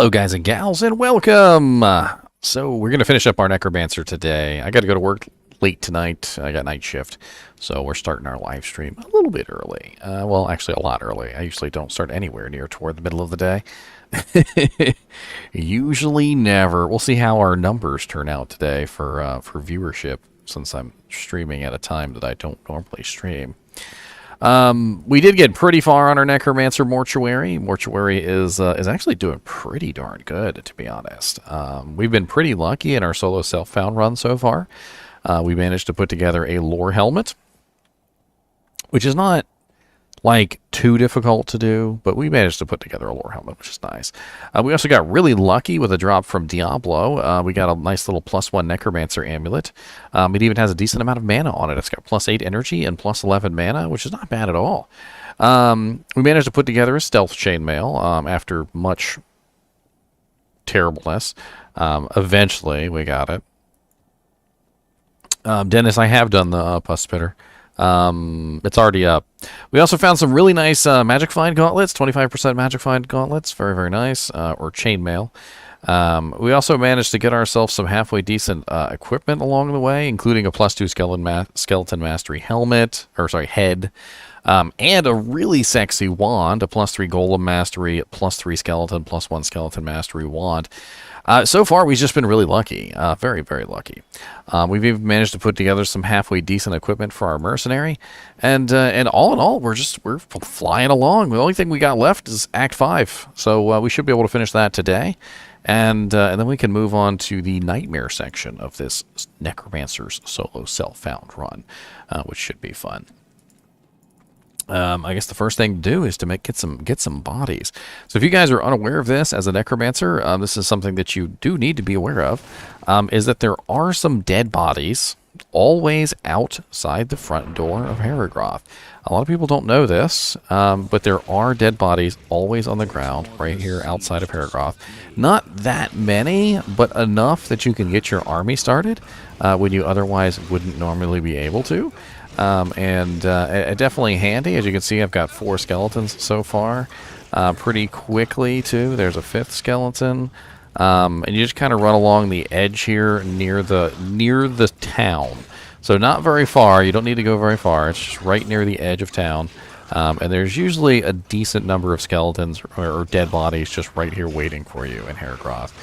Hello, guys and gals, and welcome! So, we're going to finish up our Necromancer today. I got to go to work late tonight. I got night shift, so we're starting our live stream a little bit early. Well, actually, a lot early. I usually don't start anywhere near toward the middle of the day. Usually never. We'll see how our numbers turn out today for viewership, since I'm streaming at a time that I don't normally stream. We did get pretty far on our Necromancer Mortuary. Mortuary is actually doing pretty darn good, to be honest. We've been pretty lucky in our solo self-found run so far. We managed to put together a lore helmet, which is not like too difficult to do, but we managed to put together a lore helmet, which is nice. We also got really lucky with a drop from Diablo. We got a nice little +1 Necromancer amulet. It even has a decent amount of mana on it. It's got +8 energy and +11 mana, which is not bad at all. We managed to put together a stealth chainmail after much terribleness. Eventually, we got it. Dennis, I have done the pus spitter. It's already up. We also found some really nice magic find gauntlets, 25% magic find gauntlets, very, very nice, or chainmail. We also managed to get ourselves some halfway decent equipment along the way, including a +2 skeleton mastery helmet, or sorry, head, and a really sexy wand, a +3 golem mastery, +3 skeleton, +1 skeleton mastery wand. So far, we've just been really lucky. Very, very lucky. We've even managed to put together some halfway decent equipment for our mercenary. And all in all, we're flying along. The only thing we got left is Act 5. So we should be able to finish that today. And then we can move on to the Nightmare section of this Necromancer's solo self-found run, which should be fun. I guess the first thing to do is to get some bodies. So if you guys are unaware of this as a Necromancer, this is something that you do need to be aware of, is that there are some dead bodies always outside the front door of Haragroth. A lot of people don't know this, but there are dead bodies always on the ground right here outside of Haragroth. Not that many, but enough that you can get your army started when you otherwise wouldn't normally be able to. Definitely handy. As you can see, I've got 4 skeletons so far. Pretty quickly, too. There's a 5th skeleton. And you just kind of run along the edge here near the town. So not very far. You don't need to go very far. It's just right near the edge of town. And there's usually a decent number of skeletons or dead bodies just right here waiting for you in Haragroth.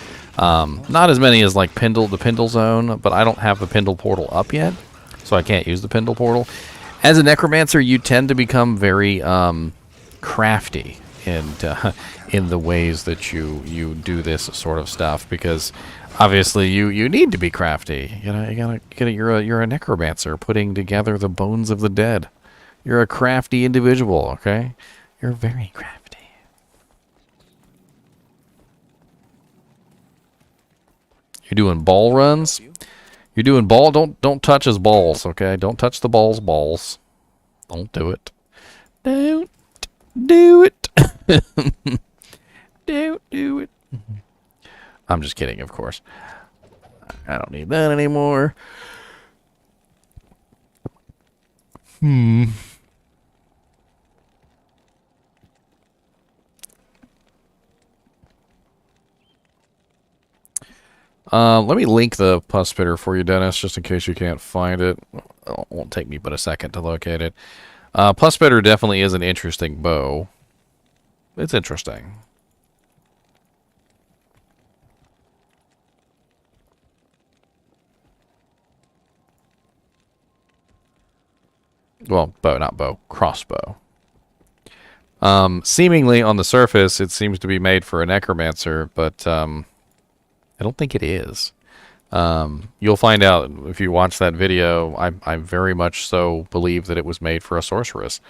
Not as many as like the Pindle Zone, but I don't have the Pindle Portal up yet, so I can't use the Pindle Portal. As a Necromancer, you tend to become very crafty in the ways that you do this sort of stuff, because obviously you need to be crafty. You're a Necromancer putting together the bones of the dead. You're a crafty individual, okay? You're very crafty. You're doing ball runs. You're doing ball. Don't touch his balls, okay? Don't touch the balls. Don't do it. Don't do it. Don't do it. I'm just kidding, of course. I don't need that anymore. Let me link the pus spitter for you, Dennis, just in case you can't find it. It won't take me but a second to locate it. Pus spitter definitely is an interesting bow. It's interesting. Well, crossbow. Seemingly on the surface, it seems to be made for a Necromancer, but I don't think it is. You'll find out if you watch that video. I very much so believe that it was made for a sorceress,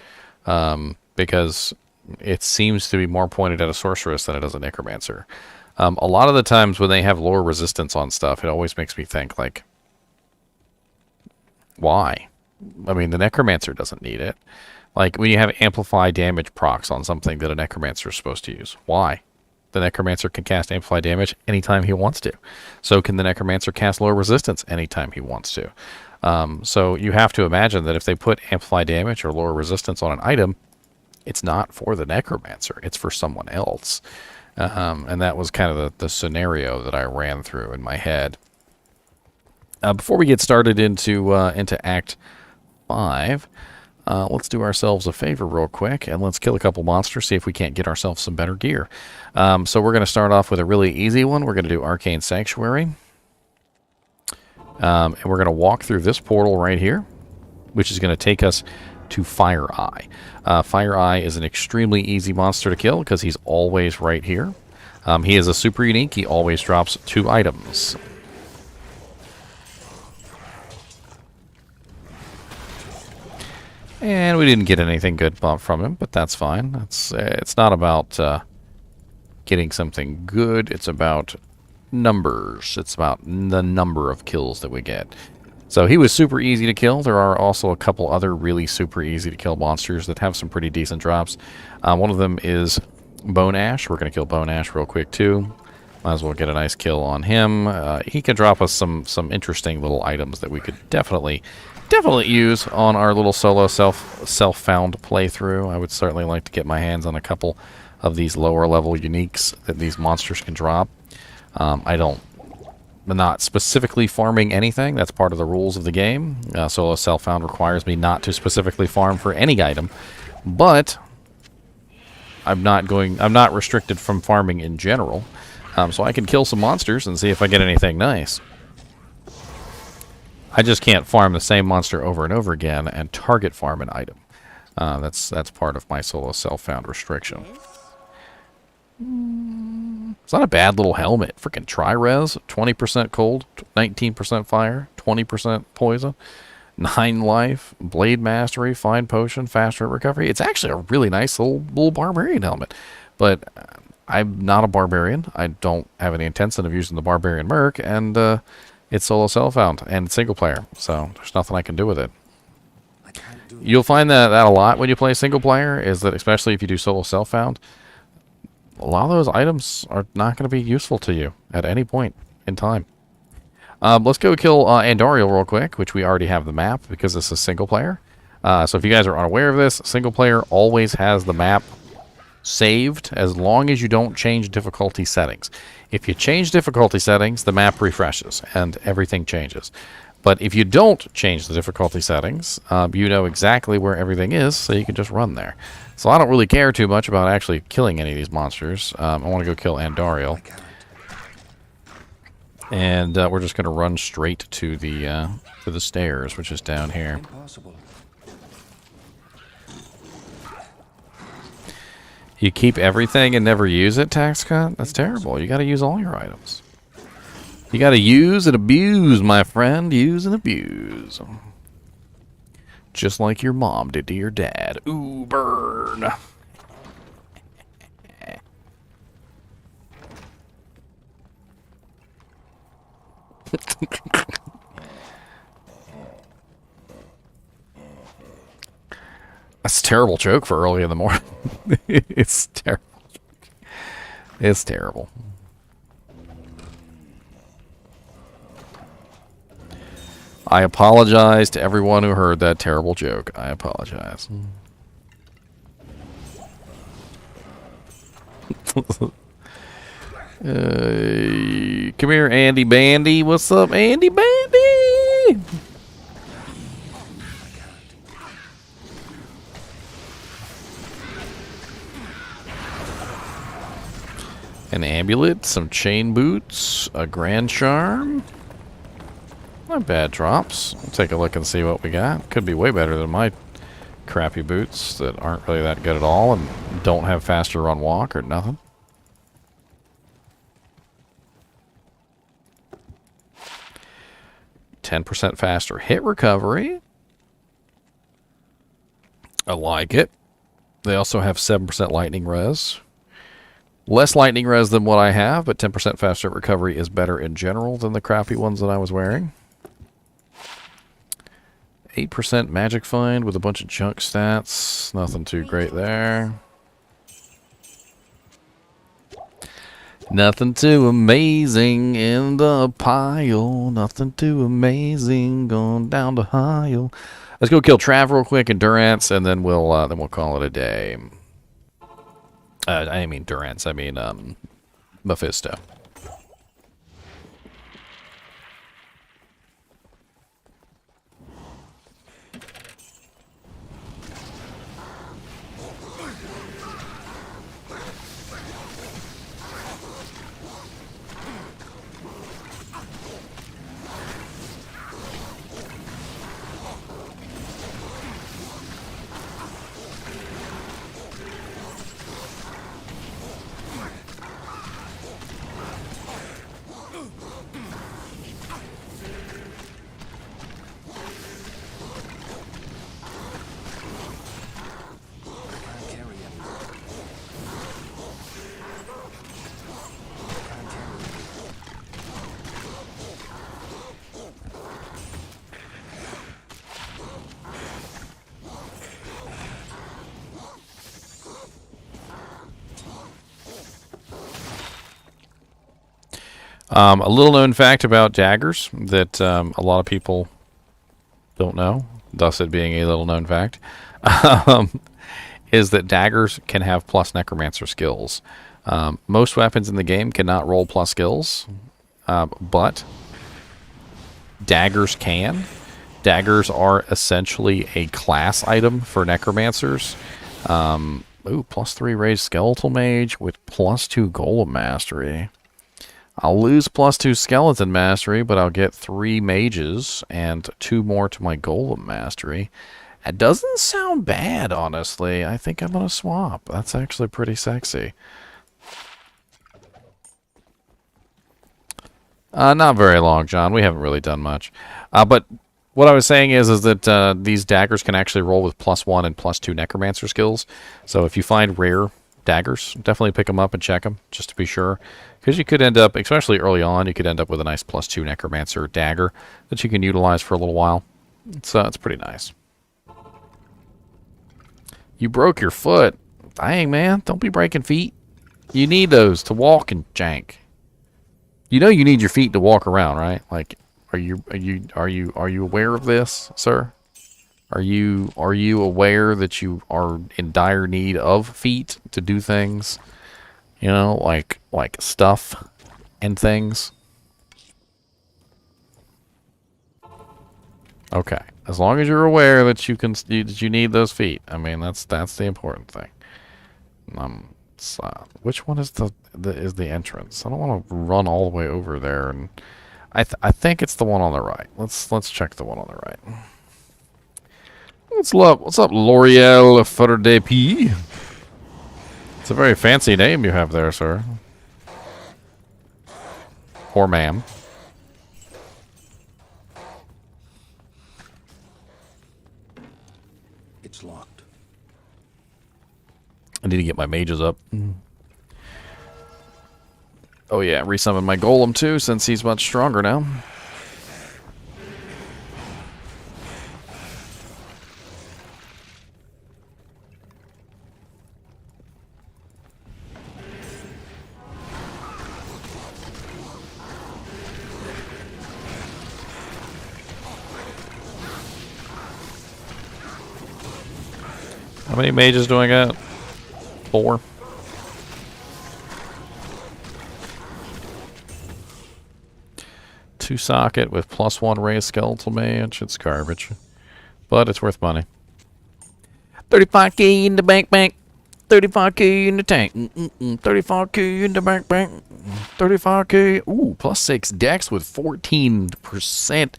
because it seems to be more pointed at a sorceress than it does a Necromancer. A lot of the times when they have lore resistance on stuff, it always makes me think, like, why? I mean, the Necromancer doesn't need it. Like, when you have amplify damage procs on something that a Necromancer is supposed to use, why? The Necromancer can cast amplify damage anytime he wants to. So can the Necromancer cast lore resistance anytime he wants to. So you have to imagine that if they put amplify damage or lore resistance on an item, it's not for the Necromancer. It's for someone else. And that was kind of the scenario that I ran through in my head. Before we get started into Act 5, let's do ourselves a favor real quick, and let's kill a couple monsters, see if we can't get ourselves some better gear. So we're going to start off with a really easy one. We're going to do Arcane Sanctuary. And we're going to walk through this portal right here, which is going to take us to Fire Eye. Fire Eye is an extremely easy monster to kill because he's always right here. He is a super unique. He always drops 2 items. And we didn't get anything good from him, but that's fine. It's not about getting something good. It's about numbers. It's about the number of kills that we get. So he was super easy to kill. There are also a couple other really super easy to kill monsters that have some pretty decent drops. One of them is Bone Ash. We're going to kill Bone Ash real quick too. Might as well get a nice kill on him. He can drop us some interesting little items that we could definitely use on our little solo self-found playthrough. I would certainly like to get my hands on a couple of these lower level uniques that these monsters can drop. I'm not specifically farming anything. That's part of the rules of the game. Solo self-found requires me not to specifically farm for any item, but I'm not restricted from farming in general. So I can kill some monsters and see if I get anything nice. I just can't farm the same monster over and over again and target farm an item. That's part of my solo self-found restriction. It's not a bad little helmet. Freaking tri-res, 20% cold, 19% fire, 20% poison, 9 life, blade mastery, fine potion, fast rate recovery. It's actually a really nice little barbarian helmet. But I'm not a barbarian. I don't have any intention of using the barbarian merc, and it's solo self-found and single player, so there's nothing I can do with it. You'll find that a lot when you play single player, is that especially if you do solo self-found, a lot of those items are not going to be useful to you at any point in time. Let's go kill Andariel real quick, which we already have the map because this is single player. So if you guys are unaware of this, single player always has the map saved as long as you don't change difficulty settings. If you change difficulty settings, the map refreshes and everything changes. But if you don't change the difficulty settings, you know exactly where everything is, so you can just run there. So I don't really care too much about actually killing any of these monsters. I want to go kill Andariel. And we're just going to run straight to the stairs, which is down here. You keep everything and never use it, Tax Cut? That's terrible. You got to use all your items. You got to use and abuse, my friend. Use and abuse. Just like your mom did to your dad. Ooh, burn. That's a terrible joke for early in the morning. It's terrible. It's terrible. I apologize to everyone who heard that terrible joke. I apologize. Come here, Andy Bandy. What's up, Andy Bandy? An amulet, some chain boots, a grand charm. Not bad drops. We'll take a look and see what we got. Could be way better than my crappy boots that aren't really that good at all and don't have faster run walk or nothing. %10 faster hit recovery. I like it. They also have 7% lightning res. Less lightning res than what I have, but 10% faster recovery is better in general than the crappy ones that I was wearing. 8% magic find with a bunch of junk stats. Nothing too great there. Nothing too amazing in the pile. Nothing too amazing going down the aisle. Let's go kill Trav real quick and Durance, and then we'll call it a day. I mean Durance. I mean Mephisto. A little known fact about daggers that a lot of people don't know, thus it being a little known fact, is that daggers can have plus necromancer skills. Most weapons in the game cannot roll plus skills, but daggers can. Daggers are essentially a class item for necromancers. Ooh, +3 raised skeletal mage with +2 golem mastery. I'll lose +2 skeleton mastery, but I'll get 3 mages and 2 more to my golem mastery. It doesn't sound bad, honestly. I think I'm going to swap. That's actually pretty sexy. Not very long, John. We haven't really done much. But what I was saying is that these daggers can actually roll with +1 and +2 necromancer skills. So if you find rare daggers, definitely pick them up and check them, just to be sure. Because you could end up, especially early on, you could end up with a nice +2 necromancer dagger that you can utilize for a little while. It's pretty nice. You broke your foot. Dang, man. Don't be breaking feet. You need those to walk and jank. You know you need your feet to walk around, right? Like, are you aware of this, sir? Are you aware that you are in dire need of feet to do things? You know, like stuff and things. Okay, as long as you're aware that that you need those feet. I mean, that's the important thing. Which one is the entrance? I don't want to run all the way over there, and I think it's the one on the right. Let's check the one on the right. What's up, L'Oreal Ferdep? It's a very fancy name you have there, sir. Or ma'am. It's locked. I need to get my mages up. Oh yeah, resummon my golem too, since he's much stronger now. How many mages do I got? 4. Two socket with +1 raised skeletal mage. It's garbage, but it's worth money. 35k in the bank. 35k in the tank. 35k in the bank. 35k. Ooh, +6 dex with 14%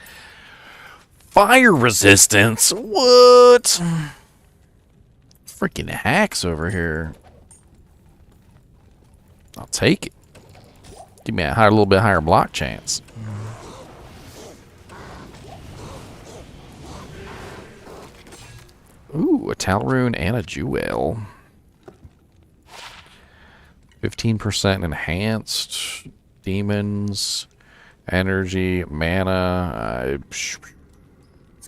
fire resistance. What? Freaking hacks over here. I'll take it. Give me a little bit higher block chance. Ooh, a Talrune and a Jewel. 15% enhanced. Demons. Energy. Mana. It's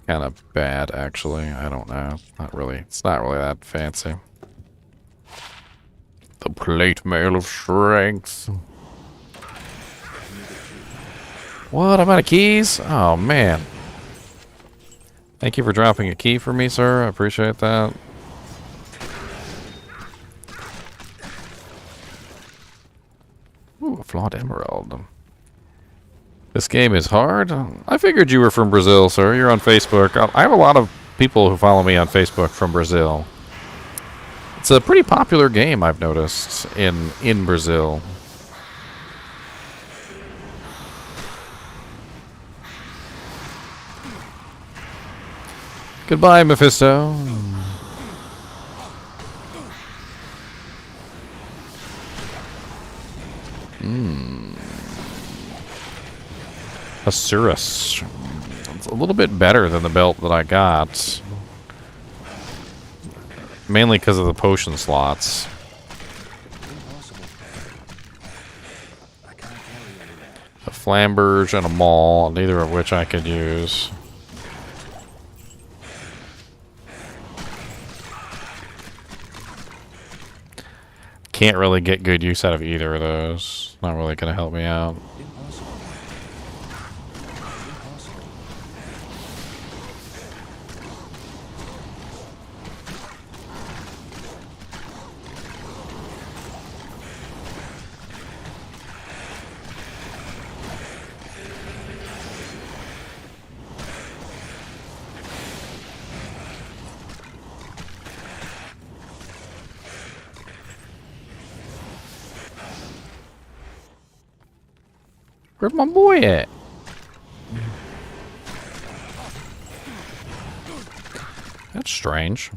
kind of bad, actually. I don't know. Not really. It's not really that fancy. The plate mail of strength. What? I'm out of keys? Oh, man. Thank you for dropping a key for me, sir. I appreciate that. Ooh, Flawed Emerald. This game is hard. I figured you were from Brazil, sir. You're on Facebook. I have a lot of people who follow me on Facebook from Brazil. It's a pretty popular game, I've noticed, in Brazil. Goodbye, Mephisto. Asurus. It's a little bit better than the belt that I got. Mainly because of the potion slots. A Flamberge and a Maul, neither of which I could use. Can't really get good use out of either of those. Not really going to help me out. Where's my boy at? That's strange.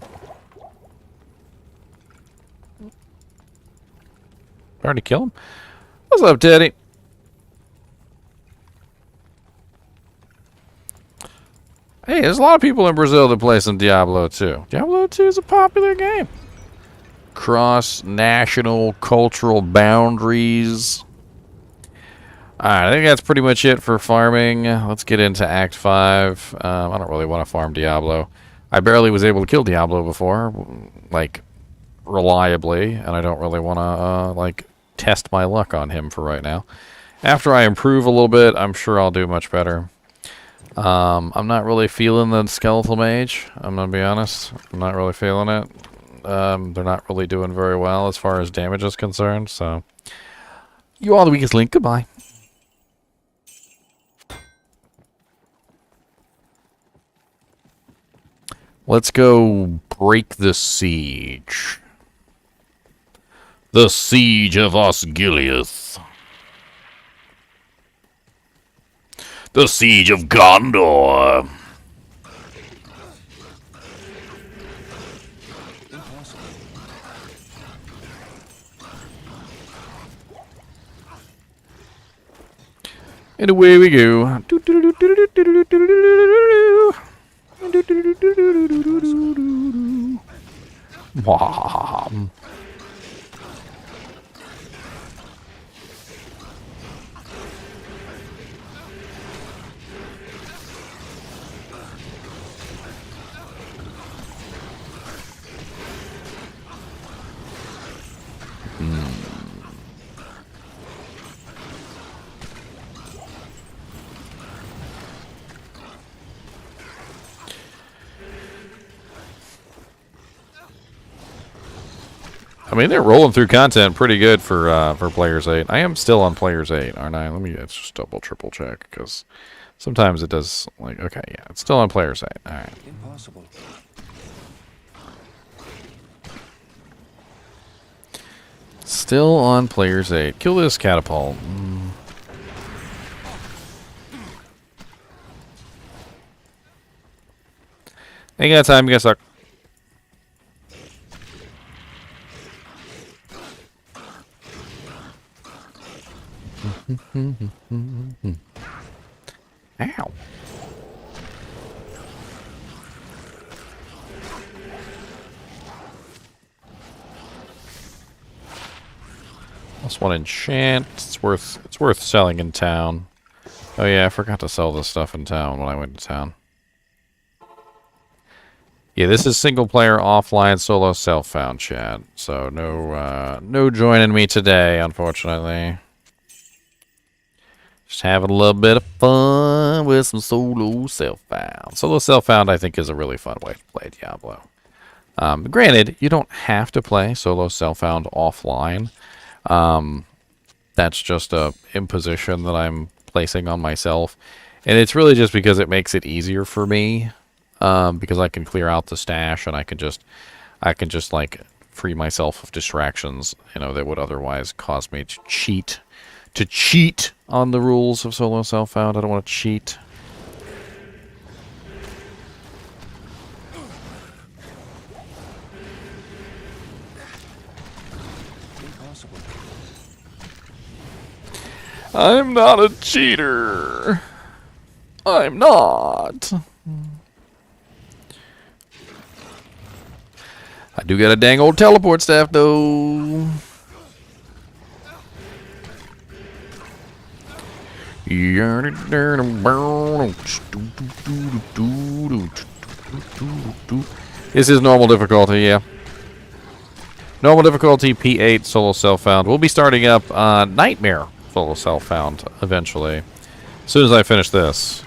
Already kill him? What's up, Teddy? Hey, there's a lot of people in Brazil that play some Diablo 2. Diablo 2 is a popular game. Cross national cultural boundaries. Alright, I think that's pretty much it for farming. Let's get into Act 5. I don't really want to farm Diablo. I barely was able to kill Diablo before, like, reliably, and I don't really want to, like, test my luck on him for right now. After I improve a little bit, I'm sure I'll do much better. I'm not really feeling the Skeletal Mage, I'm gonna be honest. I'm not really feeling it. They're not really doing very well as far as damage is concerned, so... You are the weakest link, goodbye. Let's go break the siege. The Siege of Osgiliath. The Siege of Gondor. And away we go. Wow. I mean, they're rolling through content pretty good for Players 8. I am still on Players 8, aren't I? Let me just double, triple check, because sometimes it does, like, okay, yeah, it's still on Players 8. All right. Impossible. Still on Players 8. Kill this catapult. Ain't got time, you guys suck. Ow. Plus one enchant. It's worth selling in town. Oh yeah, I forgot to sell this stuff in town when I went to town. Yeah, this is single player offline solo self-found chat. So no joining me today, unfortunately. Just having a little bit of fun with some solo self-found. Solo self-found, I think, is a really fun way to play Diablo. Granted, you don't have to play solo self-found offline. That's just a imposition that I'm placing on myself. And it's really just because it makes it easier for me. Because I can clear out the stash and I can just like free myself of distractions, you know, that would otherwise cause me to cheat on the rules of solo self-found. I don't want to cheat. I'm not a cheater. I'm not. I do got a dang old teleport staff, though. This is normal difficulty, yeah. Normal difficulty, P8, solo self-found. We'll be starting up Nightmare solo self-found eventually. As soon as I finish this.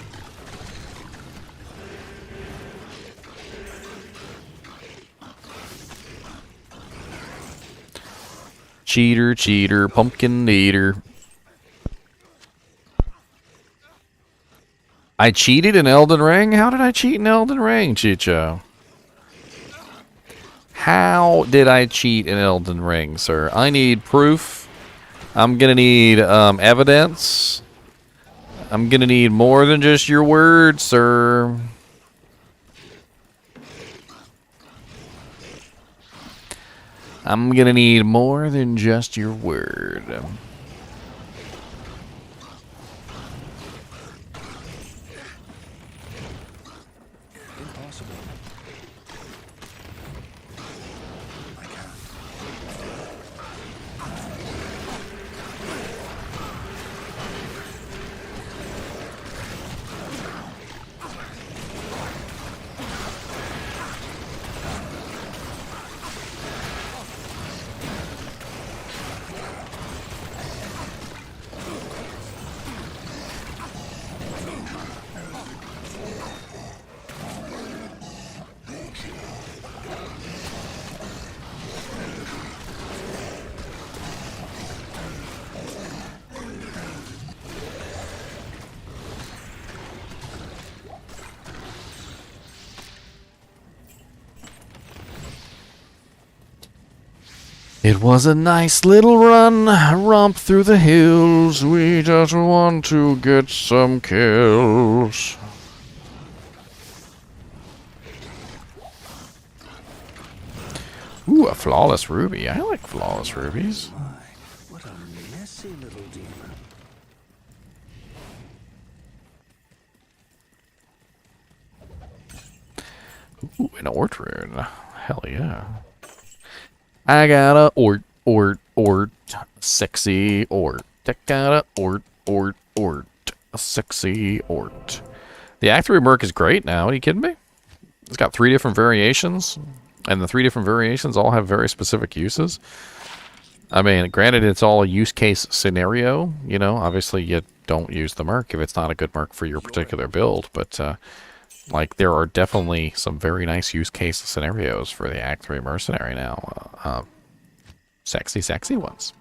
Cheater, cheater, pumpkin eater. I cheated in Elden Ring? How did I cheat in Elden Ring, Chicho? How did I cheat in Elden Ring, sir? I need proof. I'm gonna need evidence. I'm gonna need more than just your word, sir. I'm gonna need more than just your word. Impossible. I can't. It was a nice little run, romp through the hills. We just want to get some kills. Ooh, a flawless ruby. I like flawless rubies. My, what a messy little demon. Ooh, an ort rune. Hell yeah. I got a ort, sexy ort. I got a ort, a sexy ort. The Act 3 Merc is great now. Are you kidding me? It's got 3 different variations, and the 3 different variations all have very specific uses. I mean, granted, it's all a use case scenario. You know, obviously you don't use the Merc if it's not a good Merc for your particular build, but like, there are definitely some very nice use case scenarios for the Act 3 Mercenary now. Sexy, sexy ones.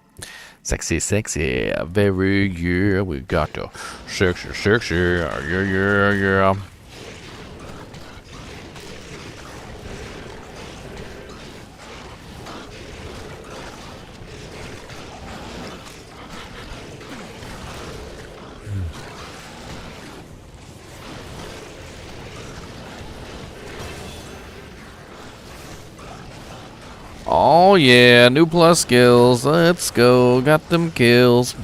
Sexy, sexy. Very, yeah. We got the sexy, sexy. Yeah, yeah, yeah. Oh yeah, new plus skills. Let's go. Got them kills.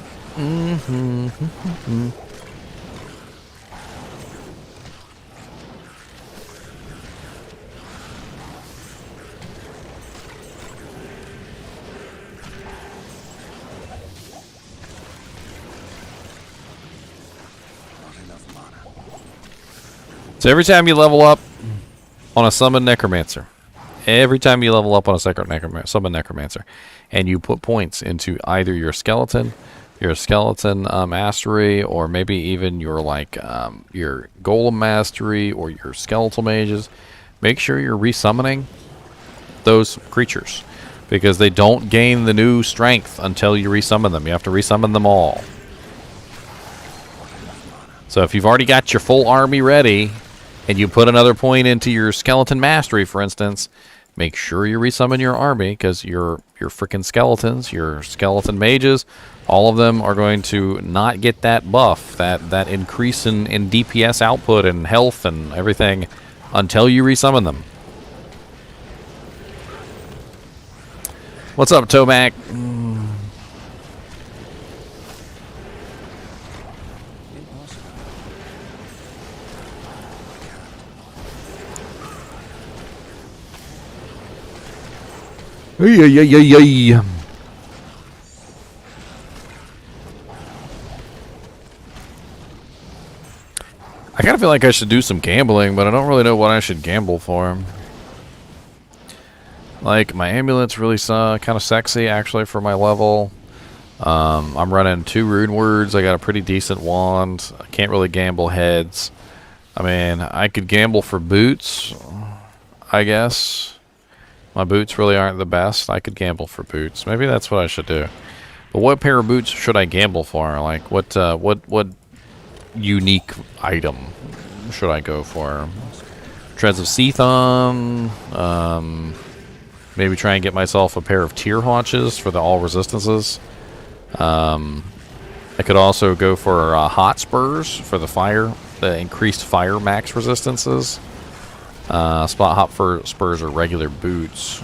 So every time you level up on a summon Necromancer, every time you level up on a summon Necromancer, and you put points into either your skeleton mastery, or maybe even your your golem mastery or your skeletal mages, make sure you're resummoning those creatures. because they don't gain the new strength until you resummon them. You have to resummon them all. So if you've already got your full army ready, and you put another point into your skeleton mastery, for instance, make sure you resummon your army, because your freaking skeletons, your skeleton mages, all of them are going to not get that buff, that increase in DPS output and health and everything until you resummon them. What's up, Tomac? Ay. I kind of feel like I should do some gambling, but I don't really know what I should gamble for. Like, my amulet's really kind of sexy, actually, for my level. I'm running 2 rune words. I got a pretty decent wand. I can't really gamble heads. I mean, I could gamble for boots, I guess. My boots really aren't the best. I could gamble for boots. Maybe that's what I should do. But what pair of boots should I gamble for? Like, what unique item should I go for? Treads of Seathon. Maybe try and get myself a pair of Tear Haunches for the all resistances. I could also go for Hot Spurs for the increased fire max resistances. Spot hop for spurs or regular boots.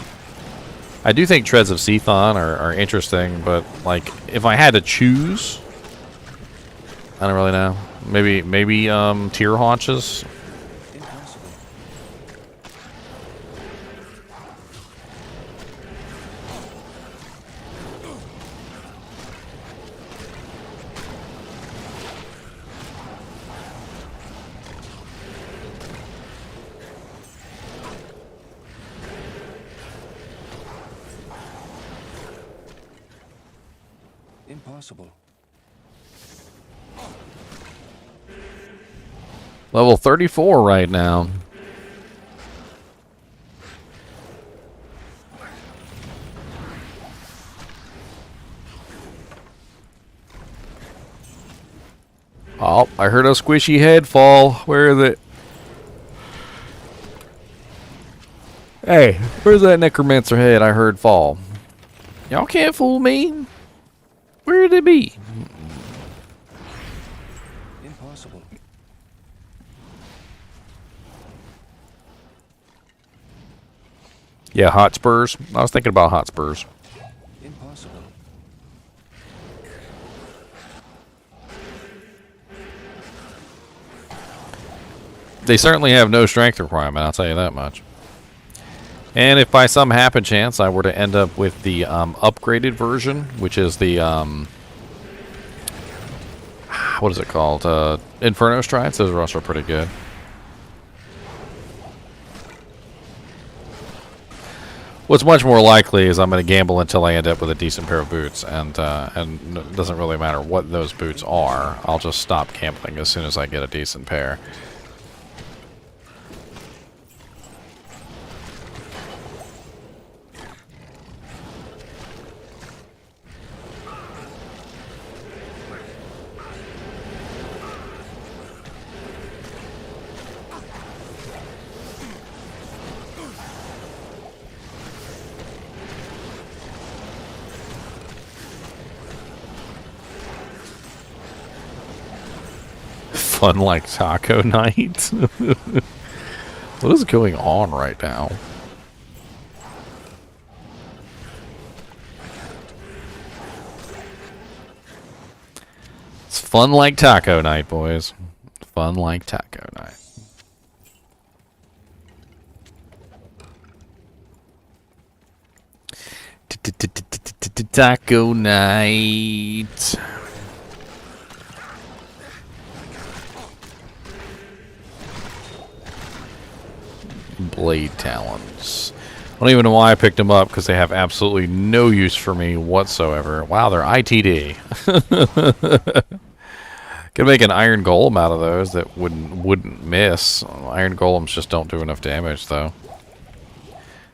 I do think Treads of Seathon are interesting, but like if I had to choose, I don't really know. Maybe Tear Haunches. Impossible. Level 34 right now. Oh, I heard a squishy head fall. Where is it? Hey, where's that Necromancer head I heard fall? Y'all can't fool me. Where'd it be? Impossible. Yeah, Hot Spurs. I was thinking about Hot Spurs. Impossible. They certainly have no strength requirement, I'll tell you that much. And if by some happen chance I were to end up with the upgraded version, which is the, what is it called? Inferno Strides, those are also pretty good. What's much more likely is I'm going to gamble until I end up with a decent pair of boots, and it doesn't really matter what those boots are. I'll just stop gambling as soon as I get a decent pair. Fun like taco night. What is going on right now? It's fun like taco night, boys. Fun like taco night. Taco night. Blade Talons. I don't even know why I picked them up, because they have absolutely no use for me whatsoever. Wow, they're ITD. Could make an Iron Golem out of those that wouldn't miss. Iron Golems just don't do enough damage, though.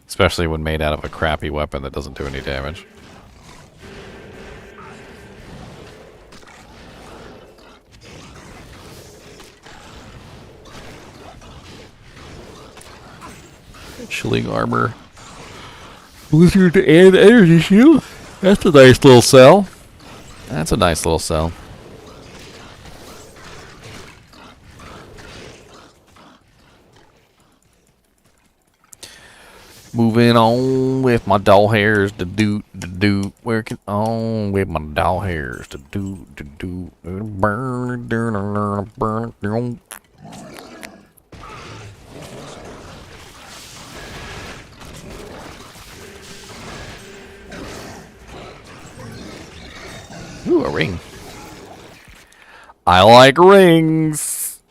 Especially when made out of a crappy weapon that doesn't do any damage. Chilling armor. Blizzard and energy shield. That's a nice little cell. That's a nice little cell. Moving on with my doll hairs to do. Working on with my doll hairs to do. Burn. Ooh, a ring. I like rings.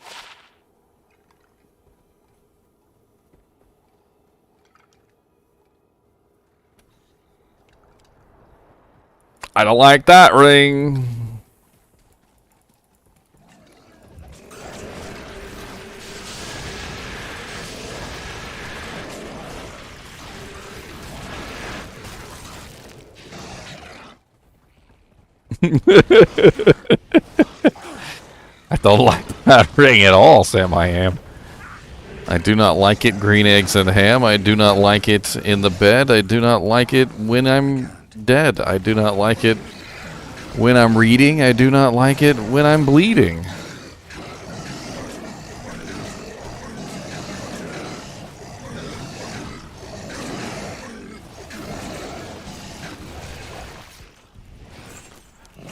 I don't like that ring. I don't like that ring at all, Sam I am. I do not like it green eggs and ham. I do not like it in the bed. I do not like it when I'm dead. I do not like it when I'm reading. I do not like it when I'm bleeding.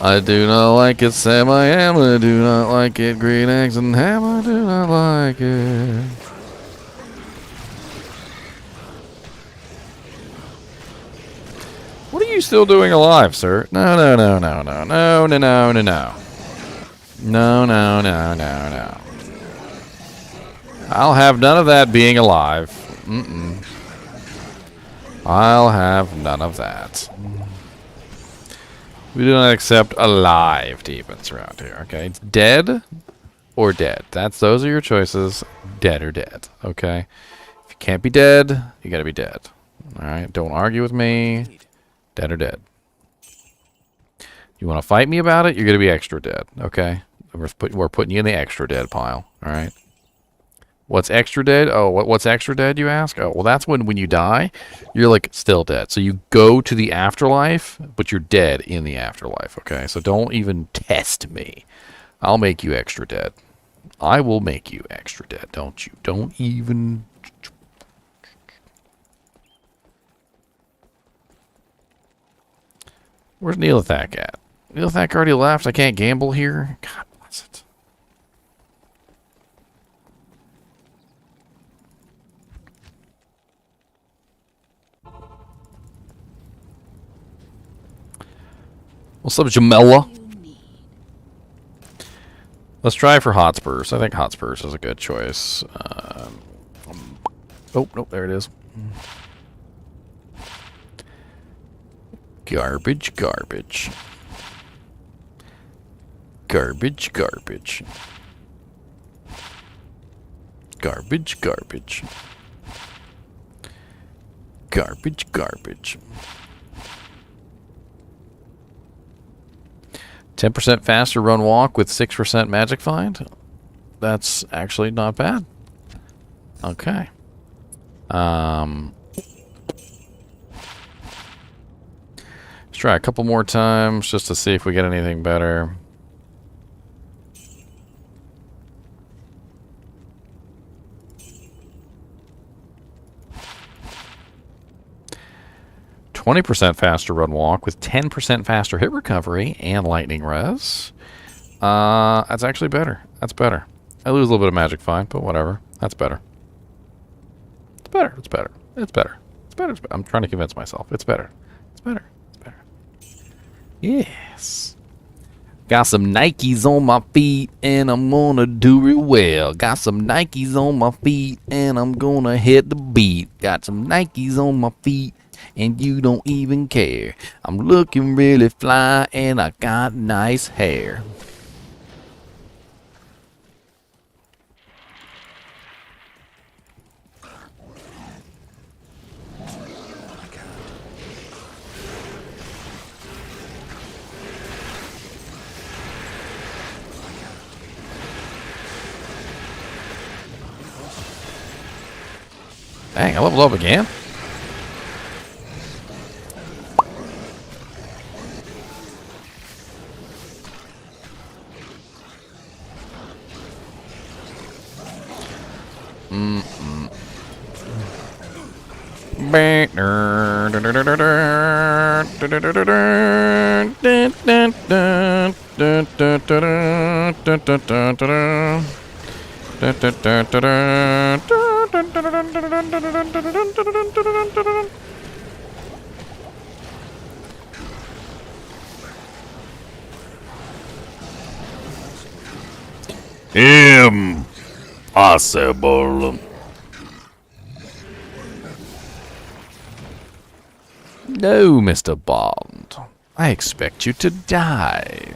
I do not like it, Sam I am. I do not like it, green eggs and ham. I do not like it. What are you still doing alive, sir? No. No. I'll have none of that being alive. I'll have none of that. We do not accept alive demons around here, okay? It's dead or dead. Those are your choices. Dead or dead, okay? If you can't be dead, you gotta be dead. Alright? Don't argue with me. Dead or dead. You want to fight me about it, you're gonna be extra dead, okay? We're putting you in the extra dead pile, alright? What's extra dead? Oh, what's extra dead, you ask? Oh, well, that's when you die, you're, like, still dead. So you go to the afterlife, but you're dead in the afterlife, okay? So don't even test me. I'll make you extra dead. I will make you extra dead, don't you? Don't even... Where's Neelathak at? Neelathak already left? I can't gamble here? God bless it. What's up, Jamela? Let's try for Hotspurs. I think Hotspurs is a good choice. Oh, nope, there it is. Garbage. Garbage. Garbage. Garbage. 10% faster run walk with 6% magic find. That's actually not bad. Okay. Let's try a couple more times just to see if we get anything better. %20 faster run walk with 10% faster hit recovery and lightning res. That's actually better. That's better. I lose a little bit of magic find, but whatever. That's better. It's better. It's better. It's better. It's better. It's better. I'm trying to convince myself. It's better. It's better. It's better. Yes. Got some Nikes on my feet and I'm gonna do real well. Got some Nikes on my feet and I'm gonna hit the beat. Got some Nikes on my feet and you don't even care. I'm looking really fly and I got nice hair. Dang, I leveled up again? Impossible. No, Mr. Bond. I expect you to die.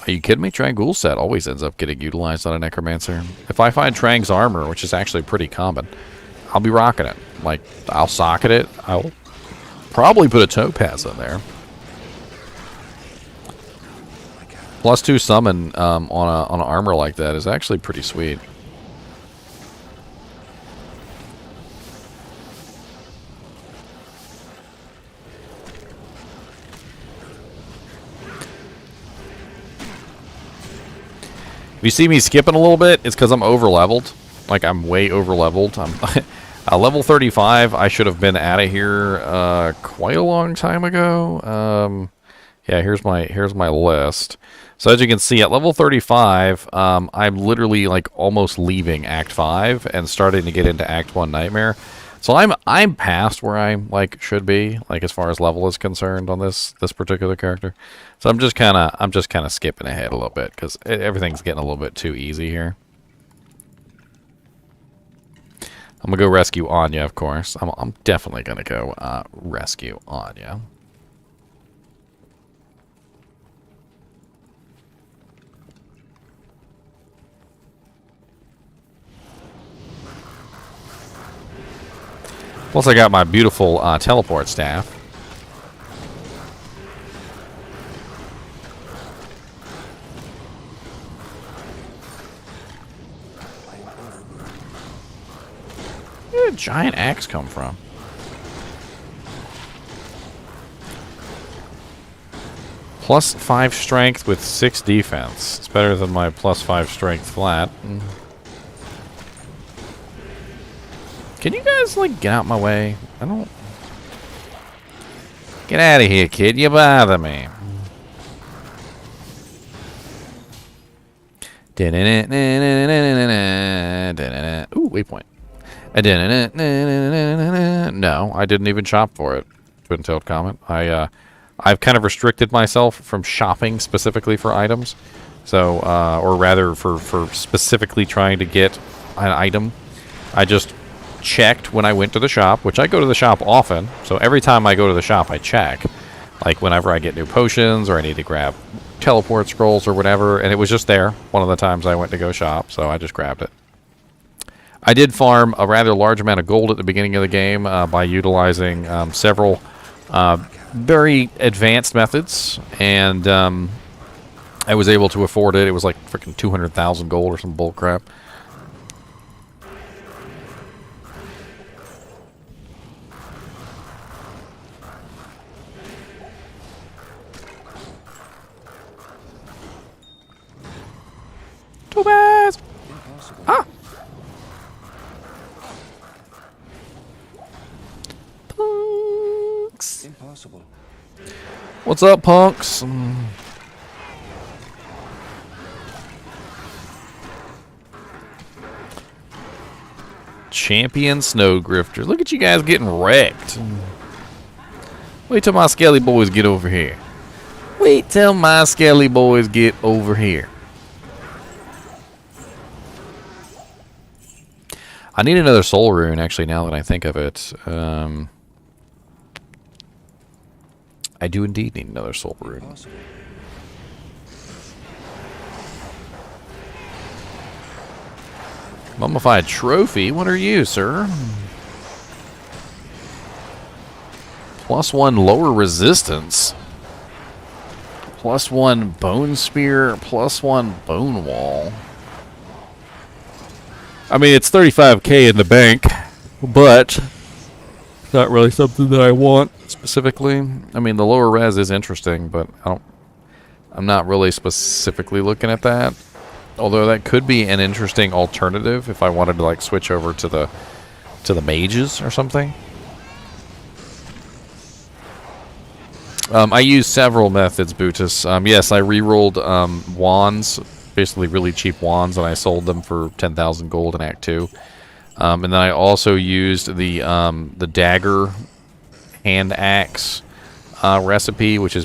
Are you kidding me? Trangul set always ends up getting utilized on a Necromancer. If I find Trang's armor, which is actually pretty common, I'll be rocking it. Like, I'll socket it. I'll probably put a Topaz in there. +2 summon on an armor like that is actually pretty sweet. If you see me skipping a little bit, it's because I'm over-leveled. Like, I'm way over-leveled. I'm level 35. I should have been out of here quite a long time ago. Yeah, here's my list. So as you can see, at level 35, I'm literally like almost leaving Act 5 and starting to get into Act 1 Nightmare. So I'm past where I like should be, like as far as level is concerned on this particular character. So I'm just kind of skipping ahead a little bit because everything's getting a little bit too easy here. I'm gonna go rescue Anya, of course. I'm definitely gonna go rescue Anya. Plus, I got my beautiful teleport staff. Where did a giant axe come from? +5 strength with 6 defense. It's better than my +5 strength flat. Can you guys, like, get out my way? I don't... Get out of here, kid. You bother me. Ooh, waypoint. No, I didn't even shop for it. Twin-tailed comet. I've kind of restricted myself from shopping specifically for items. So, or rather for specifically trying to get an item. I just checked when I went to the shop, which I go to the shop often, so every time I go to the shop I check, like whenever I get new potions or I need to grab teleport scrolls or whatever, and it was just there one of the times I went to go shop, so I just grabbed it. I did farm a rather large amount of gold at the beginning of the game by utilizing several very advanced methods, and I was able to afford it. It was like freaking 200,000 gold or some bull crap. Topaz! Ah! Punks! Impossible. What's up, punks? Champion Snow Grifter. Look at you guys getting wrecked. Wait till my skelly boys get over here. Wait till my skelly boys get over here. I need another soul rune, actually, now that I think of it. I do indeed need another soul rune. Impossible. Mummified trophy? What are you, sir? +1 lower resistance. +1 bone spear, +1 bone wall. I mean, it's 35k in the bank, but it's not really something that I want specifically. I mean, the lower res is interesting, but I'm not really specifically looking at that. Although that could be an interesting alternative if I wanted to like switch over to the mages or something. I use several methods, Bootus. Yes, I re-rolled wands, basically really cheap wands, and I sold them for 10,000 gold in Act 2. And then I also used the dagger hand axe recipe, which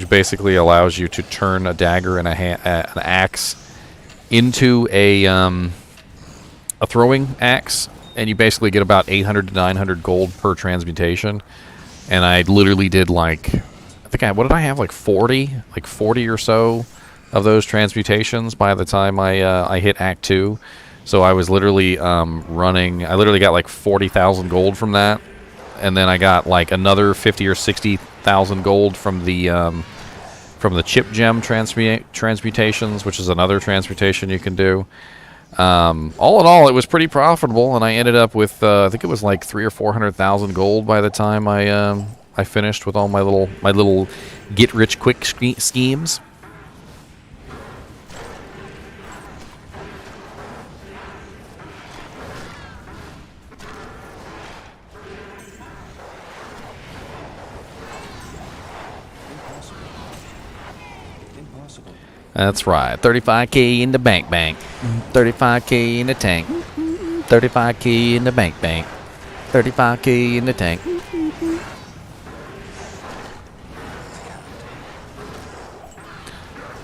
basically allows you to turn a dagger and an axe into a throwing axe, and you basically get about 800 to 900 gold per transmutation. And I literally did like, what did I have, like 40 or so of those transmutations by the time I hit Act 2. So I was literally I literally got like 40,000 gold from that, and then I got like another 50 or 60,000 gold from the chip gem transmutations, which is another transmutation you can do. All in all, it was pretty profitable, and I ended up with I think it was like 300,000 or 400,000 gold by the time I finished with all my little get rich quick schemes. Impossible. That's right. 35k in the bank. 35k in the tank. 35k in the bank. 35k in the tank.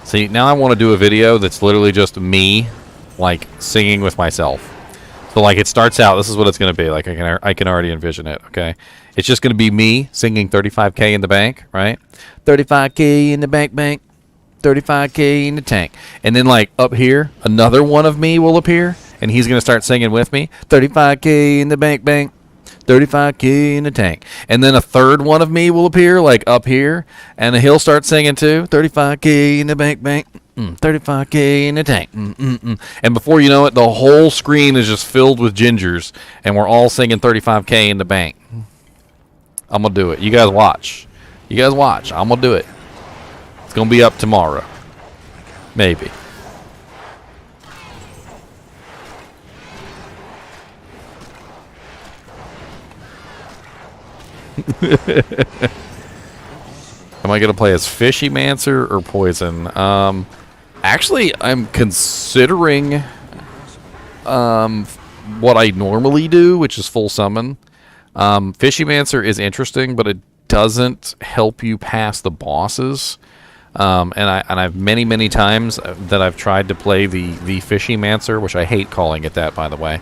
See, now I want to do a video that's literally just me, like, singing with myself. So, like, it starts out, this is what it's going to be. Like, I can already envision it, okay? It's just going to be me singing 35k in the bank, right? 35k in the bank. 35k in the tank. And then, like, up here, another one of me will appear, and he's going to start singing with me. 35k in the bank. 35k in the tank. And then a third one of me will appear, like, up here, and he'll start singing too. 35k in the bank. 35k in the tank. And before you know it, the whole screen is just filled with gingers, and we're all singing 35k in the bank. I'm going to do it. You guys watch. I'm going to do it. It's going to be up tomorrow. Maybe. Am I going to play as Fishymancer or Poison? Actually, I'm considering what I normally do, which is full summon. Fishymancer is interesting, but it doesn't help you pass the bosses. And I've many times that I've tried to play the Fishymancer, which I hate calling it that, by the way.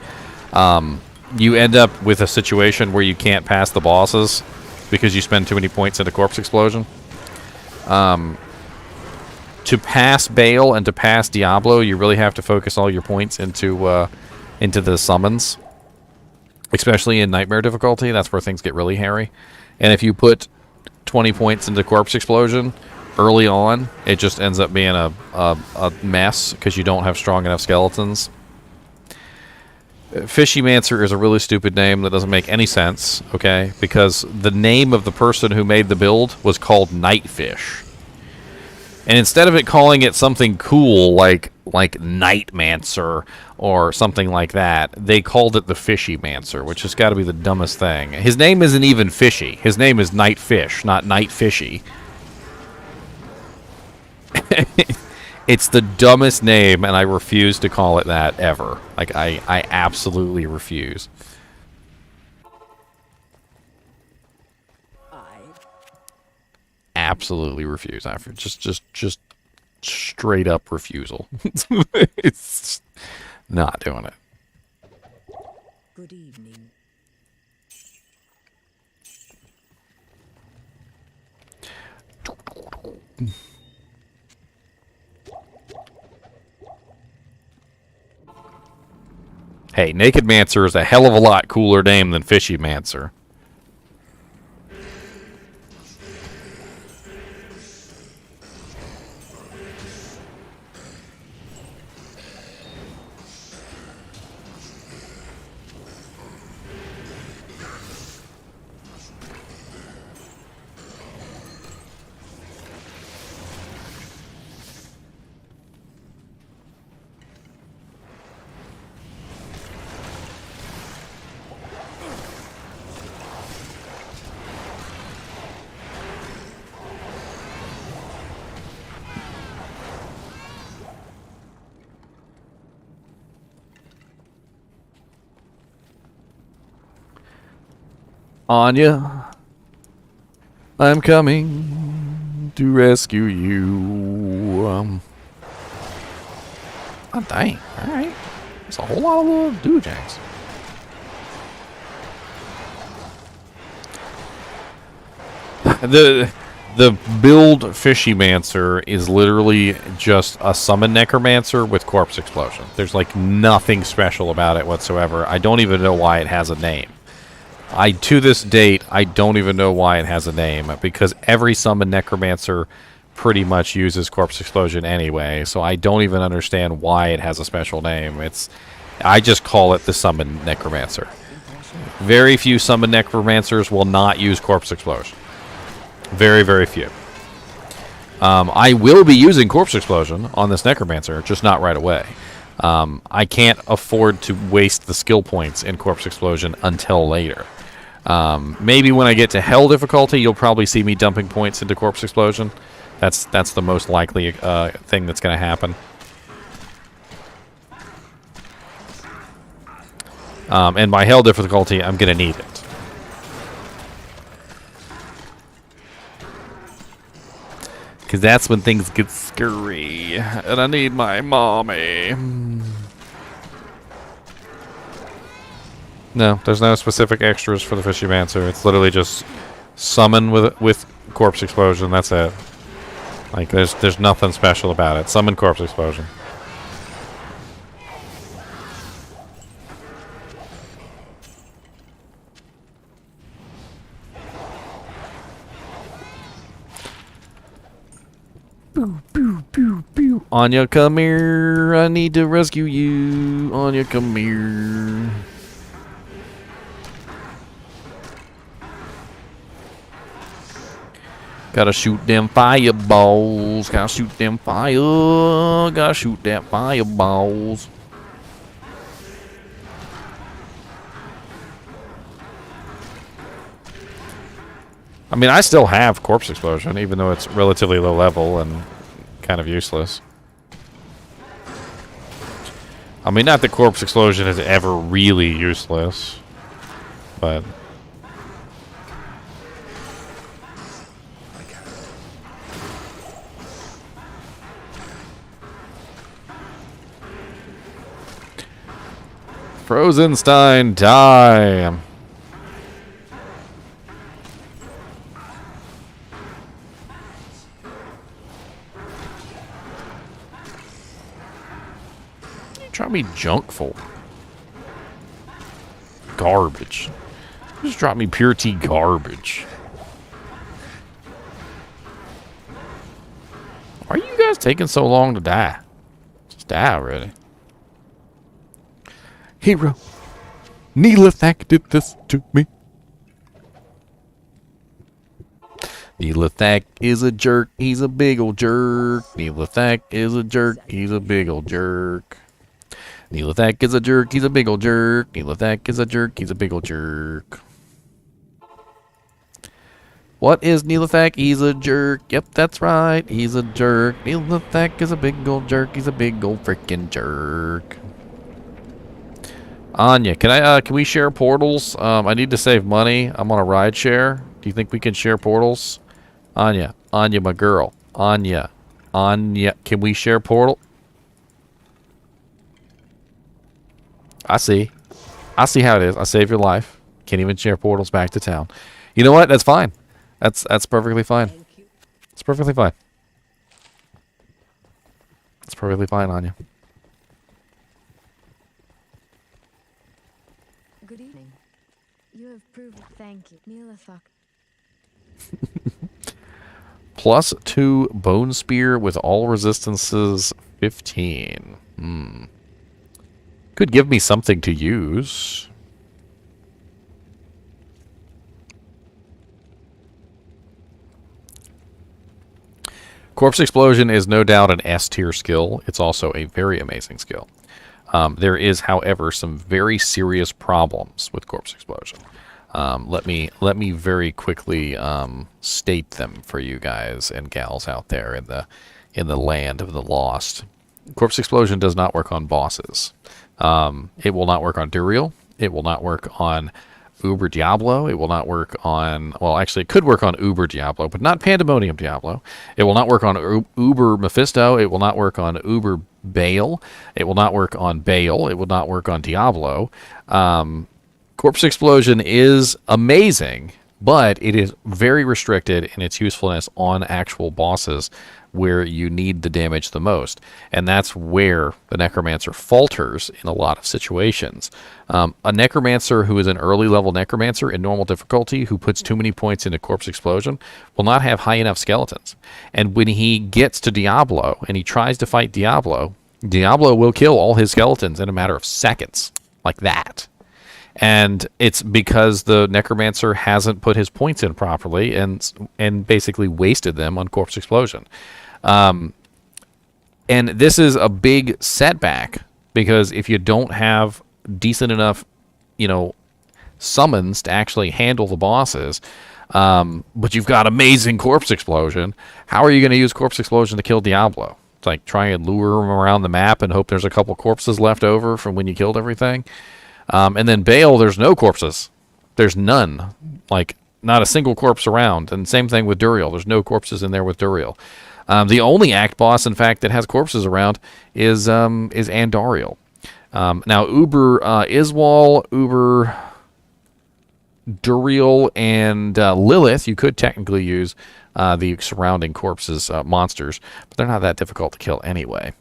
You end up with a situation where you can't pass the bosses because you spend too many points into Corpse Explosion. To pass Baal and to pass Diablo, you really have to focus all your points into the summons, especially in Nightmare difficulty. That's where things get really hairy. And if you put 20 points into Corpse Explosion early on, it just ends up being a mess because you don't have strong enough skeletons. Fishymancer is a really stupid name that doesn't make any sense, okay? Because the name of the person who made the build was called Nightfish. And instead of it calling it something cool like Nightmancer or something like that, they called it the Fishymancer, which has got to be the dumbest thing. His name isn't even Fishy. His name is Nightfish, not Nightfishy. It's the dumbest name, and I refuse to call it that ever. Like, I absolutely refuse. Absolutely refuse. I just straight up refusal. It's not doing it. Good evening. Hey, Nakedmancer is a hell of a lot cooler name than Fishymancer. Anya, I'm coming to rescue you. Oh, dang. Alright. There's a whole lot of little doojags. The build Fishymancer is literally just a summon Necromancer with Corpse Explosion. There's like nothing special about it whatsoever. I don't even know why it has a name. To this date, I don't even know why it has a name, because every summon Necromancer pretty much uses Corpse Explosion anyway, so I don't even understand why it has a special name. I just call it the summon Necromancer. Very few summon Necromancers will not use Corpse Explosion. Very, very few. I will be using Corpse Explosion on this Necromancer, just not right away. I can't afford to waste the skill points in Corpse Explosion until later. Maybe when I get to Hell difficulty, you'll probably see me dumping points into Corpse Explosion. That's the most likely thing that's going to happen. And by Hell difficulty, I'm going to need it. Because that's when things get scary. And I need my mommy. No, there's no specific extras for the Fishymancer. It's literally just summon with Corpse Explosion. That's it. Like, there's nothing special about it. Summon Corpse Explosion. Pew, pew, pew, pew. Anya, come here. I need to rescue you. Anya, come here. Gotta shoot them fireballs. Gotta shoot them fire. Gotta shoot them fireballs. I mean, I still have Corpse Explosion, even though it's relatively low level and kind of useless. I mean, not that Corpse Explosion is ever really useless, but... Frozenstein, die! Drop me junk for garbage. Just drop me pure tea garbage. Why are you guys taking so long to die? Just die already. Hero, Neelathak did this to me. Neelathak is a jerk. He's a big ol' jerk. Neelathak is a jerk. He's a big ol' jerk. Neelathak is a jerk, he's a big ol' jerk. Neelathak is a jerk, he's a big ol' jerk. What is Neelathak? He's a jerk. Yep, that's right. He's a jerk. Neelathak is a big ol' jerk. He's a big ol' freaking jerk. Anya, can we share portals? I need to save money. I'm on a ride share. Do you think we can share portals? Anya, my girl. Anya, can we share portal? I see how it is. I saved your life. Can't even share portals back to town. You know what? That's fine. That's perfectly fine. It's perfectly fine. It's perfectly fine, Anya. Good evening. You have proved. Thank you, Neelathak. +2 Bone Spear with all resistances 15. Could give me something to use. Corpse Explosion is no doubt an S-tier skill. It's also a very amazing skill. There is, however, some very serious problems with Corpse Explosion. Let me very quickly state them for you guys and gals out there in the land of the lost. Corpse Explosion does not work on bosses. It will not work on Duriel. It will not work on Uber Diablo. It will not work on, well, actually, it could work on Uber Diablo, but not Pandemonium Diablo. It will not work on Uber Mephisto. It will not work on Uber Baal. It will not work on Baal. It will not work on Diablo. Corpse Explosion is amazing, but it is very restricted in its usefulness on actual bosses where you need the damage the most. And that's where the Necromancer falters in a lot of situations. A Necromancer who is an early level Necromancer in normal difficulty who puts too many points into Corpse Explosion will not have high enough skeletons. And when he gets to Diablo and he tries to fight Diablo, Diablo will kill all his skeletons in a matter of seconds. Like that. And it's because the Necromancer hasn't put his points in properly and basically wasted them on Corpse Explosion. And this is a big setback because if you don't have decent enough, summons to actually handle the bosses, but you've got amazing Corpse Explosion, how are you going to use Corpse Explosion to kill Diablo? It's like try and lure him around the map and hope there's a couple corpses left over from when you killed everything. And then Baal, there's no corpses. There's none. Like, not a single corpse around. And same thing with Duriel. There's no corpses in there with Duriel. The only act boss, in fact, that has corpses around is Andariel. Now, Uber Iswal, Uber Duriel, and Lilith, you could technically use the surrounding corpses, monsters, but they're not that difficult to kill anyway.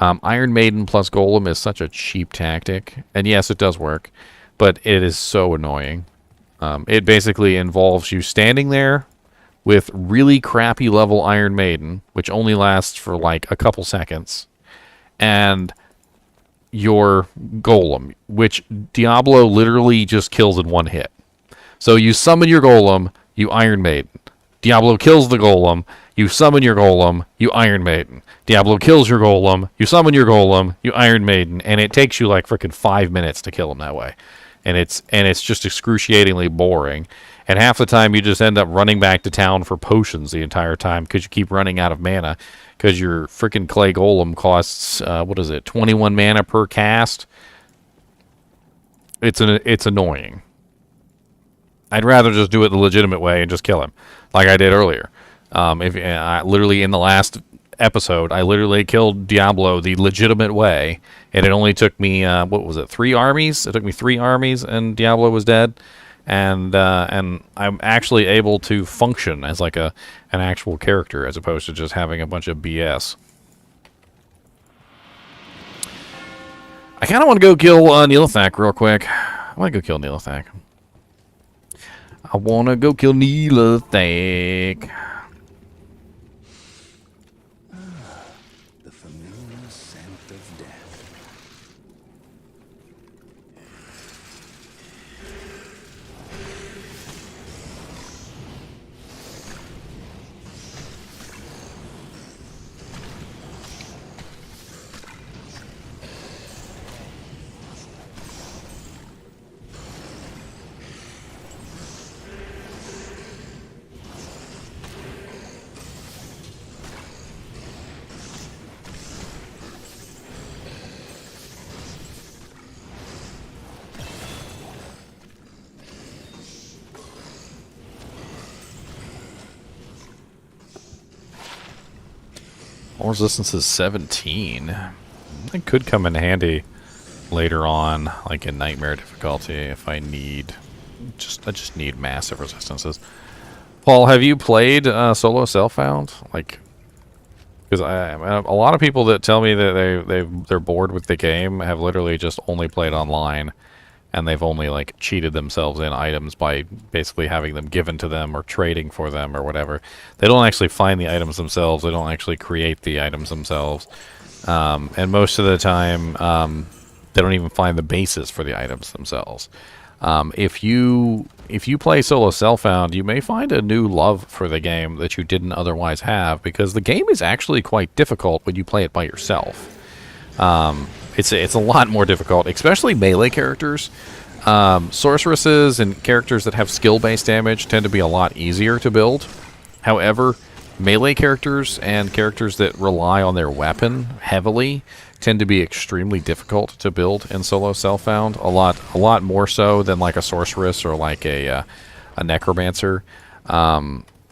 Iron Maiden plus Golem is such a cheap tactic. And yes, it does work, but it is so annoying. It basically involves you standing there with really crappy level Iron Maiden, which only lasts for like a couple seconds, and your Golem, which Diablo literally just kills in one hit. So you summon your Golem, you Iron Maiden. Diablo kills the Golem, you summon your Golem, you Iron Maiden. Diablo kills your Golem, you summon your Golem, you Iron Maiden, and it takes you like freaking 5 minutes to kill him that way. And it's just excruciatingly boring. And half the time you just end up running back to town for potions the entire time because you keep running out of mana because your freaking clay Golem costs 21 mana per cast. It's annoying. I'd rather just do it the legitimate way and just kill him, like I did earlier. Literally in the last episode, I literally killed Diablo the legitimate way, and it only took me 3 armies? It took me 3 armies, and Diablo was dead. And I'm actually able to function as like an actual character as opposed to just having a bunch of BS. I kind of want to go kill Neelathak real quick. I want to go kill Neelathak. I want to go kill Neelathak. The familiar scent of death. All resistance is 17. It could come in handy later on, like in Nightmare difficulty, if I need... I just need massive resistances. Paul, have you played solo self-found? Like, because a lot of people that tell me that they're bored with the game have literally just only played online, and they've only like cheated themselves in items by basically having them given to them or trading for them or whatever. They don't actually find the items themselves. They don't actually create the items themselves. And most of the time, they don't even find the basis for the items themselves. If you play solo self-found, you may find a new love for the game that you didn't otherwise have, because the game is actually quite difficult when you play it by yourself. It's a lot more difficult, especially melee characters. Sorceresses and characters that have skill-based damage tend to be a lot easier to build. However, melee characters and characters that rely on their weapon heavily tend to be extremely difficult to build in solo self-found. A lot more so than like a sorceress or like a necromancer.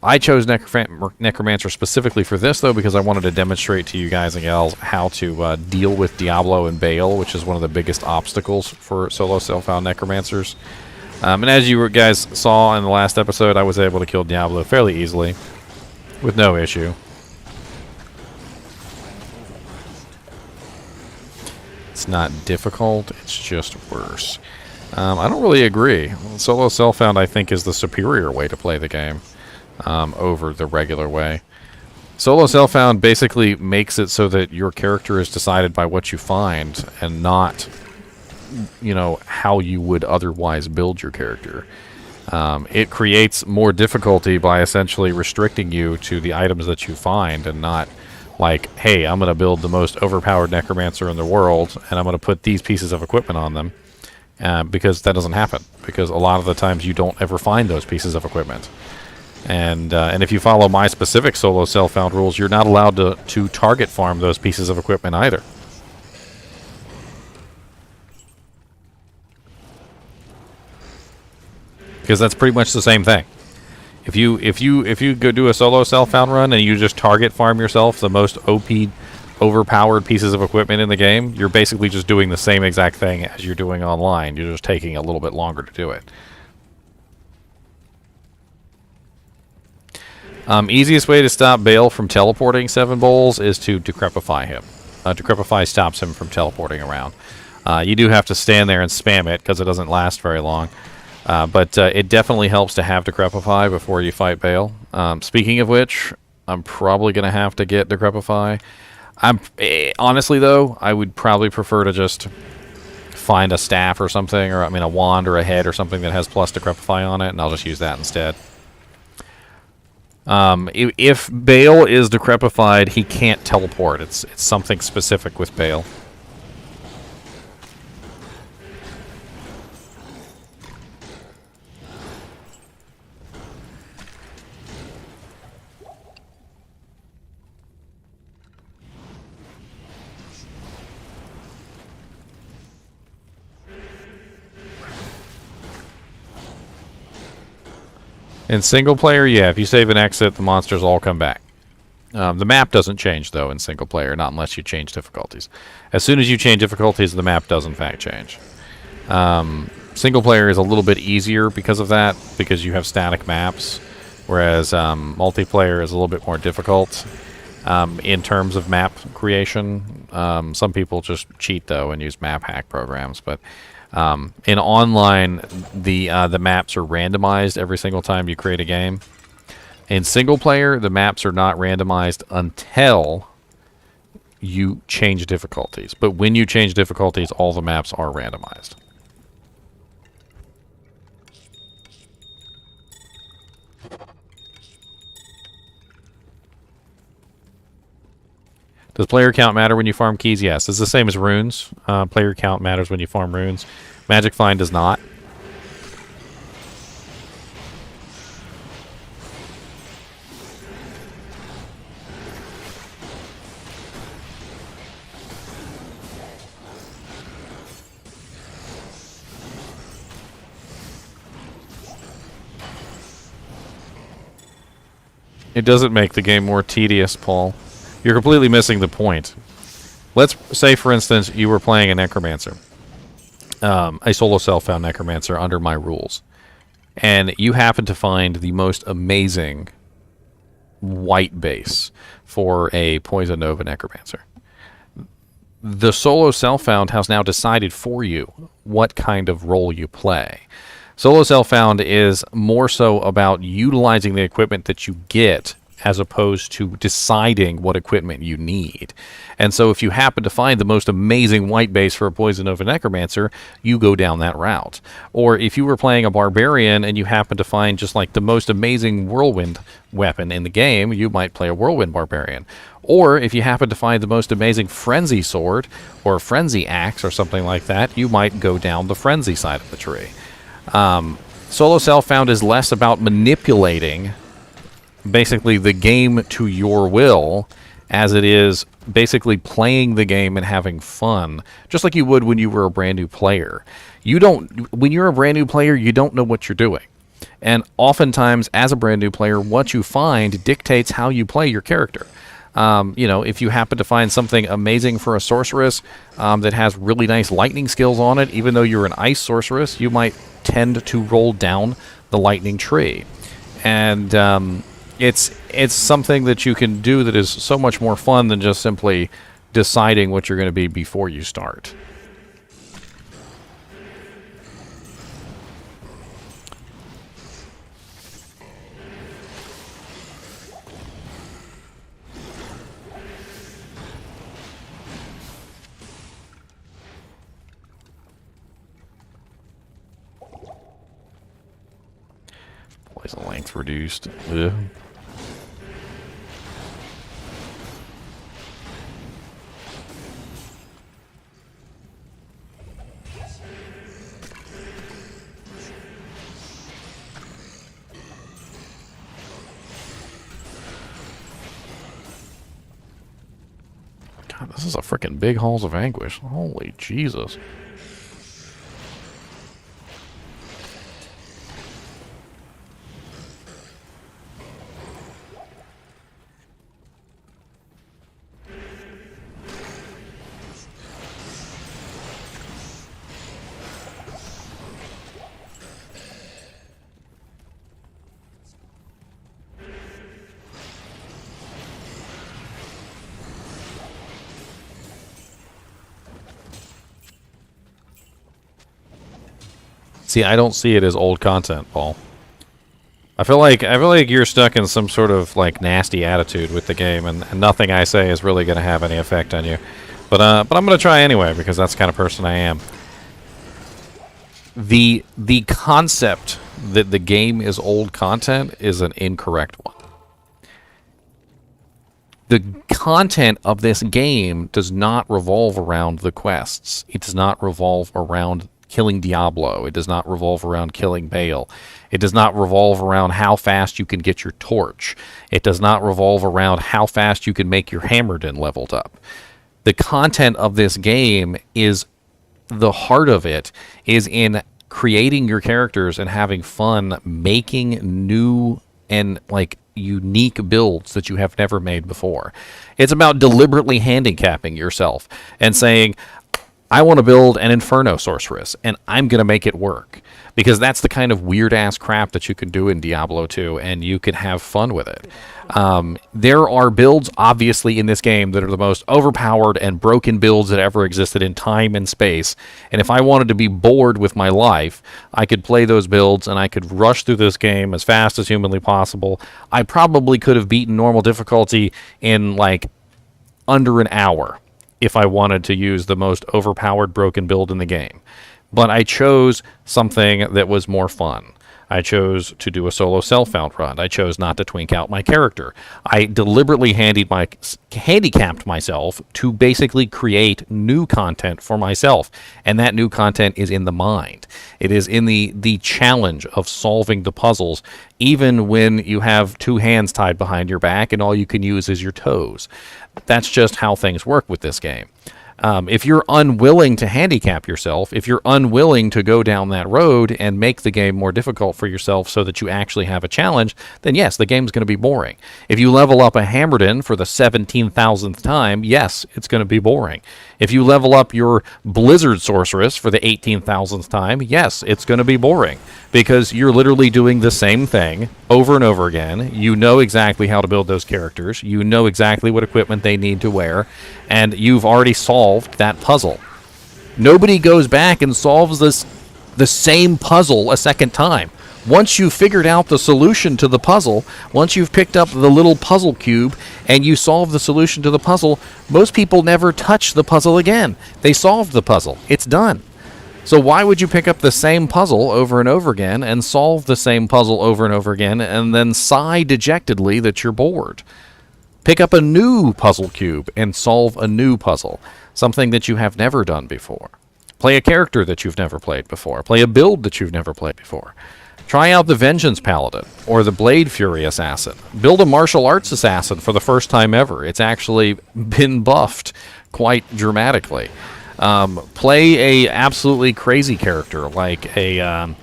I chose Necromancer specifically for this, though, because I wanted to demonstrate to you guys and gals how to deal with Diablo and Baal, which is one of the biggest obstacles for solo self-found Necromancers. And as you guys saw in the last episode, I was able to kill Diablo fairly easily, with no issue. It's not difficult, it's just worse. I don't really agree. Solo self-found, I think, is the superior way to play the game. Over the regular way. Solo self-found basically makes it so that your character is decided by what you find and not, you know, how you would otherwise build your character. It creates more difficulty by essentially restricting you to the items that you find and not like, hey, I'm going to build the most overpowered necromancer in the world and I'm going to put these pieces of equipment on them, because that doesn't happen. Because a lot of the times you don't ever find those pieces of equipment. And if you follow my specific solo self-found rules, you're not allowed to target farm those pieces of equipment either. Because that's pretty much the same thing. If you go do a solo self-found run and you just target farm yourself the most OP, overpowered pieces of equipment in the game, you're basically just doing the same exact thing as you're doing online. You're just taking a little bit longer to do it. Easiest way to stop Baal from teleporting 7 bowls is to decrepify him. Decrepify stops him from teleporting around. You do have to stand there and spam it because it doesn't last very long. But it definitely helps to have Decrepify before you fight Baal. Speaking of which, I'm probably going to have to get Decrepify. Honestly, though, I would probably prefer to just find a staff or something, or I mean a wand or a head or something that has plus Decrepify on it, and I'll just use that instead. If Baal is decrepified, he can't teleport. It's something specific with Baal. In single player, yeah, if you save and exit, the monsters all come back. The map doesn't change, though, in single player, not unless you change difficulties. As soon as you change difficulties, the map does, in fact, change. Single player is a little bit easier because of that, because you have static maps, whereas multiplayer is a little bit more difficult in terms of map creation. Some people just cheat, though, and use map hack programs, but in online, the maps are randomized every single time you create a game. In single player, the maps are not randomized until you change difficulties. But when you change difficulties, all the maps are randomized. Does player count matter when you farm keys? Yes. It's the same as runes. Player count matters when you farm runes. Magic Find does not. It doesn't make the game more tedious, Paul. You're completely missing the point. Let's say, for instance, you were playing a Necromancer. A solo self-found Necromancer under my rules. And you happen to find the most amazing white base for a Poison Nova Necromancer. The solo self-found has now decided for you what kind of role you play. Solo self-found is more so about utilizing the equipment that you get as opposed to deciding what equipment you need. And so if you happen to find the most amazing white base for a Poison Nova Necromancer, you go down that route. Or if you were playing a Barbarian and you happen to find just like the most amazing Whirlwind weapon in the game, you might play a Whirlwind Barbarian. Or if you happen to find the most amazing Frenzy Sword or Frenzy Axe or something like that, you might go down the Frenzy side of the tree. Solo self-found is less about manipulating basically the game to your will as it is basically playing the game and having fun, just like you would when you were a brand new player. When you're a brand new player, you don't know what you're doing. And oftentimes, as a brand new player, what you find dictates how you play your character. If you happen to find something amazing for a sorceress that has really nice lightning skills on it, even though you're an ice sorceress, you might tend to roll down the lightning tree. And it's something that you can do that is so much more fun than just simply deciding what you're going to be before you start. Poison length reduced. Ugh. God, this is a freaking big Halls of Anguish. Holy Jesus. See, I don't see it as old content, Paul. I feel like you're stuck in some sort of like nasty attitude with the game, and nothing I say is really going to have any effect on you. But I'm going to try anyway because that's the kind of person I am. The concept that the game is old content is an incorrect one. The content of this game does not revolve around the quests. It does not revolve around killing Diablo. It does not revolve around killing Baal. It does not revolve around how fast you can get your torch. It does not revolve around how fast you can make your Hammerden leveled up. The content of this game is, the heart of it is in creating your characters and having fun making new and like unique builds that you have never made before. It's about deliberately handicapping yourself and saying, I want to build an Inferno Sorceress, and I'm going to make it work. Because that's the kind of weird-ass crap that you can do in Diablo 2, and you can have fun with it. There are builds, obviously, in this game that are the most overpowered and broken builds that ever existed in time and space. And if I wanted to be bored with my life, I could play those builds, and I could rush through this game as fast as humanly possible. I probably could have beaten normal difficulty in, like, under an hour if I wanted to use the most overpowered broken build in the game. But I chose something that was more fun. I chose to do a solo self-found run. I chose not to twink out my character. I deliberately handicapped myself to basically create new content for myself. And that new content is in the mind. It is in the challenge of solving the puzzles, even when you have two hands tied behind your back and all you can use is your toes. That's just how things work with this game. If you're unwilling to handicap yourself, if you're unwilling to go down that road and make the game more difficult for yourself so that you actually have a challenge, then yes, the game's going to be boring. If you level up a Hammerden for the 17,000th time, yes, it's going to be boring. If you level up your Blizzard Sorceress for the 18,000th time, yes, it's going to be boring. Because you're literally doing the same thing over and over again. You know exactly how to build those characters. You know exactly what equipment they need to wear. And you've already solved that puzzle. Nobody goes back and solves the same puzzle a second time. Once you've figured out the solution to the puzzle, once you've picked up the little puzzle cube and you solve the solution to the puzzle, most people never touch the puzzle again. They solved the puzzle. It's done. So why would you pick up the same puzzle over and over again and solve the same puzzle over and over again and then sigh dejectedly that you're bored? Pick up a new puzzle cube and solve a new puzzle, something that you have never done before. Play a character that you've never played before. Play a build that you've never played before. Try out the Vengeance Paladin or the Blade Fury Assassin. Build a martial arts assassin for the first time ever. It's actually been buffed quite dramatically. Play a absolutely crazy character like an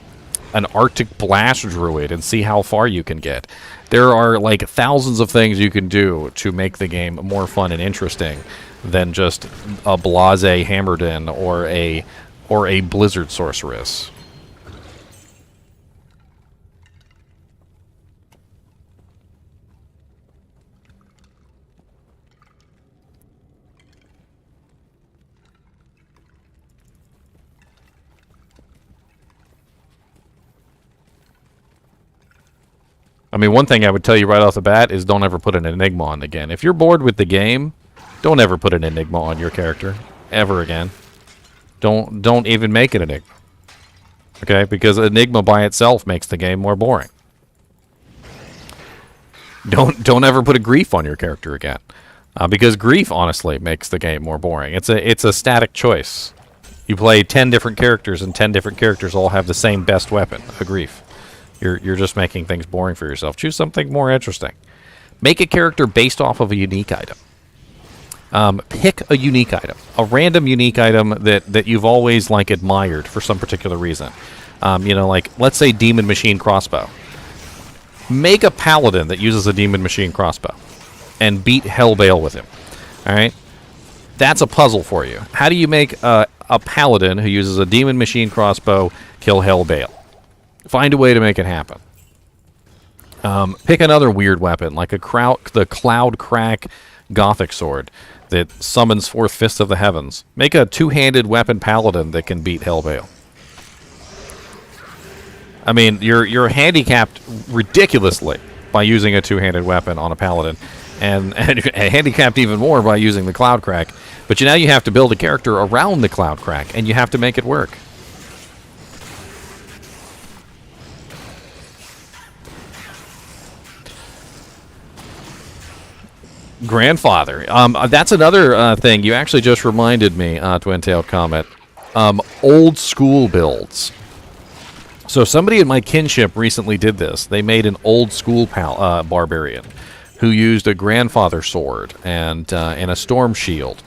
Arctic Blast Druid and see how far you can get. There are like thousands of things you can do to make the game more fun and interesting than just a blase Hammerdin or a Blizzard Sorceress. I mean, one thing I would tell you right off the bat is don't ever put an Enigma on again. If you're bored with the game, don't ever put an Enigma on your character. Ever again. Don't even make it Enigma. Okay? Because Enigma by itself makes the game more boring. Don't ever put a Grief on your character again. Because Grief, honestly, makes the game more boring. It's a static choice. You play 10 different characters, and 10 different characters all have the same best weapon, a Grief. You're just making things boring for yourself. Choose something more interesting. Make a character based off of a unique item. Pick a unique item. A random unique item that you've always, like, admired for some particular reason. You know, like, let's say Demon Machine Crossbow. Make a Paladin that uses a Demon Machine Crossbow. And beat Hellbale with him. Alright? That's a puzzle for you. How do you make a Paladin who uses a Demon Machine Crossbow kill Hellbale? Find a way to make it happen. Pick another weird weapon, like the Cloud Crack Gothic Sword that summons Fourth Fist of the Heavens. Make a two-handed weapon paladin that can beat Hellbale. I mean, you're handicapped ridiculously by using a two-handed weapon on a paladin, and handicapped even more by using the Cloud Crack. But now you have to build a character around the Cloud Crack, and you have to make it work. Grandfather. That's another thing. You actually just reminded me, Twin-tailed Comet. Old school builds. So somebody in my kinship recently did this. They made an old school barbarian who used a grandfather sword and a storm shield.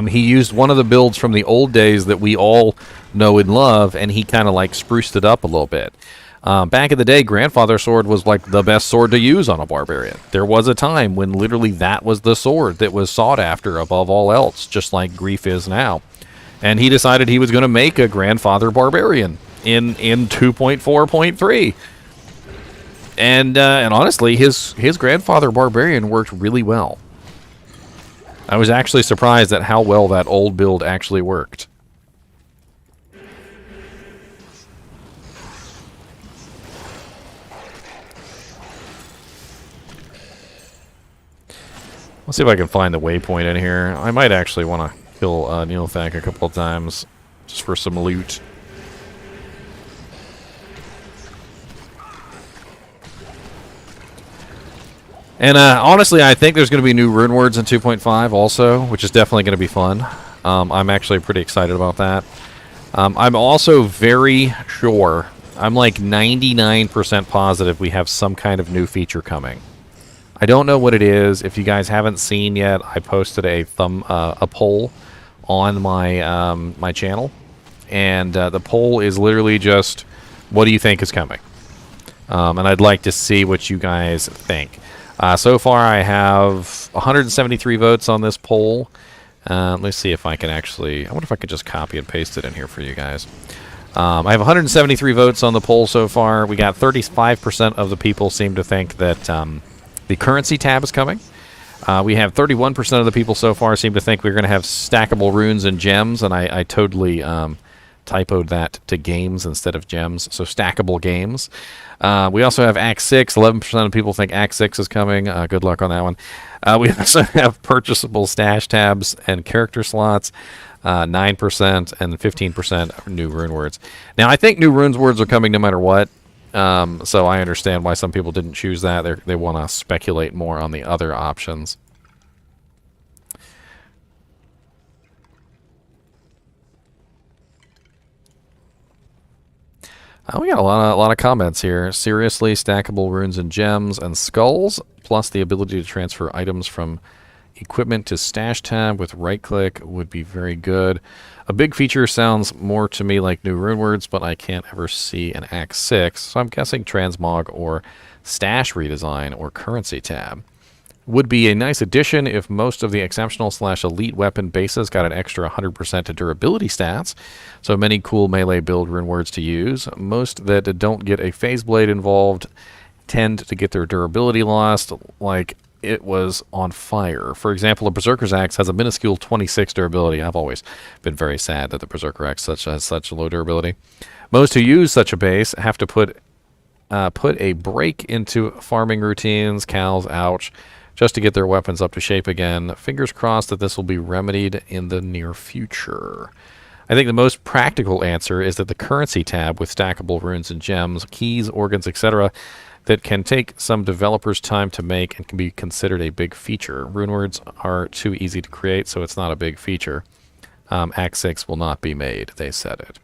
He used one of the builds from the old days that we all know and love, and he kind of like spruced it up a little bit. Back in the day, Grandfather Sword was like the best sword to use on a barbarian. There was a time when literally that was the sword that was sought after above all else, just like Grief is now. And he decided he was going to make a Grandfather Barbarian in 2.4.3. And honestly, his Grandfather Barbarian worked really well. I was actually surprised at how well that old build actually worked. Let's see if I can find the waypoint in here. I might actually want to kill Neilthank a couple of times just for some loot. And honestly, I think there's going to be new rune words in 2.5 also, which is definitely going to be fun. I'm actually pretty excited about that. I'm also very sure, I'm like 99% positive we have some kind of new feature coming. I don't know what it is. If you guys haven't seen yet, I posted a poll on my my channel, and the poll is literally just, what do you think is coming? And I'd like to see what you guys think. So far, I have 173 votes on this poll. Let's see if I can actually... I wonder if I could just copy and paste it in here for you guys. I have 173 votes on the poll so far. We got 35% of the people seem to think that the currency tab is coming. We have 31% of the people so far seem to think we're going to have stackable runes and gems, and I totally typoed that to games instead of gems, so stackable games. We also have Act 6. 11% of people think Act 6 is coming. Good luck on that one. We also have purchasable stash tabs and character slots. 9% and 15% new rune words. Now, I think new rune words are coming no matter what. So I understand why some people didn't choose that. They want to speculate more on the other options. We got a lot of comments here. Seriously, stackable runes and gems and skulls, plus the ability to transfer items from equipment to stash tab with right click would be very good. A big feature sounds more to me like new rune words, but I can't ever see an Act 6, so I'm guessing transmog or stash redesign or currency tab. Would be a nice addition if most of the exceptional/elite weapon bases got an extra 100% to durability stats, so many cool melee build rune words to use. Most that don't get a phase blade involved tend to get their durability lost, like it was on fire. For example, a Berserker's Axe has a minuscule 26 durability. I've always been very sad that the Berserker Axe has such low durability. Most who use such a base have to put a break into farming routines, cows, ouch, just to get their weapons up to shape again. Fingers crossed that this will be remedied in the near future. I think the most practical answer is that the currency tab with stackable runes and gems, keys, organs, etc., that can take some developers' time to make and can be considered a big feature. Rune words are too easy to create, so it's not a big feature. Act 6 will not be made, they said it.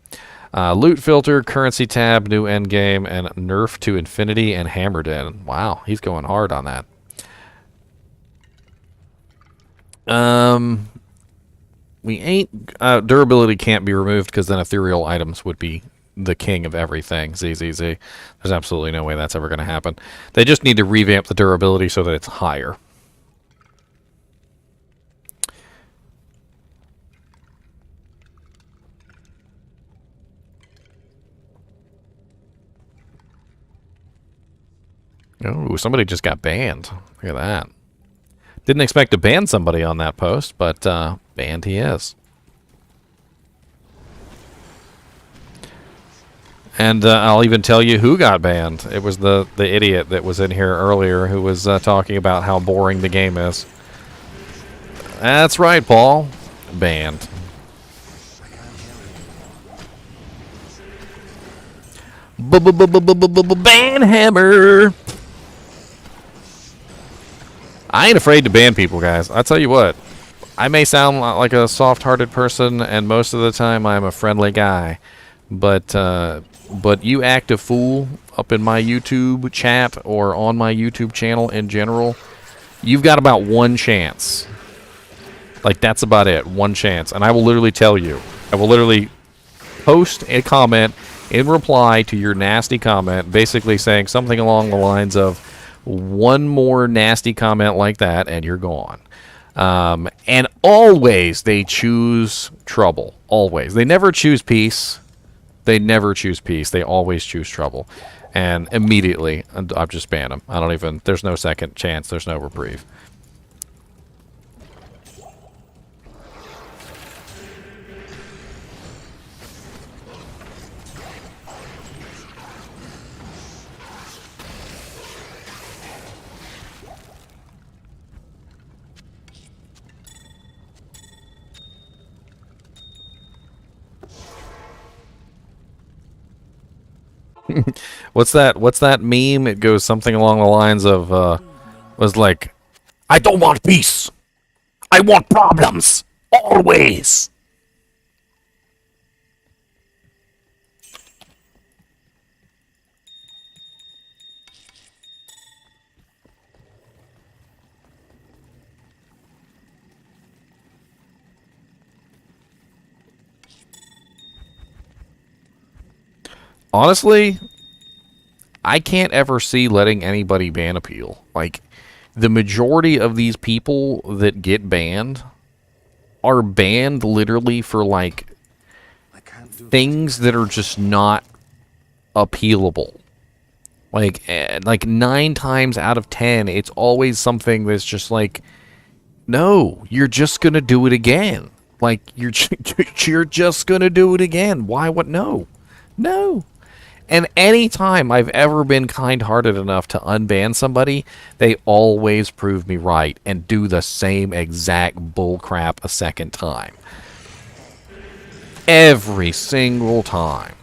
Loot filter, currency tab, new endgame, and nerf to infinity and hammered in. Wow, he's going hard on that. We ain't durability can't be removed because then ethereal items would be the king of everything. ZZZ. There's absolutely no way that's ever going to happen. They just need to revamp the durability so that it's higher. Oh, somebody just got banned. Look at that. Didn't expect to ban somebody on that post, but banned he is. And I'll even tell you who got banned. It was the idiot that was in here earlier who was talking about how boring the game is. That's right, Paul. Banned. Ban hammer. I ain't afraid to ban people, guys. I'll tell you what. I may sound like a soft-hearted person, and most of the time I'm a friendly guy. But you act a fool up in my YouTube chat or on my YouTube channel in general, you've got about one chance. Like, that's about it. One chance. And I will literally tell you. I will literally post a comment in reply to your nasty comment, basically saying something along the lines of, one more nasty comment like that, and you're gone. And always they choose trouble. Always. They never choose peace. They never choose peace. They always choose trouble. And immediately, I've just banned them. I don't even, there's no second chance. There's no reprieve. What's that meme? It goes something along the lines of was like, I don't want peace. I want problems. Always. Honestly, I can't ever see letting anybody ban appeal. Like, the majority of these people that get banned are banned literally for, like, things that are just not appealable. Like 9 times out of 10, it's always something that's just like, no, you're just gonna do it again. Like, you're just gonna do it again. Why? What? No. No. And any time I've ever been kind-hearted enough to unban somebody, they always prove me right and do the same exact bullcrap a second time. Every single time.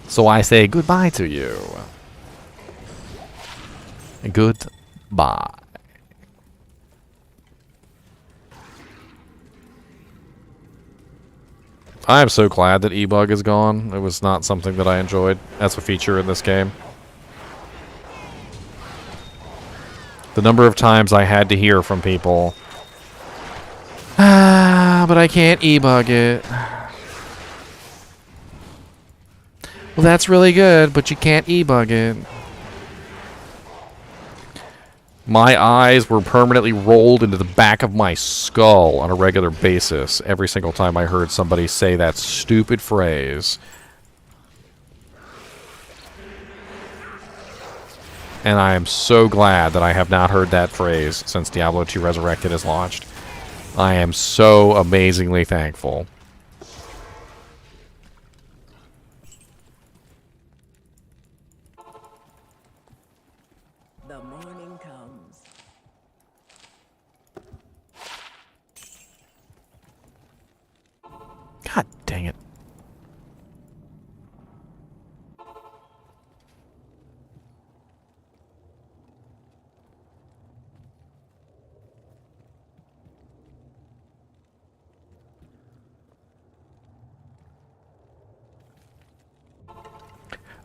So I say goodbye to you. Goodbye. I am so glad that e-bug is gone. It was not something that I enjoyed as a feature in this game. The number of times I had to hear from people, but I can't e-bug it. Well, that's really good, but you can't e-bug it. My eyes were permanently rolled into the back of my skull on a regular basis every single time I heard somebody say that stupid phrase. And I am so glad that I have not heard that phrase since Diablo 2 Resurrected is launched. I am so amazingly thankful. The morning comes. God dang it.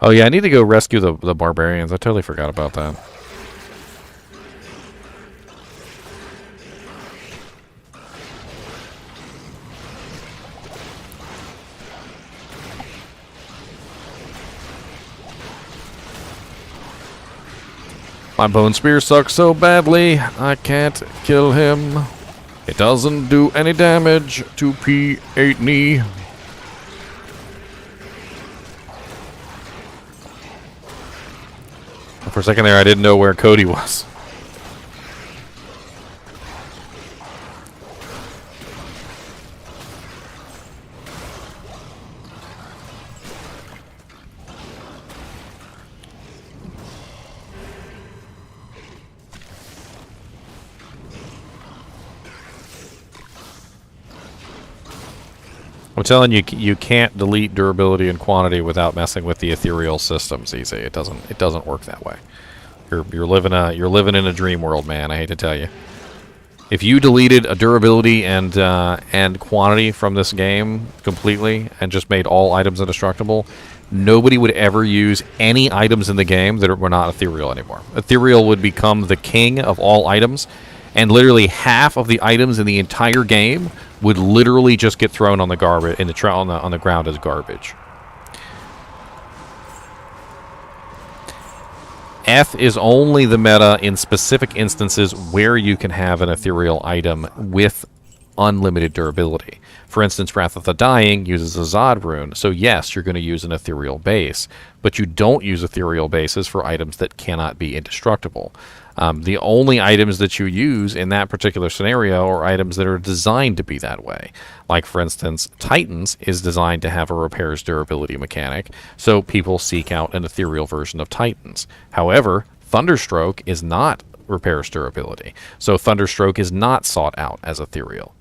Oh yeah, I need to go rescue the barbarians. I totally forgot about that. My bone spear sucks so badly, I can't kill him. It doesn't do any damage to P8 knee. For a second there, I didn't know where Cody was. I'm telling you, you can't delete durability and quantity without messing with the ethereal systems. Easy, it doesn't work that way. You're living in a dream world, man. I hate to tell you. If you deleted a durability and quantity from this game completely and just made all items indestructible, nobody would ever use any items in the game that were not ethereal anymore. Ethereal would become the king of all items, and literally half of the items in the entire game would literally just get thrown on the garbage on the ground as garbage. F is only the meta in specific instances where you can have an ethereal item with unlimited durability. For instance, Wrath of the Dying uses a Zod rune, so yes, you're going to use an ethereal base, but you don't use ethereal bases for items that cannot be indestructible. The only items that you use in that particular scenario are items that are designed to be that way. Like, for instance, Titans is designed to have a repairs durability mechanic, so people seek out an ethereal version of Titans. However, Thunderstroke is not repairs durability, so Thunderstroke is not sought out as ethereal.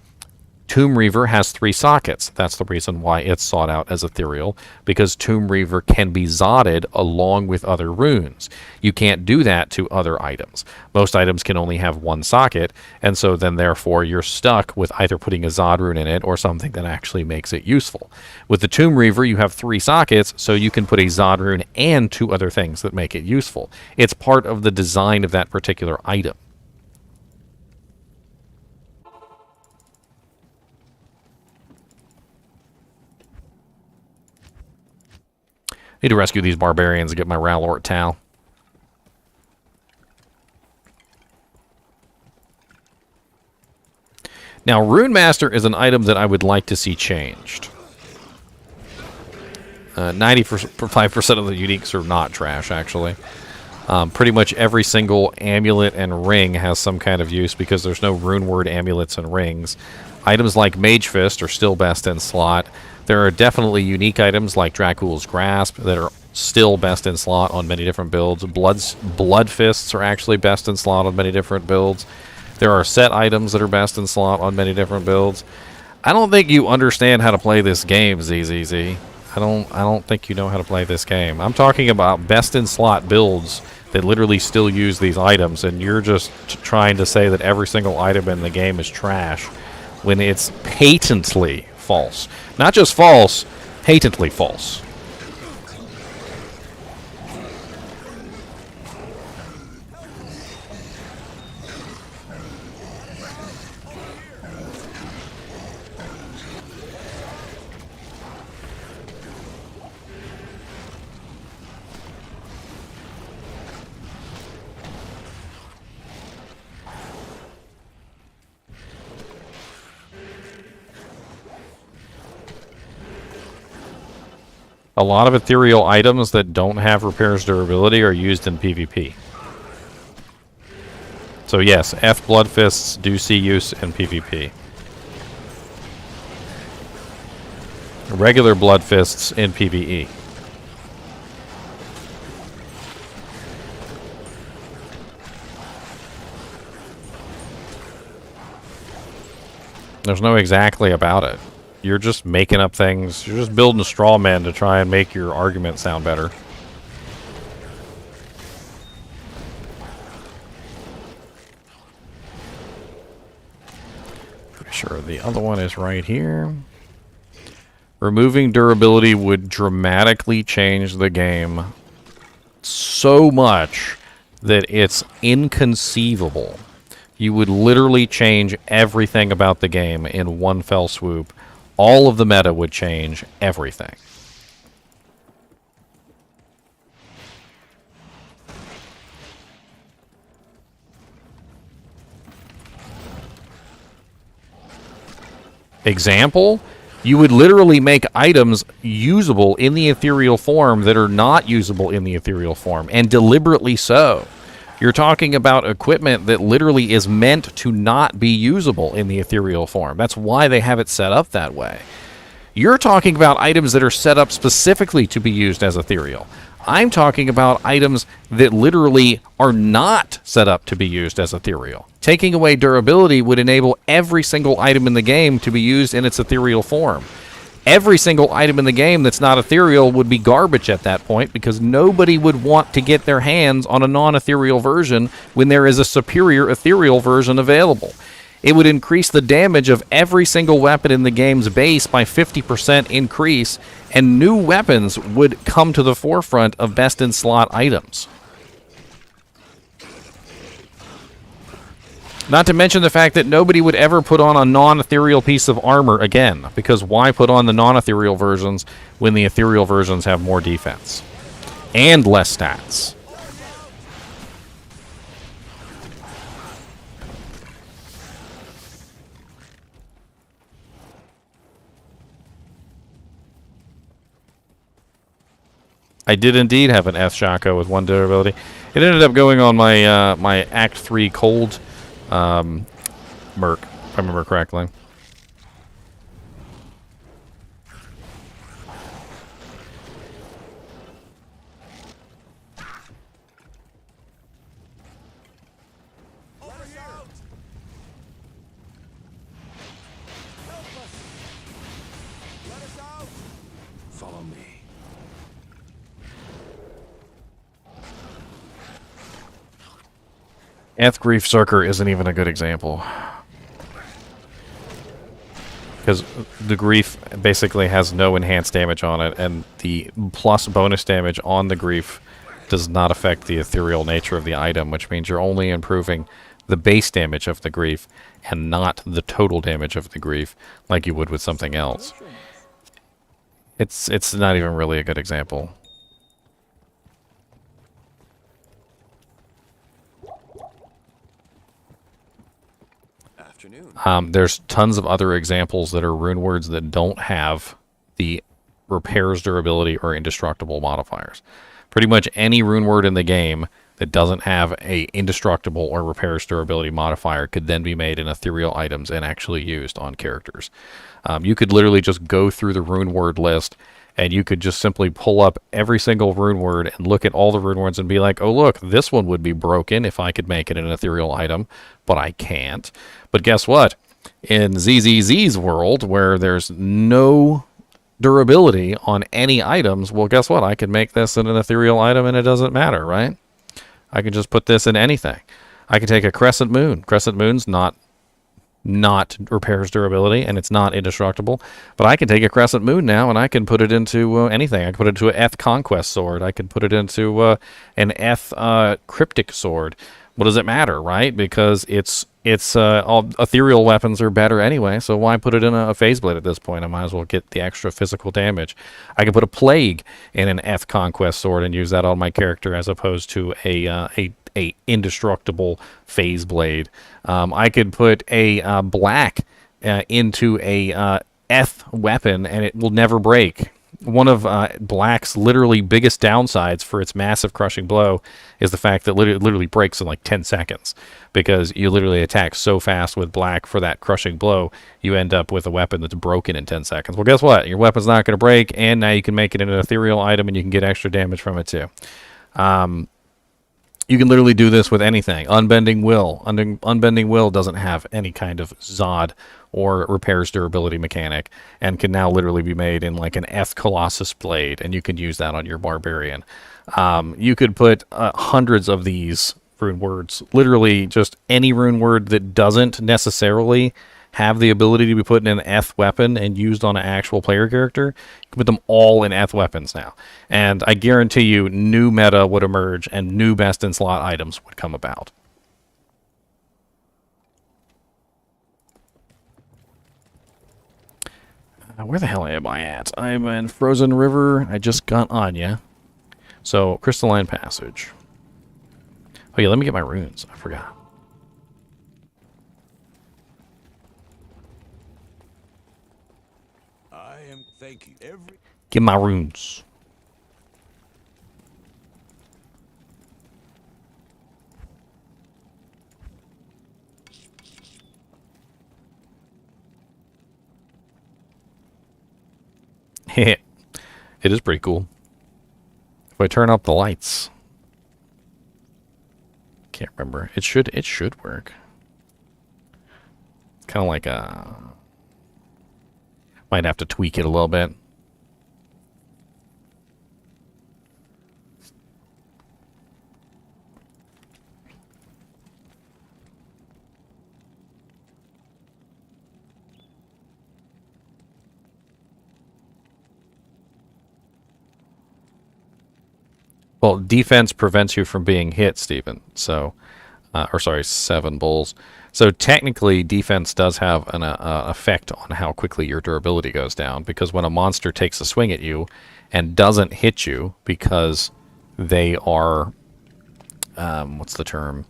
Tomb Reaver has 3 sockets. That's the reason why it's sought out as ethereal, because Tomb Reaver can be Zodded along with other runes. You can't do that to other items. Most items can only have 1 socket, and so then therefore you're stuck with either putting a Zod rune in it or something that actually makes it useful. With the Tomb Reaver, you have 3 sockets, so you can put a Zod rune and 2 other things that make it useful. It's part of the design of that particular item. Need to rescue these barbarians and get my Ralort Tau. Now, Rune Master is an item that I would like to see changed. 95% of the uniques are not trash, actually. Pretty much every single amulet and ring has some kind of use because there's no rune word amulets and rings. Items like Mage Fist are still best in slot. There are definitely unique items like Dracul's Grasp that are still best in slot on many different builds. Blood Fists are actually best in slot on many different builds. There are set items that are best in slot on many different builds. I don't think you understand how to play this game, ZZZ. I don't think you know how to play this game. I'm talking about best in slot builds that literally still use these items, and you're just trying to say that every single item in the game is trash when it's patently false. Not just false, patently false. A lot of ethereal items that don't have repairs durability are used in PvP. So yes, F Blood Fists do see use in PvP. Regular Blood Fists in PvE. There's no exactly about it. You're just making up things. You're just building a straw man to try and make your argument sound better. Pretty sure the other one is right here. Removing durability would dramatically change the game so much that it's inconceivable. You would literally change everything about the game in one fell swoop. All of the meta would change everything. Example, you would literally make items usable in the ethereal form that are not usable in the ethereal form, and deliberately so. You're talking about equipment that literally is meant to not be usable in the ethereal form. That's why they have it set up that way. You're talking about items that are set up specifically to be used as ethereal. I'm talking about items that literally are not set up to be used as ethereal. Taking away durability would enable every single item in the game to be used in its ethereal form. Every single item in the game that's not ethereal would be garbage at that point, because nobody would want to get their hands on a non-ethereal version when there is a superior ethereal version available. It would increase the damage of every single weapon in the game's base by 50% increase, and new weapons would come to the forefront of best-in-slot items. Not to mention the fact that nobody would ever put on a non-ethereal piece of armor again, because why put on the non-ethereal versions when the ethereal versions have more defense and less stats? I did indeed have an F Shako with 1 durability. It ended up going on my my Act 3 cold Merc, if I remember correctly. Follow me. Nth Grief Circer isn't even a good example. Because the Grief basically has no enhanced damage on it, and the plus bonus damage on the Grief does not affect the ethereal nature of the item, which means you're only improving the base damage of the Grief and not the total damage of the Grief like you would with something else. It's not even really a good example. There's tons of other examples that are rune words that don't have the repairs, durability, or indestructible modifiers. Pretty much any rune word in the game that doesn't have a indestructible or repairs durability modifier could then be made in ethereal items and actually used on characters. You could literally just go through the rune word list, and you could just simply pull up every single rune word and look at all the rune words and be like, oh look, this one would be broken if I could make it an ethereal item, but I can't. But guess what? In ZZZ's world, where there's no durability on any items, well, guess what? I could make this in an ethereal item and it doesn't matter, right? I can just put this in anything. I can take a Crescent Moon. Crescent Moon's not not repairs durability, and it's not indestructible. But I can take a Crescent Moon now, and I can put it into anything. I can put it into an Eth Conquest Sword. I can put it into an Eth Cryptic Sword. What does it matter, right? Because it's all ethereal weapons are better anyway, so why put it in a Phase Blade at this point? I might as well get the extra physical damage. I can put a Plague in an Eth Conquest Sword and use that on my character as opposed to a indestructible Phase Blade. I could put a Black into a Eth weapon and it will never break. One of Black's literally biggest downsides for its massive crushing blow is the fact that it literally breaks in like 10 seconds. Because you literally attack so fast with Black for that crushing blow, you end up with a weapon that's broken in 10 seconds. Well, guess what? Your weapon's not going to break, and now you can make it an ethereal item, and you can get extra damage from it too. You can literally do this with anything. Unbending Will. Unbending Will doesn't have any kind of Zod or repairs durability mechanic, and can now literally be made in like an Eth Colossus blade, and you can use that on your Barbarian. You could put hundreds of these rune words. Literally just any rune word that doesn't necessarily have the ability to be put in an Eth weapon and used on an actual player character. You can put them all in Eth weapons now. And I guarantee you new meta would emerge and new best in slot items would come about. Where the hell am I at? I'm in Frozen River. I just got Anya. So, Crystalline Passage. Oh yeah, let me get my runes. I forgot. Thank you. Get my runes. It is pretty cool. If I turn up the lights, can't remember. It should work. It's kind of like a. Might have to tweak it a little bit. Well, defense prevents you from being hit, Stephen. So, or sorry, 7 bulls. So technically, defense does have an effect on how quickly your durability goes down, because when a monster takes a swing at you and doesn't hit you because they are, what's the term,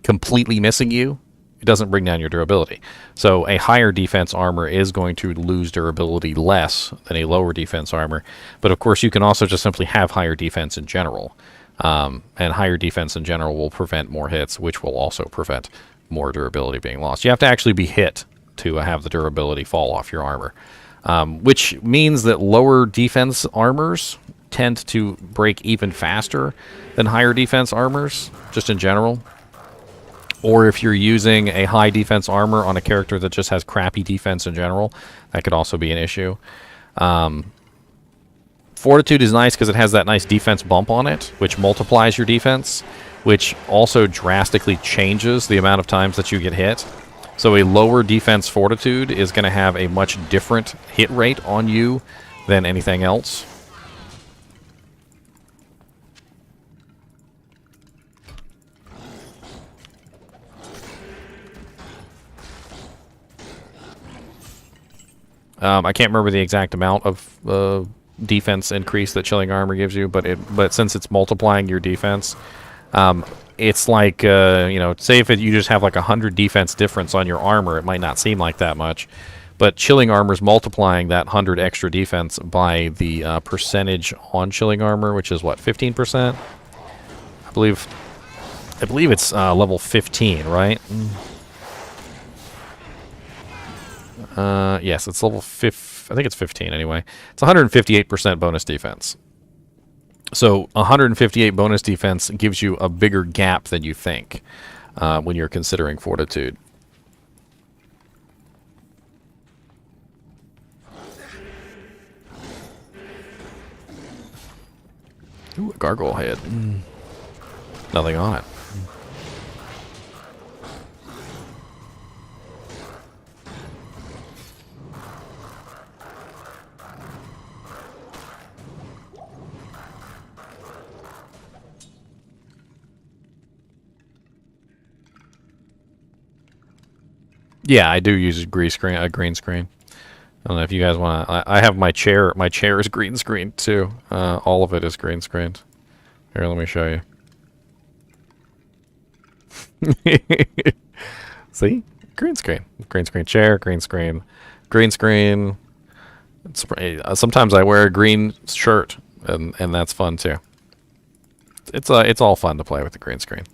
completely missing you, it doesn't bring down your durability. So a higher defense armor is going to lose durability less than a lower defense armor. But of course, you can also just simply have higher defense in general. And higher defense in general will prevent more hits, which will also prevent more durability being lost. You have to actually be hit to have the durability fall off your armor. Which means that lower defense armors tend to break even faster than higher defense armors, just in general. Or if you're using a high defense armor on a character that just has crappy defense in general, that could also be an issue. Fortitude is nice because it has that nice defense bump on it, which multiplies your defense, which also drastically changes the amount of times that you get hit. So a lower defense Fortitude is going to have a much different hit rate on you than anything else. I can't remember the exact amount of defense increase that Chilling Armor gives you, but since it's multiplying your defense, it's like, you know, say if you just have like 100 defense difference on your armor, it might not seem like that much. But Chilling Armor is multiplying that 100 extra defense by the percentage on Chilling Armor, which is what, 15%? I believe it's level 15, right? Yes, it's level 5. I think it's 15 anyway. It's 158% bonus defense. So 158 bonus defense gives you a bigger gap than you think when you're considering Fortitude. Ooh, a gargoyle head. Nothing on it. Yeah, I do use a green screen. I don't know if you guys want to. I have my chair. My chair is green screen too. All of it is green screened. Here, let me show you. See, green screen chair, green screen. Sometimes I wear a green shirt, and that's fun too. It's all fun to play with the green screen.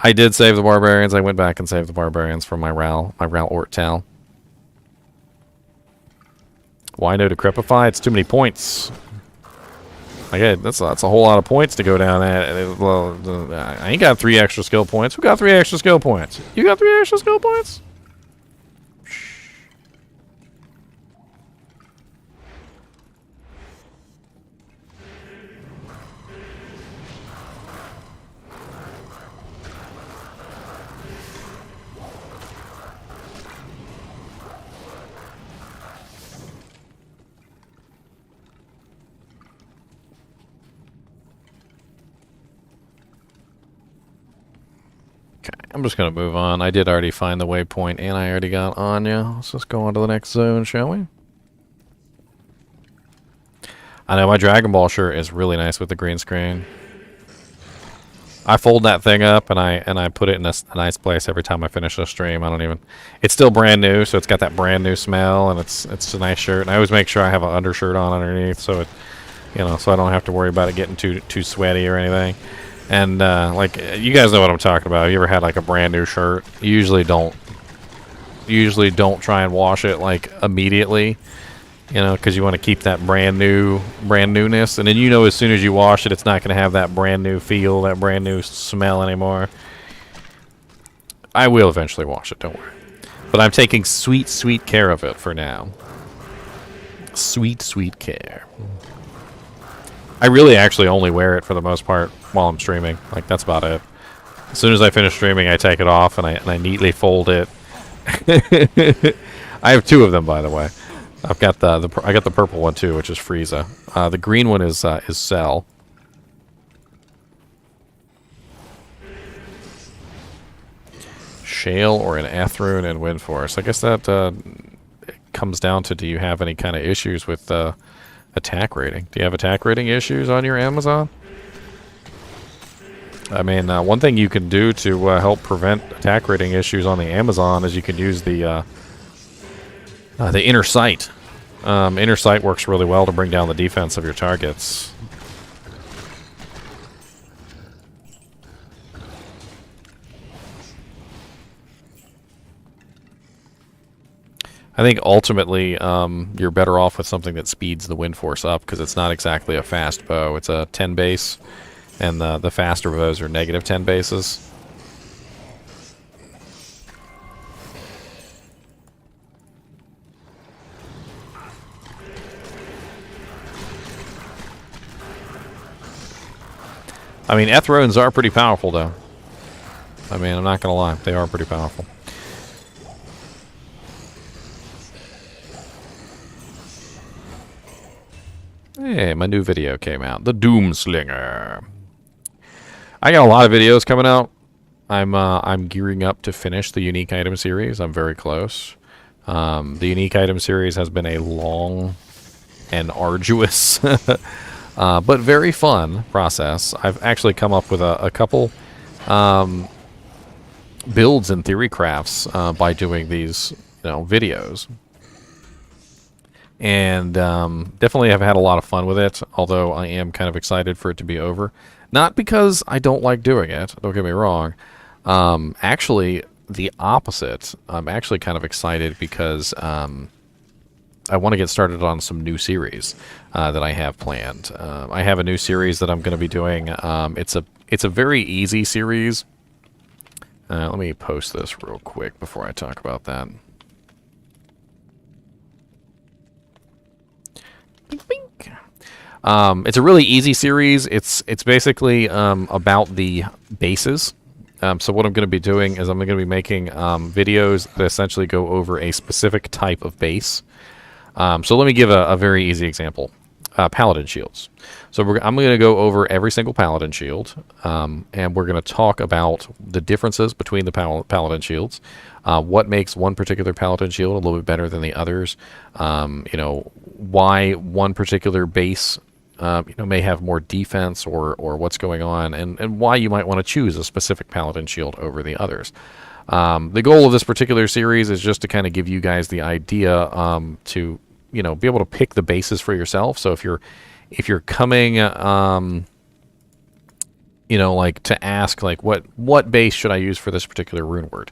I did save the barbarians. I went back and saved the barbarians from my Ral Ortal. Why no Decrepify? It's too many points. Okay, that's a whole lot of points to go down at. I ain't got 3 extra skill points. Who got 3 extra skill points? You got 3 extra skill points? I'm just going to move on. I did already find the waypoint, and I already got Anya. Let's just go on to the next zone, shall we? I know my Dragon Ball shirt is really nice with the green screen. I fold that thing up, and I put it in a nice place every time I finish a stream. I don't even... It's still brand new, so it's got that brand new smell, and it's a nice shirt. And I always make sure I have an undershirt on underneath, so it, so I don't have to worry about it getting too sweaty or anything. And, like, you guys know what I'm talking about. Have you ever had, like, a brand new shirt? You usually don't try and wash it, like, immediately, because you want to keep that brand newness. And then as soon as you wash it, it's not going to have that brand new feel, that brand new smell anymore. I will eventually wash it, don't worry. But I'm taking sweet care of it for now. Sweet care. I really actually only wear it for the most part while I'm streaming. Like, that's about it. As soon as I finish streaming, I take it off and I neatly fold it. I have 2 of them, by the way. I've got I got the purple one too, which is Frieza. The green one is Cell. Shale or an Athrune and Windforce. I guess that comes down to, do you have any kind of issues with attack rating? Do you have attack rating issues on your Amazon? I mean, one thing you can do to help prevent attack rating issues on the Amazon is you can use the Inner Sight. Inner Sight works really well to bring down the defense of your targets. I think ultimately you're better off with something that speeds the wind force up, because it's not exactly a fast bow. It's a 10 base, and the faster bows are negative 10 bases. I mean, Ethrones are pretty powerful, though. I mean, I'm not going to lie. They are pretty powerful. Hey, my new video came out. The Doomslinger. I got a lot of videos coming out. I'm gearing up to finish the unique item series. I'm very close. The unique item series has been a long and arduous but very fun process. I've actually come up with a couple builds and theory crafts by doing these videos. And definitely have had a lot of fun with it, although I am kind of excited for it to be over. Not because I don't like doing it, don't get me wrong. Actually, the opposite. I'm actually kind of excited because I want to get started on some new series that I have planned. I have a new series that I'm going to be doing. It's a very easy series. Let me post this real quick before I talk about that. Bink, bink. It's a really easy series. It's basically about the bases. So what I'm going to be doing is I'm going to be making videos that essentially go over a specific type of base. So let me give a very easy example. Paladin Shields. So I'm going to go over every single Paladin Shield, and we're going to talk about the differences between the Paladin Shields, what makes one particular Paladin Shield a little bit better than the others, why one particular base may have more defense or what's going on, and why you might want to choose a specific Paladin Shield over the others. The goal of this particular series is just to kind of give you guys the idea to be able to pick the bases for yourself. So if you're coming like to ask like what base should I use for this particular rune word,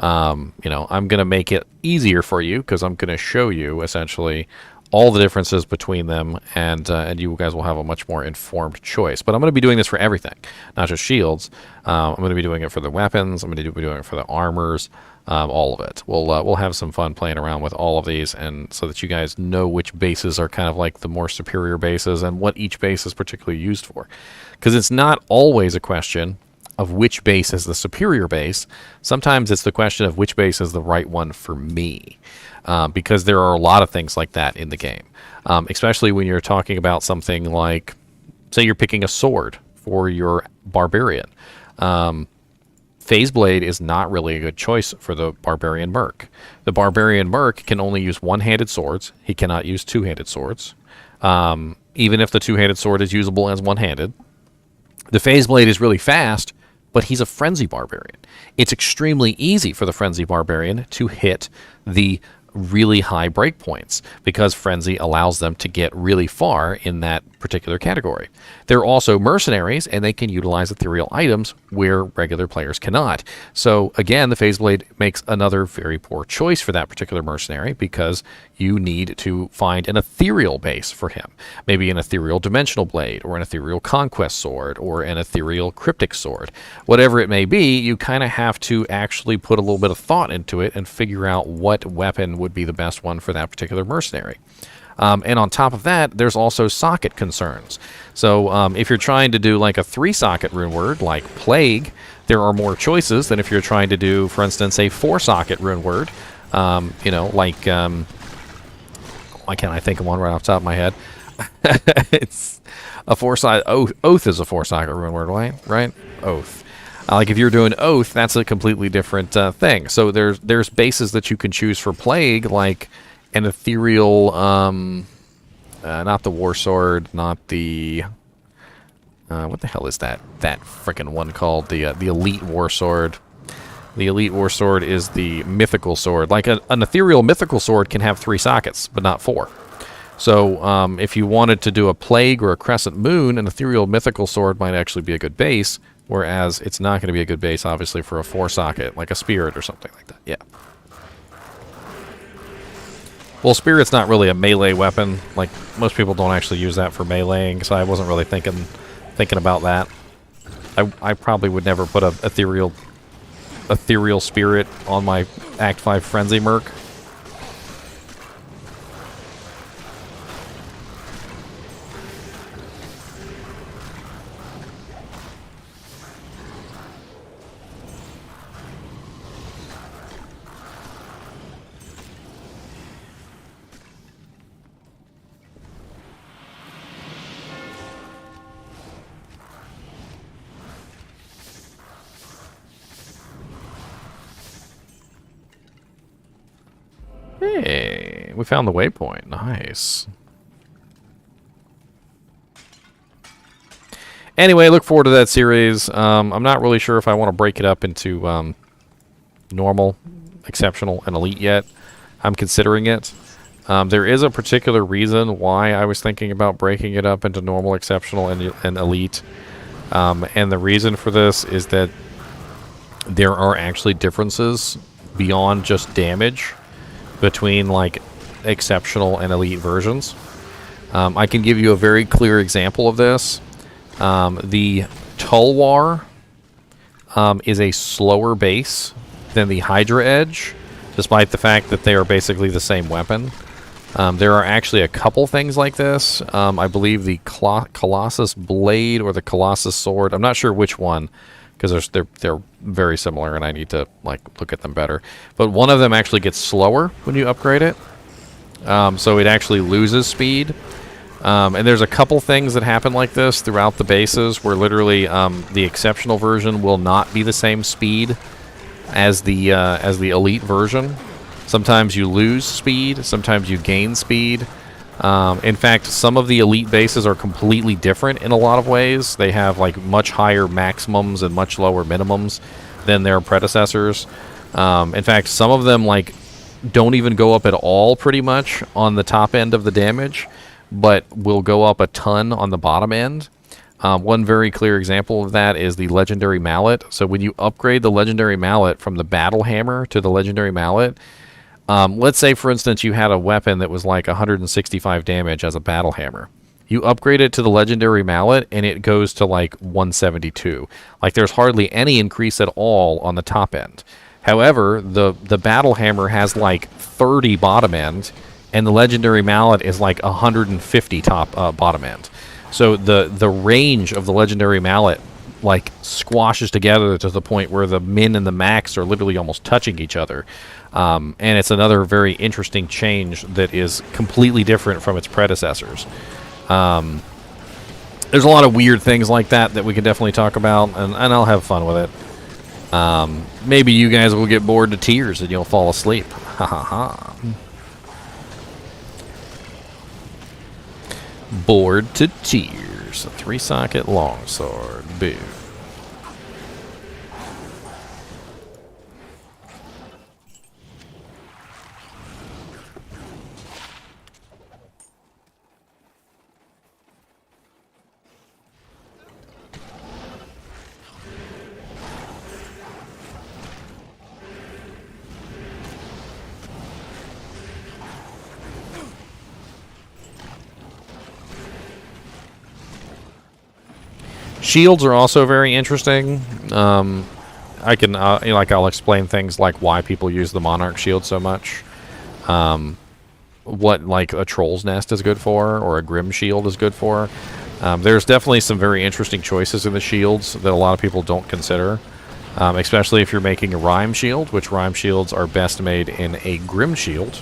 I'm going to make it easier for you because I'm going to show you essentially all the differences between them, and you guys will have a much more informed choice. But I'm going to be doing this for everything, not just shields. I'm going to be doing it for the weapons. I'm going to be doing it for the armors, all of it. We'll have some fun playing around with all of these, and so that you guys know which bases are kind of like the more superior bases and what each base is particularly used for. Because it's not always a question of which base is the superior base. Sometimes it's the question of which base is the right one for me. Because there are a lot of things like that in the game, especially when you're talking about something like, say you're picking a sword for your barbarian. Phase Blade is not really a good choice for the barbarian merc. The barbarian merc can only use one-handed swords. He cannot use two-handed swords, even if the two-handed sword is usable as one-handed. The Phase Blade is really fast, but he's a frenzy barbarian. It's extremely easy for the frenzy barbarian to hit the really high breakpoints because frenzy allows them to get really far in that particular category. They're also mercenaries, and they can utilize ethereal items where regular players cannot. So again, the Phase Blade makes another very poor choice for that particular mercenary because you need to find an ethereal base for him. Maybe an ethereal dimensional blade, or an ethereal conquest sword, or an ethereal cryptic sword. Whatever it may be, you kind of have to actually put a little bit of thought into it and figure out what weapon would be the best one for that particular mercenary. And on top of that, there's also socket concerns. So if you're trying to do like a 3-socket rune word like Plague, there are more choices than if you're trying to do, for instance, a 4-socket rune word. Like why can't I think of one right off the top of my head? It's a 4-socket Oath is a 4-socket rune word, right? Oath. Like if you're doing Oath, that's a completely different thing. So there's bases that you can choose for Plague, like an ethereal, not the War Sword, not the what the hell is that frickin' one called? The Elite War Sword. The Elite War Sword is the mythical sword. Like an ethereal mythical sword can have 3 sockets, but not 4. So if you wanted to do a Plague or a Crescent Moon, an ethereal mythical sword might actually be a good base, whereas it's not going to be a good base, obviously, for a 4-socket, like a Spirit or something like that. Yeah. Well, Spirit's not really a melee weapon. Like, most people don't actually use that for meleeing, so I wasn't really thinking about that. I probably would never put a ethereal Spirit on my Act 5 Frenzy Merc. Hey, we found the waypoint. Nice. Anyway, look forward to that series. I'm not really sure if I want to break it up into normal, exceptional, and elite yet. I'm considering it. There is a particular reason why I was thinking about breaking it up into normal, exceptional, and elite. And the reason for this is that there are actually differences beyond just damage between like exceptional and elite versions. I can give you a very clear example of this. The Tulwar is a slower base than the Hydra Edge, despite the fact that they are basically the same weapon. There are actually a couple things like this. I believe the Colossus Blade or the Colossus Sword. I'm not sure which one, because they're very similar, and I need to like look at them better. But one of them actually gets slower when you upgrade it, so it actually loses speed. And there's a couple things that happen like this throughout the bases where literally the exceptional version will not be the same speed as the elite version. Sometimes you lose speed, sometimes you gain speed. In fact, some of the elite bases are completely different in a lot of ways. They have like much higher maximums and much lower minimums than their predecessors. In fact, some of them like don't even go up at all pretty much on the top end of the damage, but will go up a ton on the bottom end. One very clear example of that is the Legendary Mallet. So when you upgrade the Legendary Mallet from the Battle Hammer to the Legendary Mallet, let's say, for instance, you had a weapon that was like 165 damage as a Battle Hammer. You upgrade it to the Legendary Mallet, and it goes to like 172. Like, there's hardly any increase at all on the top end. However, the Battle Hammer has like 30 bottom end, and the Legendary Mallet is like 150 bottom end. So the range of the Legendary Mallet like squashes together to the point where the min and the max are literally almost touching each other. And it's another very interesting change that is completely different from its predecessors. There's a lot of weird things like that we can definitely talk about, and I'll have fun with it. Maybe you guys will get bored to tears and you'll fall asleep. Ha ha ha. Bored to tears. A 3-socket longsword. Boo. Shields are also very interesting. I can, I'll explain things like why people use the Monarch Shield so much. What, like, a Troll's Nest is good for, or a Grim Shield is good for. There's definitely some very interesting choices in the shields that a lot of people don't consider. Especially if you're making a Rhyme Shield, which Rhyme Shields are best made in a Grim Shield.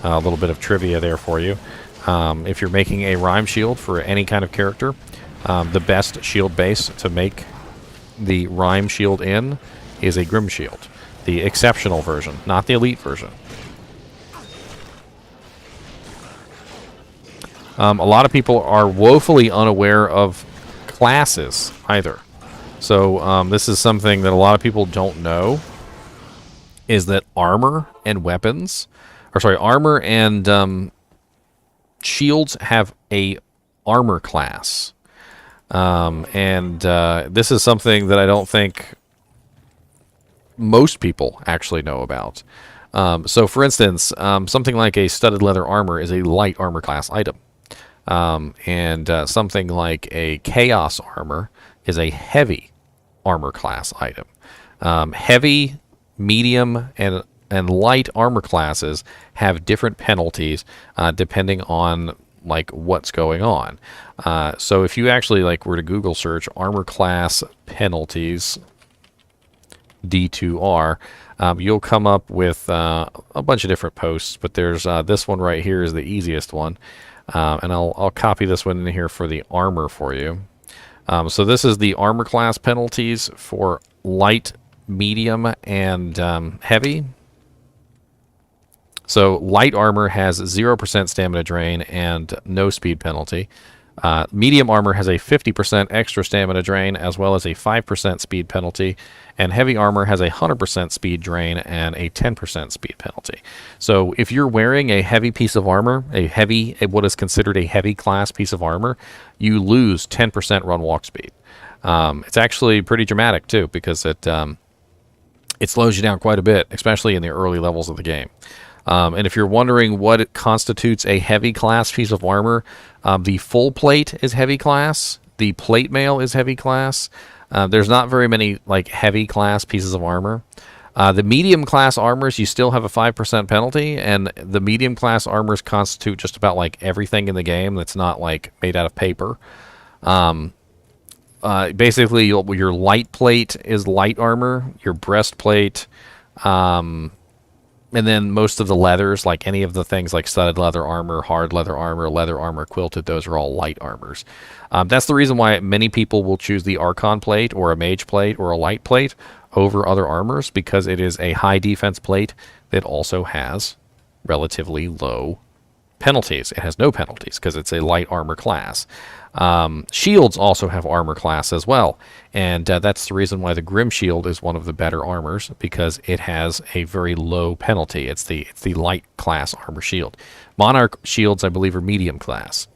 A little bit of trivia there for you. If you're making a Rhyme Shield for any kind of character, the best shield base to make the Rhyme Shield in is a Grim Shield. The exceptional version, not the elite version. A lot of people are woefully unaware of classes either. So this is something that a lot of people don't know, is that armor and weapons, armor and shields have a armor class. This is something that I don't think most people actually know about. So for instance, something like a studded leather armor is a light armor class item. Something like a chaos armor is a heavy armor class item. Heavy, medium, and light armor classes have different penalties depending on like what's going on. So if you actually like were to Google search armor class penalties D2R, you'll come up with a bunch of different posts, but there's this one right here is the easiest one. And I'll copy this one in here for the armor for you. So this is the armor class penalties for light, medium, and heavy. So light armor has 0% stamina drain and no speed penalty. Medium armor has a 50% extra stamina drain as well as a 5% speed penalty. And heavy armor has a 100% speed drain and a 10% speed penalty. So if you're wearing a heavy piece of armor, what is considered a heavy class piece of armor, you lose 10% run walk speed. It's actually pretty dramatic too, because it slows you down quite a bit, especially in the early levels of the game. And if you're wondering what constitutes a heavy class piece of armor, the full plate is heavy class. The plate mail is heavy class. There's not very many like heavy class pieces of armor. The medium class armors, you still have a 5% penalty, and the medium class armors constitute just about like everything in the game that's not like made out of paper. Basically, your light plate is light armor. Your breastplate, And then most of the leathers, like any of the things like studded leather armor, hard leather armor quilted, those are all light armors. That's the reason why many people will choose the Archon plate or a mage plate or a light plate over other armors, because it is a high defense plate that also has relatively low penalties. It has no penalties because it's a light armor class. Shields also have armor class as well, and that's the reason why the Grim Shield is one of the better armors, because it has a very low penalty. It's the light class armor shield. Monarch shields, I believe, are medium class.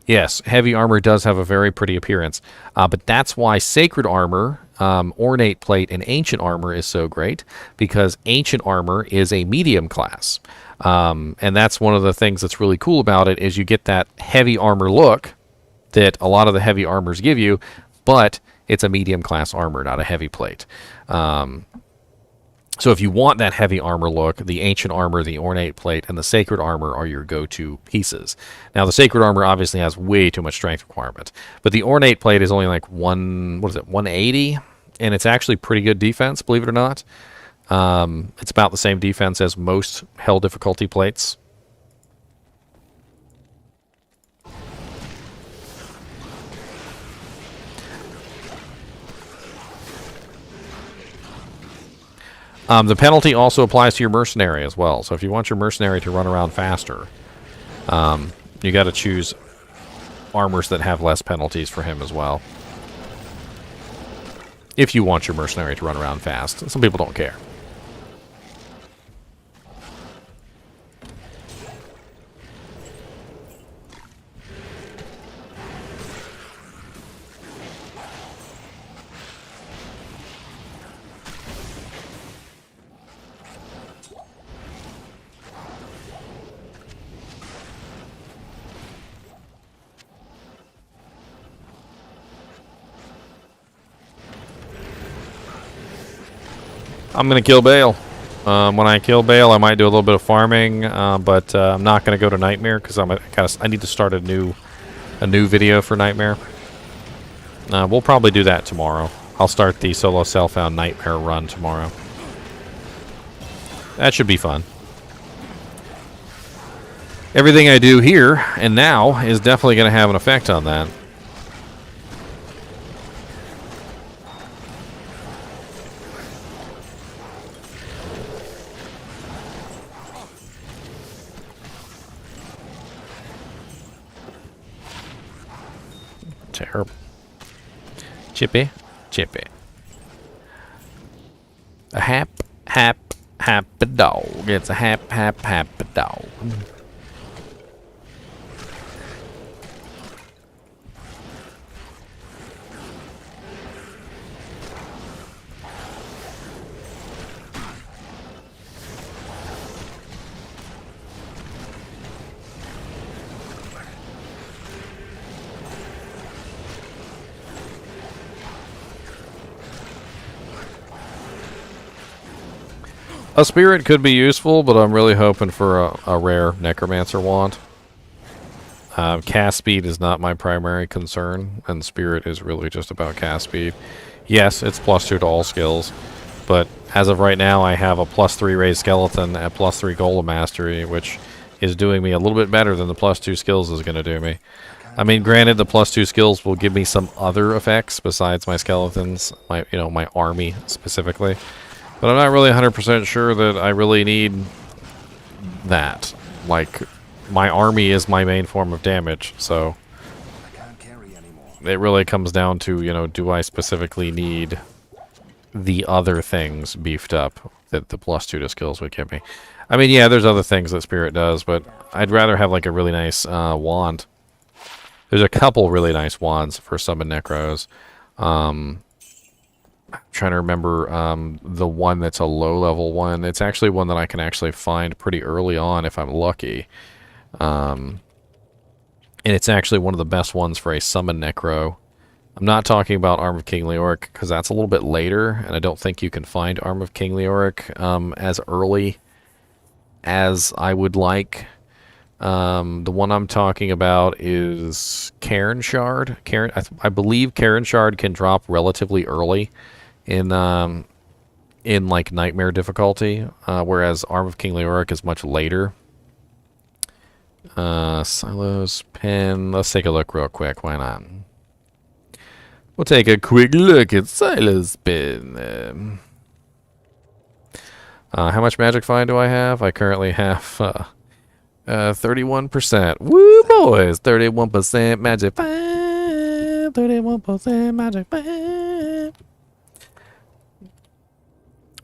Yes, heavy armor does have a very pretty appearance, but that's why sacred armor, ornate plate, and ancient armor is so great, because ancient armor is a medium class. And that's one of the things that's really cool about it, is you get that heavy armor look that a lot of the heavy armors give you, but it's a medium class armor, not a heavy plate. So if you want that heavy armor look, the ancient armor, the ornate plate, and the sacred armor are your go-to pieces. Now, the sacred armor obviously has way too much strength requirement, but the ornate plate is only like 180, and it's actually pretty good defense, believe it or not. It's about the same defense as most hell difficulty plates. The penalty also applies to your mercenary as well. So if you want your mercenary to run around faster, you got to choose armors that have less penalties for him as well. If you want your mercenary to run around fast. Some people don't care. I'm going to kill Baal. When I kill Baal, I might do a little bit of farming, but I'm not going to go to Nightmare, because I need to start a new video for Nightmare. We'll probably do that tomorrow. I'll start the solo Self-Found Nightmare run tomorrow. That should be fun. Everything I do here and now is definitely going to have an effect on that. Terrible. Chippy. A hap dog. It's a hap dog. A spirit could be useful, but I'm really hoping for a rare Necromancer wand. Cast speed is not my primary concern, and spirit is really just about cast speed. Yes, it's +2 to all skills, but as of right now, I have a +3 raised skeleton at +3 golem mastery, which is doing me a little bit better than the +2 skills is going to do me. I mean, granted, the +2 skills will give me some other effects besides my skeletons, my army specifically. But I'm not really 100% sure that I really need that. Like, my army is my main form of damage, so it really comes down to, do I specifically need the other things beefed up that the +2 to skills would give me. I mean, yeah, there's other things that Spirit does, but I'd rather have, like, a really nice wand. There's a couple really nice wands for Summon Necros. I'm trying to remember the one that's a low-level one. It's actually one that I can actually find pretty early on if I'm lucky. And it's actually one of the best ones for a Summon Necro. I'm not talking about Arm of King Leoric, because that's a little bit later, and I don't think you can find Arm of King Leoric as early as I would like. The one I'm talking about is Cairn Shard. I believe Cairn Shard can drop relatively early in in like Nightmare difficulty, whereas Arm of King Leoric is much later. Silos, pen. Let's take a look real quick. Why not? We'll take a quick look at Silos pen. How much magic find do I have? I currently have 31%. Woo, boys! 31% magic find. 31% magic find.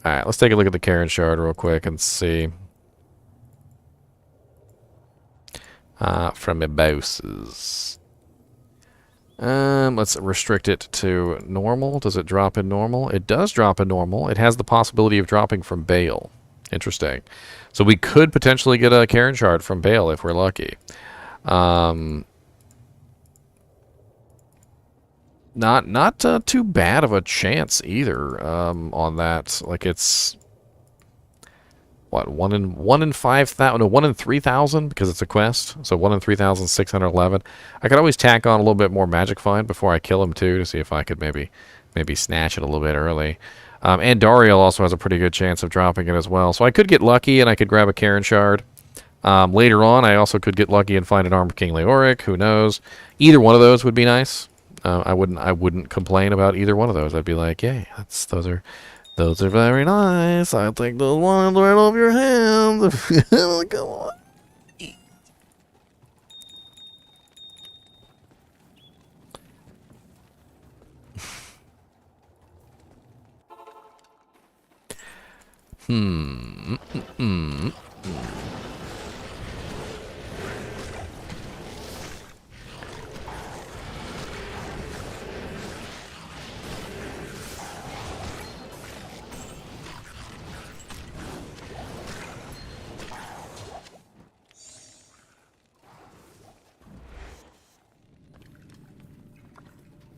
All right, let's take a look at the Karen shard real quick and see. From Eboses. Let's restrict it to normal. Does it drop in normal? It does drop in normal. It has the possibility of dropping from Baal. Interesting. So we could potentially get a Karen shard from Baal if we're lucky. Not too bad of a chance either on that. Like it's what, 1 in 5,000? No, 1 in 3,000 because it's a quest. So 1 in 3,611. I could always tack on a little bit more magic find before I kill him too to see if I could maybe snatch it a little bit early. And Dariel also has a pretty good chance of dropping it as well. So I could get lucky and I could grab a Karen shard. Later on, I also could get lucky and find an Arm of King Leoric. Who knows? Either one of those would be nice. I wouldn't complain about either one of those. I'd be like, yay, those are very nice. I'll take those ones right off your hands. Come on.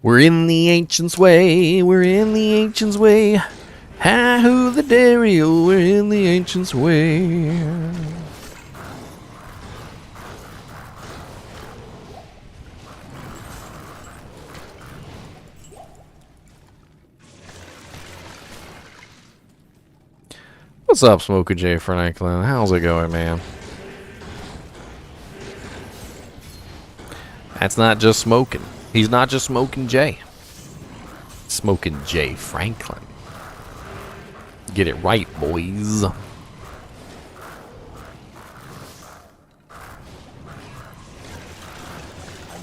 We're in the ancients' way, we're in the ancients' way. Hi-ho the Dario, we're in the ancients' way. What's up, Smoker J. Franklin? How's it going, man? That's not just smoking. He's not just smoking Jay. Smoking Jay Franklin. Get it right, boys. I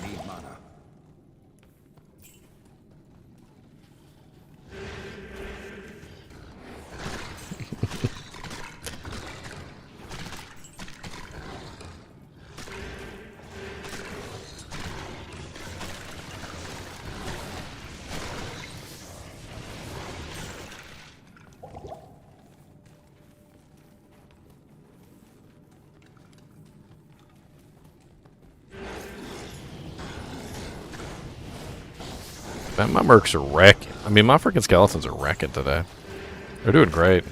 need mana. Man, my mercs are wrecking. I mean, my freaking skeletons are wrecking today. They're doing great.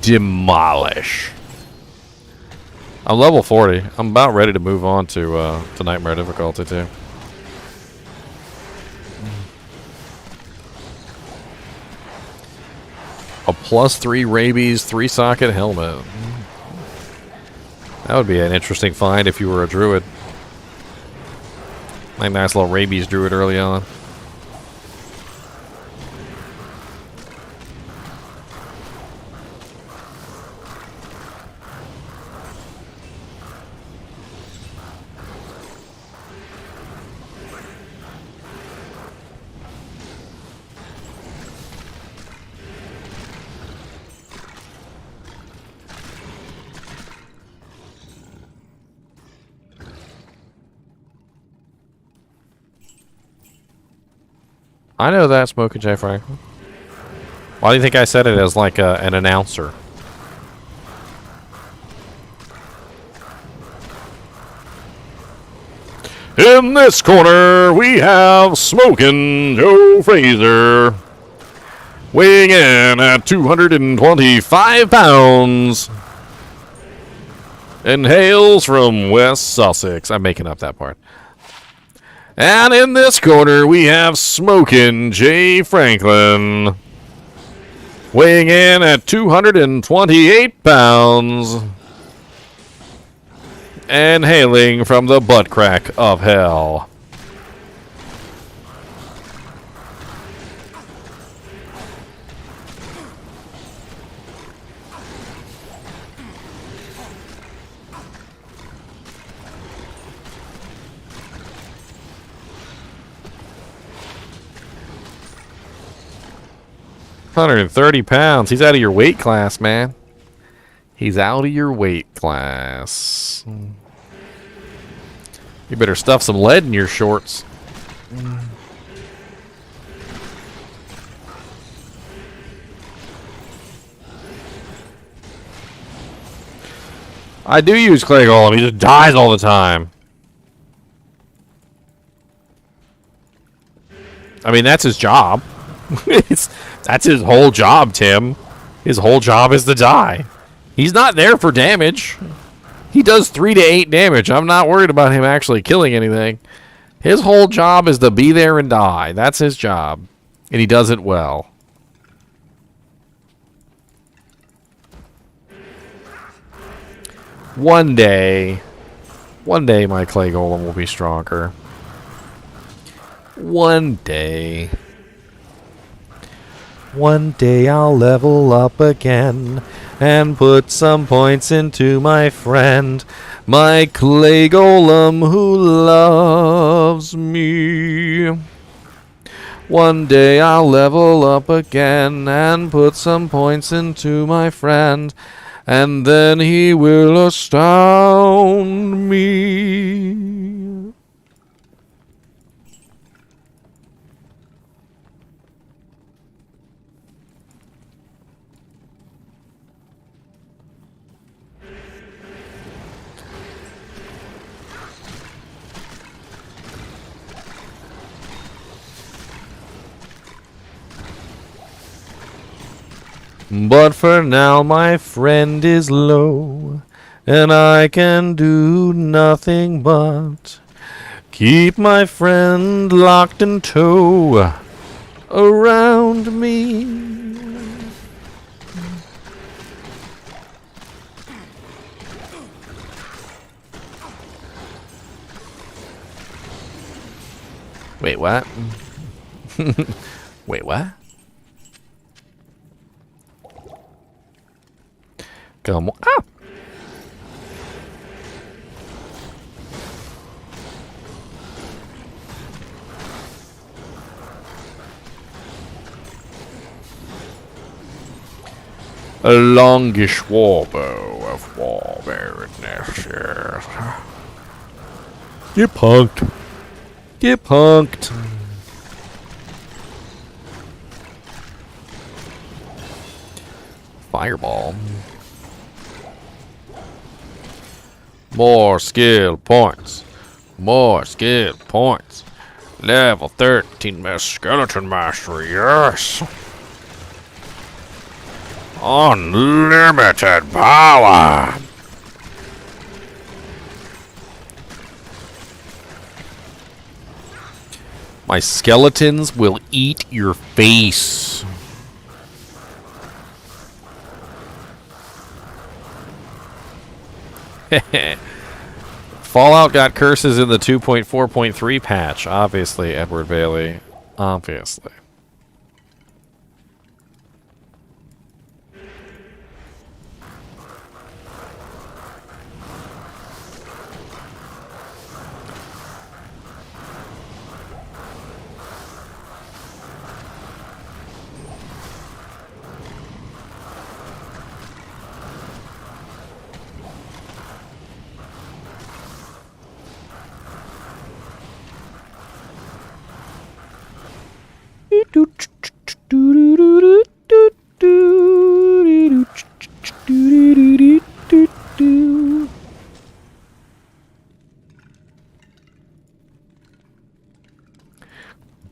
Demolish. I'm level 40. I'm about ready to move on to Nightmare difficulty too. A +3 rabies, 3 socket helmet. That would be an interesting find if you were a druid. Like nice little rabies druid early on. I know that, Smoking J. Franklin. Why do you think I said it as like an announcer? In this corner, we have Smoking Joe Fraser, weighing in at 225 pounds, and hails from West Sussex. I'm making up that part. And in this corner, we have Smokin' J. Franklin, weighing in at 228 pounds, and hailing from the butt crack of hell. £130. He's out of your weight class, man. He's out of your weight class. You better stuff some lead in your shorts. I do use Clay Golem. He just dies all the time. I mean, that's his job. That's his whole job, Tim. His whole job is to die. He's not there for damage. He does 3 to 8 damage. I'm not worried about him actually killing anything. His whole job is to be there and die. That's his job. And he does it well. One day my Clay Golem will be stronger. One day I'll level up again and put some points into my friend, my Clay Golem who loves me. One day I'll level up again and put some points into my friend, and then he will astound me. But for now my friend is low, and I can do nothing but keep my friend locked in tow around me. Wait, what? Wait, what? Come on. Ah! A longish warbow of warbeariness. Get punked. Get punked. Fireball. More skill points. More skill points. Level 13 skeleton mastery, yes. Unlimited power. My skeletons will eat your face. Fallout got curses in the 2.4.3 patch. Obviously, Edward Bailey. Obviously.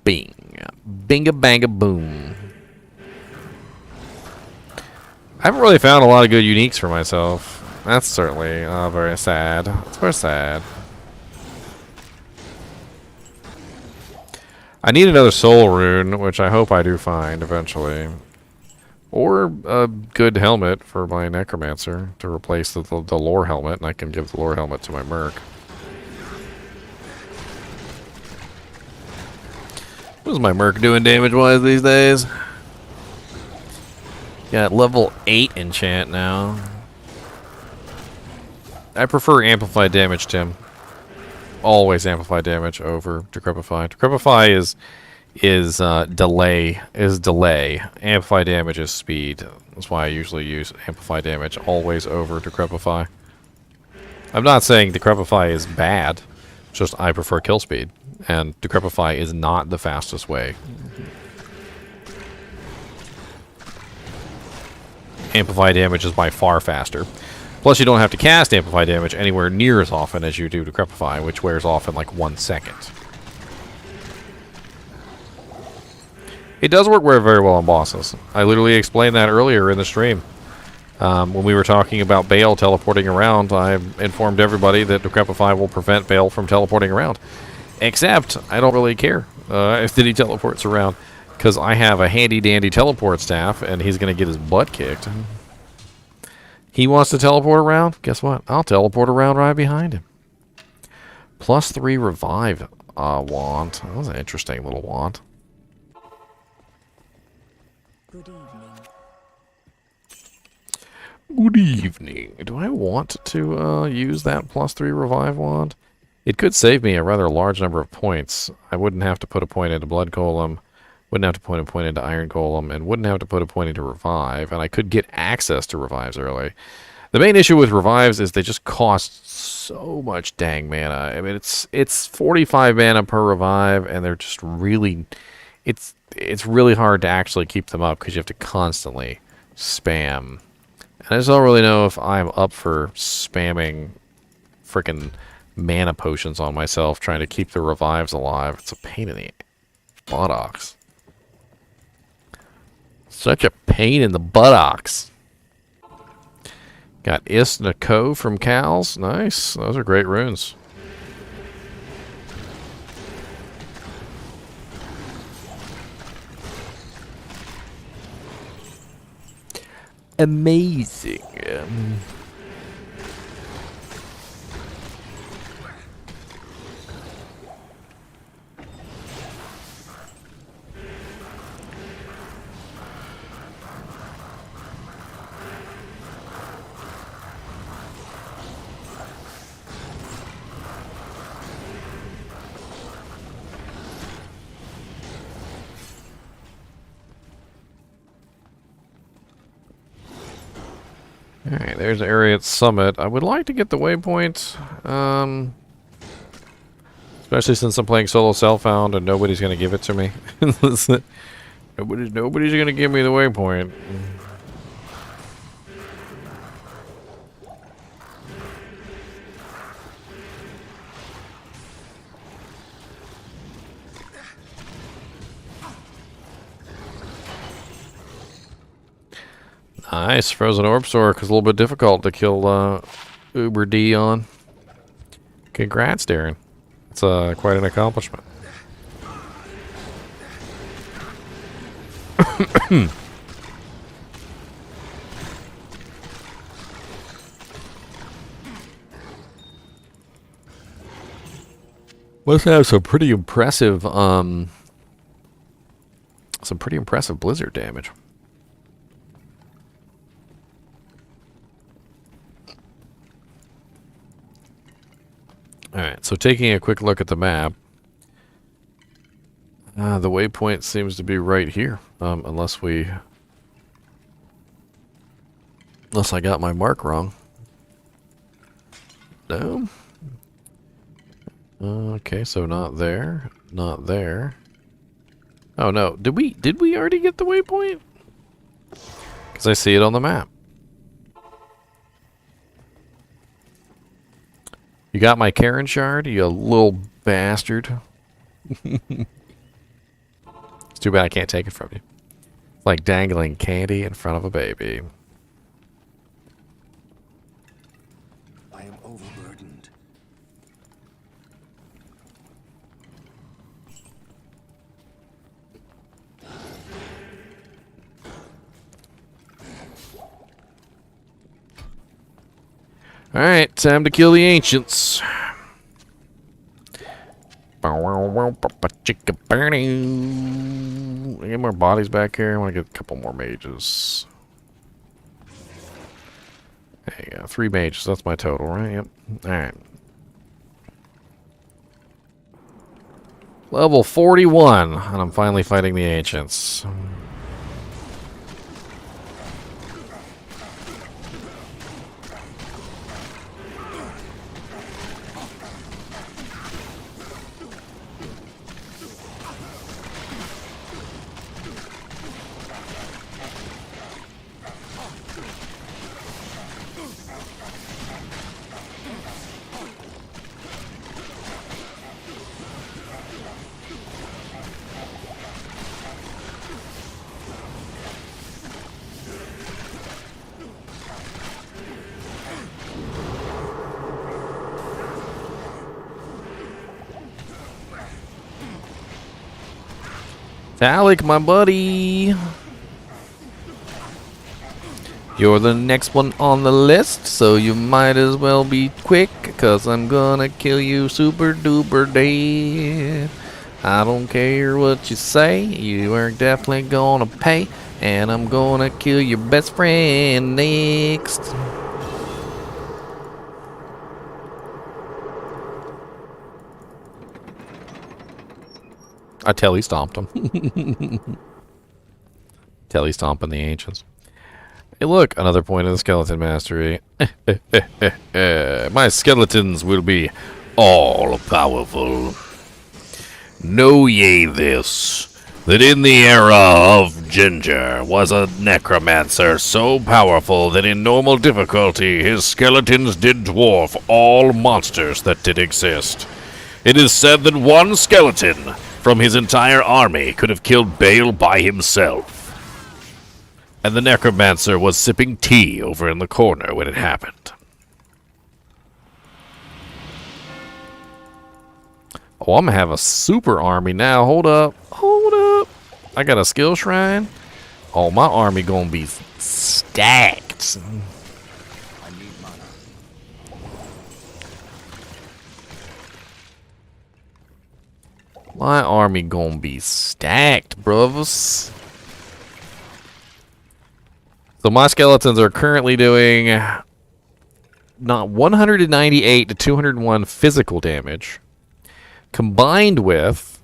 Bing. Binga banga boom. I haven't really found a lot of good uniques for myself. That's certainly very sad. It's very sad. I need another soul rune, which I hope I do find eventually. Or a good helmet for my Necromancer to replace the lore helmet, and I can give the lore helmet to my Merc. What's my Merc doing damage-wise these days? Got level 8 enchant now. I prefer amplified damage, Tim. Always amplified damage over decrepify. Decrepify is delay. Amplify damage is speed. That's why I usually use amplify damage always over decrepify. I'm not saying decrepify is bad, just I prefer kill speed, and decrepify is not the fastest way. Amplify damage is by far faster. Plus, you don't have to cast amplify damage anywhere near as often as you do decrepify, which wears off in like 1 second. It does work very well on bosses. I literally explained that earlier in the stream. When we were talking about Baal teleporting around, I informed everybody that Decrepify will prevent Baal from teleporting around. Except, I don't really care if he teleports around, because I have a handy-dandy teleport staff, and he's going to get his butt kicked. He wants to teleport around? Guess what? I'll teleport around right behind him. +3 revive wand. That was an interesting little wand. Good evening. Good evening. Do I want to use that +3 revive wand? It could save me a rather large number of points. I wouldn't have to put a point into Blood Golem, wouldn't have to put a point into Iron Golem, and wouldn't have to put a point into Revive, and I could get access to Revives early. The main issue with Revives is they just cost so much dang mana. I mean, it's 45 mana per Revive, and they're just really... It's really hard to actually keep them up because you have to constantly spam. And I just don't really know if I'm up for spamming frickin' mana potions on myself trying to keep the revives alive. It's a pain in the buttocks. Such a pain in the buttocks. Got Nako from Cal's. Nice. Those are great runes. Amazing. Alright, there's the area at Summit. I would like to get the waypoint, especially since I'm playing solo self-found and nobody's going to give it to me. Nobody's going to give me the waypoint. Nice, Frozen Orb Stork is a little bit difficult to kill Uber D on. Congrats, Darren. It's quite an accomplishment. Must have some pretty impressive blizzard damage. Alright, so taking a quick look at the map, the waypoint seems to be right here, unless I got my mark wrong. No? Okay, so not there, not there. Oh no, did we already get the waypoint? Because I see it on the map. You got my Karen shard, you little bastard. It's too bad I can't take it from you. It's like dangling candy in front of a baby. I am overburdened. Alright, time to kill the ancients. Get more bodies back here. I want to get a couple more mages. There you go. 3 mages. That's my total, right? Yep. Alright. Level 41. And I'm finally fighting the ancients. Alec, my buddy. You're the next one on the list, so you might as well be quick, cause I'm gonna kill you super duper dead. I don't care what you say, you are definitely gonna pay, and I'm gonna kill your best friend next. I telly stomped him. Telly stomping the ancients. Hey, look, another point of the skeleton mastery. My skeletons will be all powerful. Know ye this, that in the era of Ginger was a necromancer so powerful that in normal difficulty his skeletons did dwarf all monsters that did exist. It is said that one skeleton from his entire army could have killed Baal by himself. And the necromancer was sipping tea over in the corner when it happened. Oh, I'm gonna have a super army now. Hold up. Hold up. I got a skill shrine. Oh, my army gonna be stacked. I need mana. My army gonna be stacked, brothers. So my skeletons are currently doing not 198 to 201 physical damage, combined with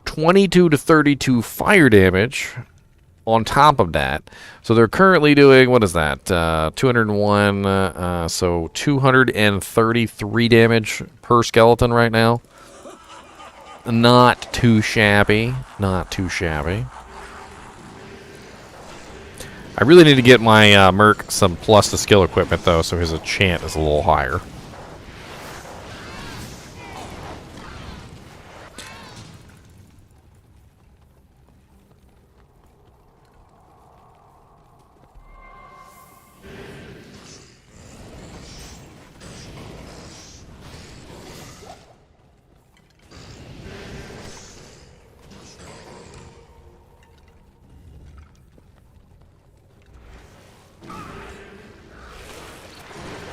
22 to 32 fire damage on top of that. So they're currently doing, what is that, 201, so 233 damage per skeleton right now. Not too shabby. Not too shabby. I really need to get my Merc some plus to skill equipment, though, so his enchant is a little higher.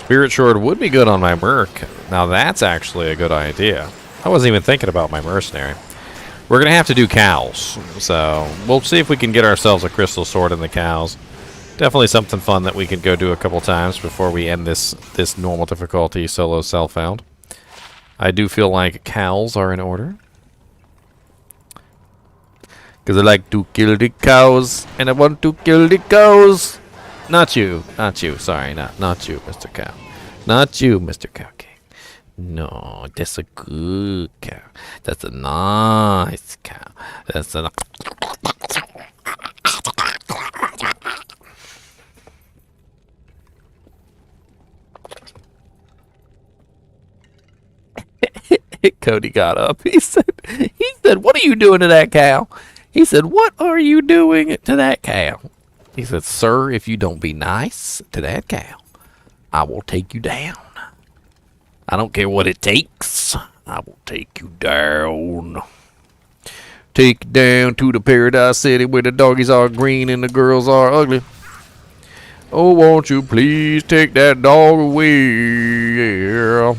Spirit Sword would be good on my Merc. Now that's actually a good idea. I wasn't even thinking about my Mercenary. We're going to have to do cows. So we'll see if we can get ourselves a Crystal Sword in the cows. Definitely something fun that we could go do a couple times before we end this normal difficulty solo self-found. I do feel like cows are in order. Because I like to kill the cows. And I want to kill the cows. Not you. Not you. Sorry, not you, Mr. Cow. Not you, Mr. Cow King. No, that's a good cow. That's a nice cow. That's a... Cody got up. He said, what are you doing to that cow? He said, what are you doing to that cow? He said, sir, if you don't be nice to that cow, I will take you down. I don't care what it takes. I will take you down. Take you down to the Paradise City where the doggies are green and the girls are ugly. Oh, won't you please take that dog away? Yeah.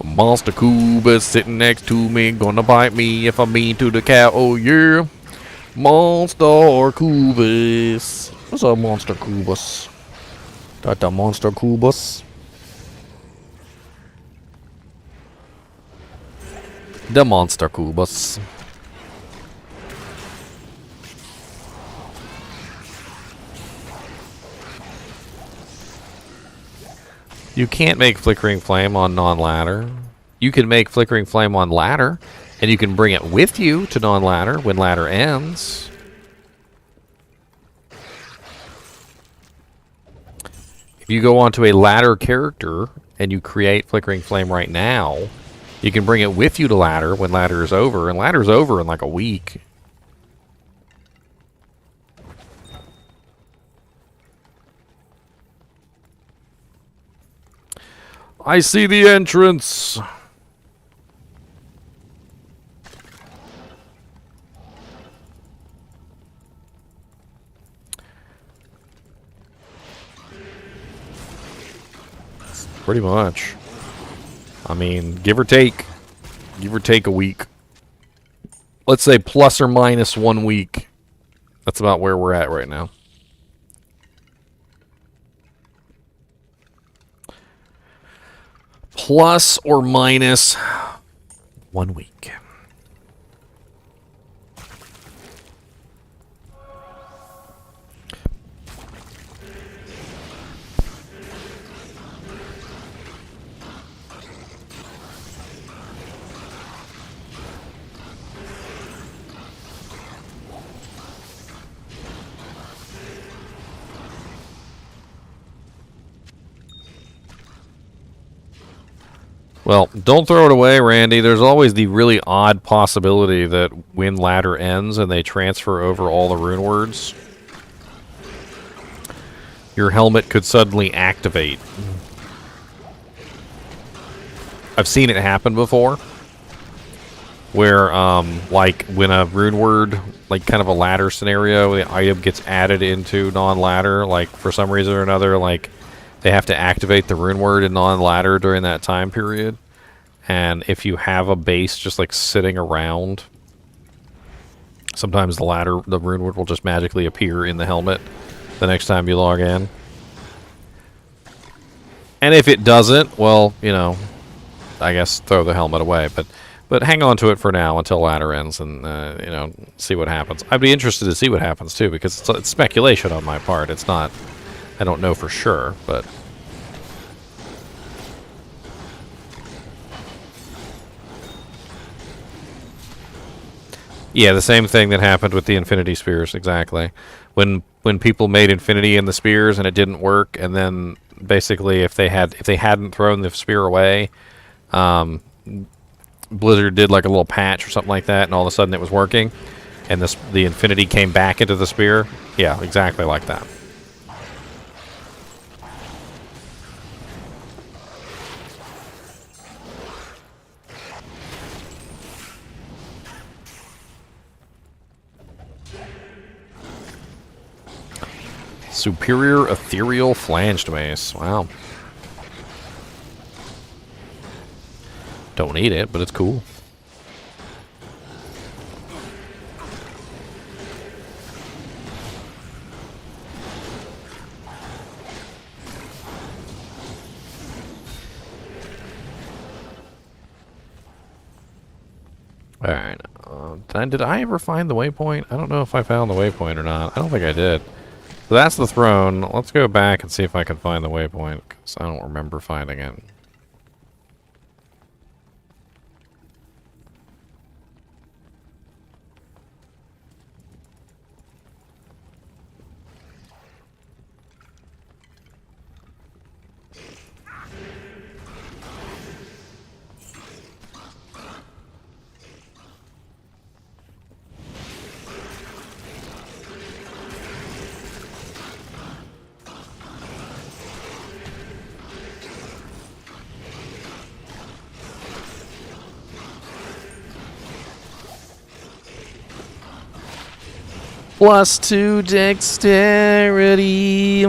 Monster Cuba sitting next to me, gonna bite me if I'm mean to the cow. Oh yeah, Monster Cubas. What's up, Monster Cubas? Got the Monster Cubas. The Monster Cubas. You can't make Flickering Flame on non-ladder. You can make Flickering Flame on ladder, and you can bring it with you to non-ladder when ladder ends. If you go onto a ladder character and you create Flickering Flame right now, you can bring it with you to ladder when ladder is over, and ladder's over in like a week. I see the entrance. Pretty much. I mean, give or take a week. Let's say plus or minus 1 week. That's about where we're at right now. Plus or minus 1 week. Well, don't throw it away, Randy. There's always the really odd possibility that when ladder ends and they transfer over all the rune words, your helmet could suddenly activate. I've seen it happen before, where, like, when a rune word, like, kind of a ladder scenario, the item gets added into non-ladder, like, for some reason or another, like, they have to activate the rune word in non-ladder during that time period. And if you have a base just like sitting around, sometimes the rune word will just magically appear in the helmet the next time you log in. And if it doesn't, well, you know, I guess throw the helmet away. But hang on to it for now until ladder ends and, you know, see what happens. I'd be interested to see what happens too, because it's speculation on my part. It's not... I don't know for sure, but... Yeah, the same thing that happened with the Infinity Spears, exactly. When people made Infinity in the Spears and it didn't work, and then basically if they hadn't thrown the spear away, Blizzard did like a little patch or something like that, and all of a sudden it was working, and the Infinity came back into the spear. Yeah, exactly like that. Superior Ethereal Flanged Mace. Wow. Don't need it, but it's cool. Alright. Did I ever find the waypoint? I don't know if I found the waypoint or not. I don't think I did. So that's the throne. Let's go back and see if I can find the waypoint, because I don't remember finding it. +2 dexterity.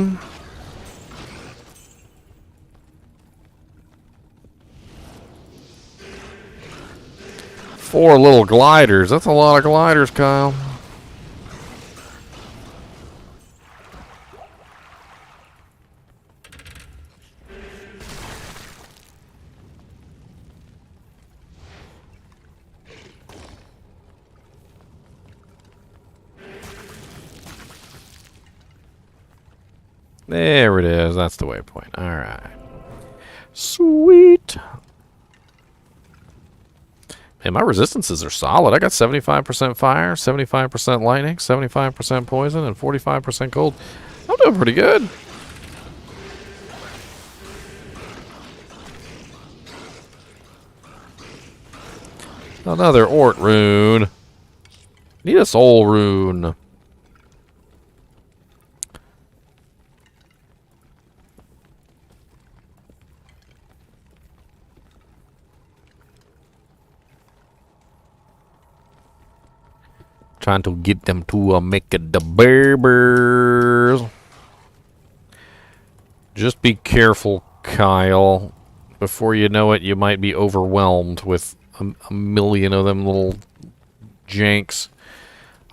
4 little gliders. That's a lot of gliders, Kyle. There it is. That's the waypoint. All right. Sweet. Man, my resistances are solid. I got 75% fire, 75% lightning, 75% poison, and 45% cold. I'm doing pretty good. Another Ort rune. Need a soul rune. Trying to get them to make it the berbers. Just be careful, Kyle. Before you know it, you might be overwhelmed with a million of them little janks.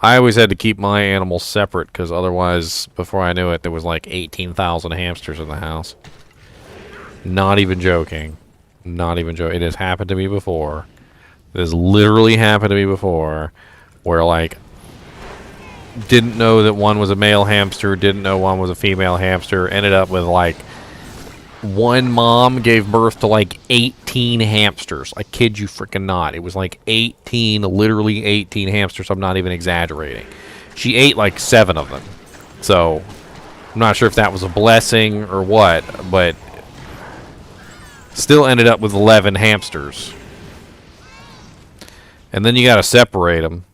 I always had to keep my animals separate because otherwise, before I knew it, there was like 18,000 hamsters in the house. Not even joking. Not even joking. It has happened to me before. It has literally happened to me before. Where, like, didn't know that one was a male hamster, didn't know one was a female hamster, ended up with, like, one mom gave birth to, like, 18 hamsters. I kid you freaking not. It was, like, 18, literally 18 hamsters. I'm not even exaggerating. She ate, like, 7 of them. So, I'm not sure if that was a blessing or what, but still ended up with 11 hamsters. And then you gotta separate them.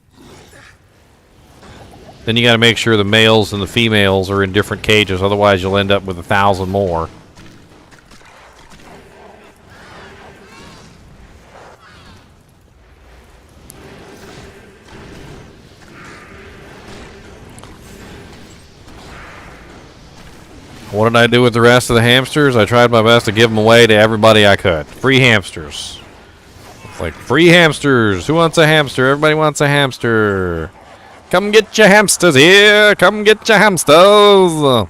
Then you got to make sure the males and the females are in different cages, otherwise you'll end up with 1,000 more. What did I do with the rest of the hamsters? I tried my best to give them away to everybody I could. Free hamsters. It's like, free hamsters. Who wants a hamster? Everybody wants a hamster. Come get your hamsters here! Come get your hamsters!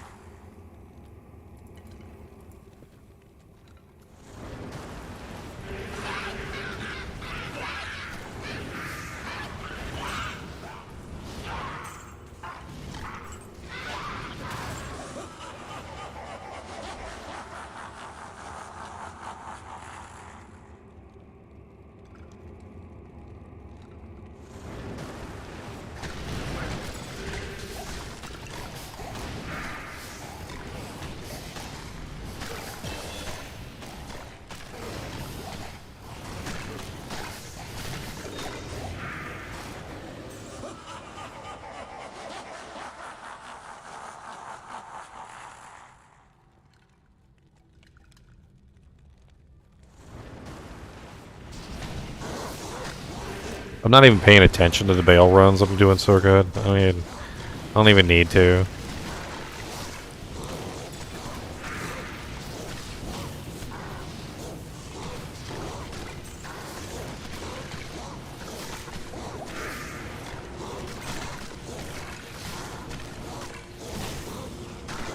I'm not even paying attention to the Baal runs. I'm doing so good. I mean, I don't even need to.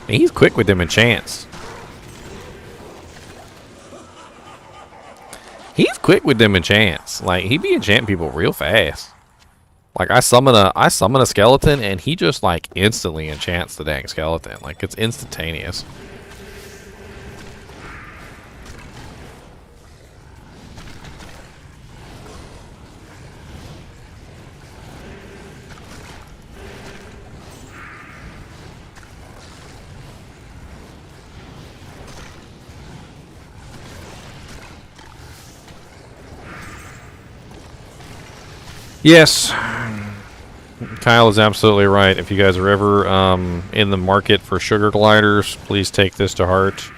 He's quick with them enchants. He's quick with them enchants. Like, he be enchanting people real fast. Like, I summon a skeleton and he just like instantly enchants the dang skeleton. Like, it's instantaneous. Yes, Kyle is absolutely right. If you guys are ever in the market for sugar gliders, please take this to heart.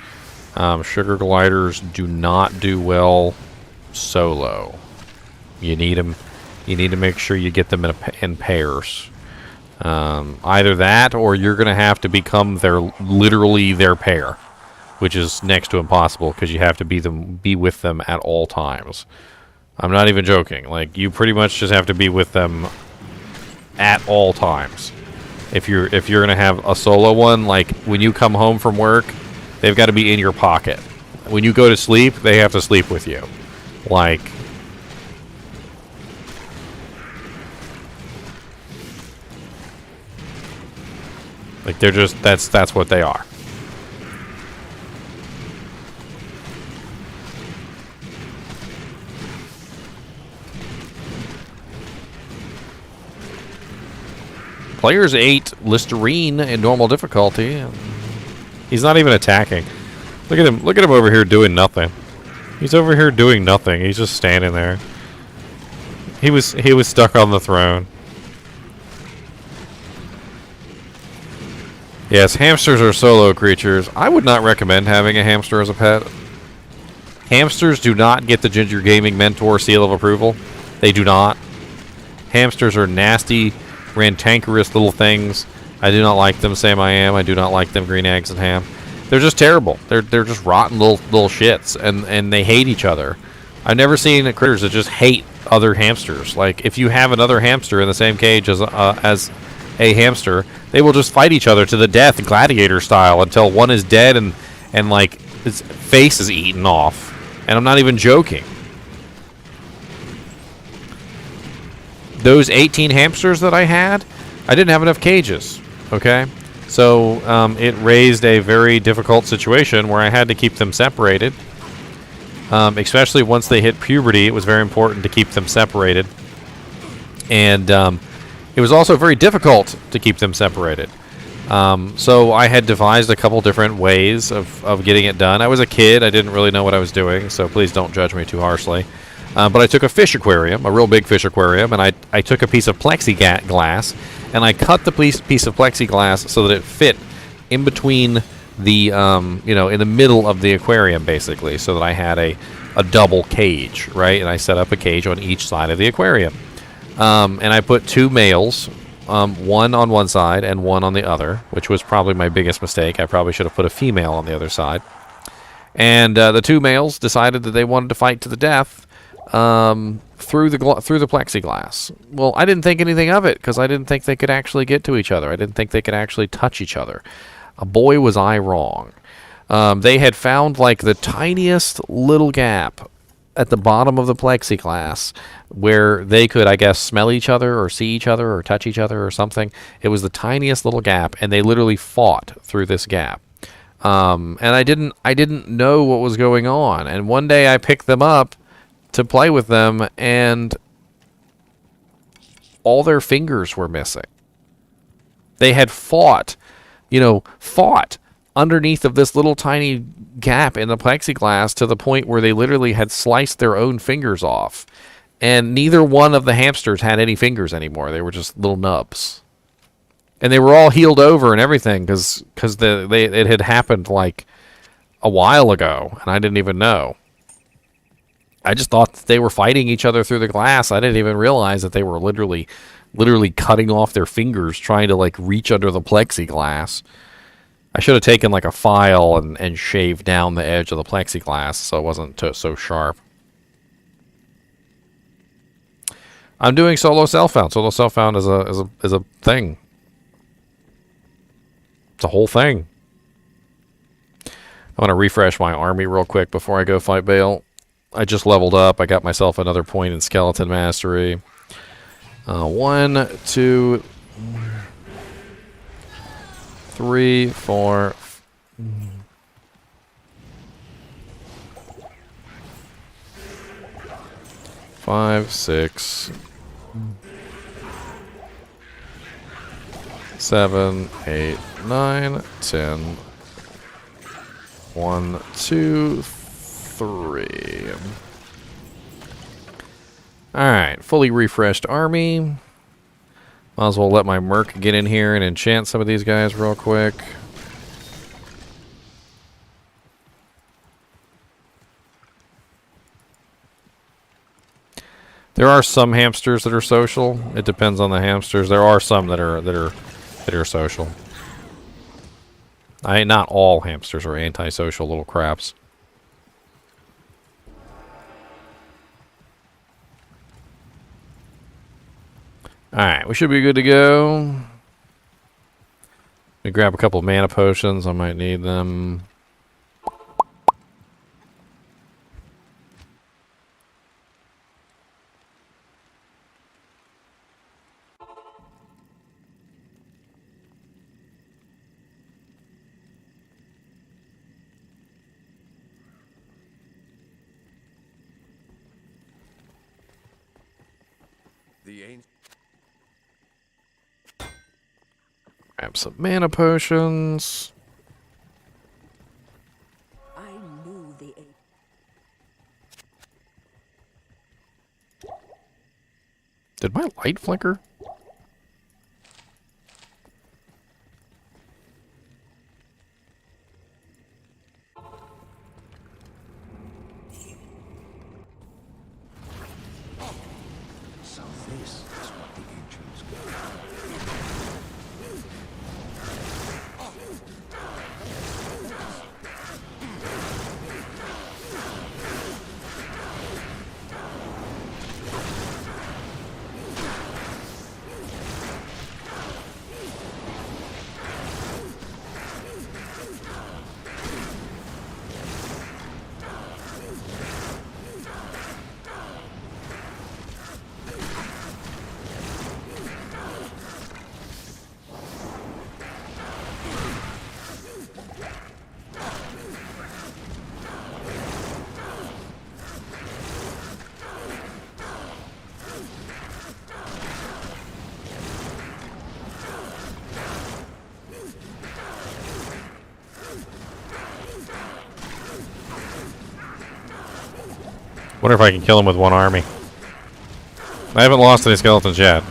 Sugar gliders do not do well solo. You need them. You need to make sure you get them in pairs. Either that, or you're going to have to become literally their pair, which is next to impossible because you have to be with them at all times. I'm not even joking. Like, you pretty much just have to be with them at all times. If you're gonna have a solo one, like when you come home from work, they've got to be in your pocket. When you go to sleep, they have to sleep with you. Like, they're just that's what they are. Player's 8 Listerine in normal difficulty. He's not even attacking. Look at him. Look at him over here doing nothing. He's over here doing nothing. He's just standing there. He was stuck on the throne. Yes, hamsters are solo creatures. I would not recommend having a hamster as a pet. Hamsters do not get the Ginger Gaming Mentor seal of approval. They do not. Hamsters are nasty, rantankerous little things. I do not like them, Sam I am. I do not like them, green eggs and ham. They're just terrible. They're just rotten little shits, and they hate each other. I've never seen critters that just hate other hamsters. Like, if you have another hamster in the same cage as a hamster, they will just fight each other to the death, gladiator style, until one is dead and like his face is eaten off. And I'm not even joking. Those 18 hamsters that I had, I didn't have enough cages. Okay, so it raised a very difficult situation where I had to keep them separated. Especially once they hit puberty, it was very important to keep them separated. And it was also very difficult to keep them separated. So I had devised a couple different ways of getting it done. I was a kid. I didn't really know what I was doing, so please don't judge me too harshly. But I took a fish aquarium, a real big fish aquarium, and I took a piece of plexiglass, and I cut the piece of plexiglass so that it fit in between the, in the middle of the aquarium, basically, so that I had a double cage, right? And I set up a cage on each side of the aquarium. And I put 2 males, one on one side and one on the other, which was probably my biggest mistake. I probably should have put a female on the other side. And the 2 males decided that they wanted to fight to the death through the plexiglass. Well, I didn't think anything of it because I didn't think they could actually get to each other. I didn't think they could actually touch each other. Boy, was I wrong. They had found like the tiniest little gap at the bottom of the plexiglass where they could, I guess, smell each other or see each other or touch each other or something. It was the tiniest little gap, and they literally fought through this gap. And I didn't know what was going on. And one day I picked them up to play with them, and all their fingers were missing. They had fought underneath of this little tiny gap in the plexiglass to the point where they literally had sliced their own fingers off. And neither one of the hamsters had any fingers anymore. They were just little nubs. And they were all healed over and everything because it had happened like a while ago, and I didn't even know. I just thought that they were fighting each other through the glass. I didn't even realize that they were literally cutting off their fingers trying to like reach under the plexiglass. I should have taken like a file and shaved down the edge of the plexiglass so it wasn't so sharp. I'm doing solo self-found. Solo self-found is a thing. It's a whole thing. I want to refresh my army real quick before I go fight Baal. I just leveled up. I got myself another point in skeleton mastery. 1, 2, 3, 4, 5, 6, 7, 8, 9, 10. 1, 2, 3. Alright, fully refreshed army. Might as well let my merc get in here and enchant some of these guys real quick. There are some hamsters that are social. It depends on the hamsters. There are some that are social. Not all hamsters are antisocial little craps. Alright, we should be good to go. Let me grab a couple of mana potions. I might need them. The ancient. Grab some mana potions. I knew the ape. Did my light flicker? So this is what the ancients go. Wonder if I can kill him with one army. I haven't lost any skeletons yet.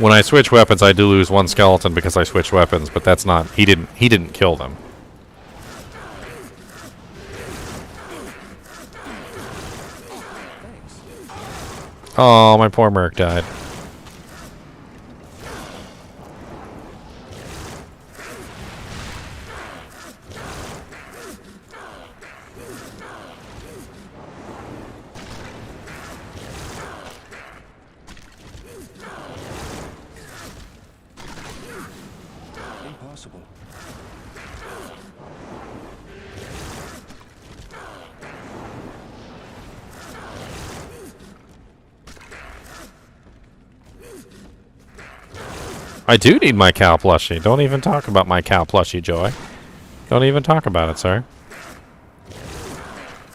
When I switch weapons, I do lose one skeleton because I switch weapons, but that's not. He didn't kill them. Oh, my poor Merc died. Impossible. I do need my cow plushie. Don't even talk about my cow plushie, Joy. Don't even talk about it, sir.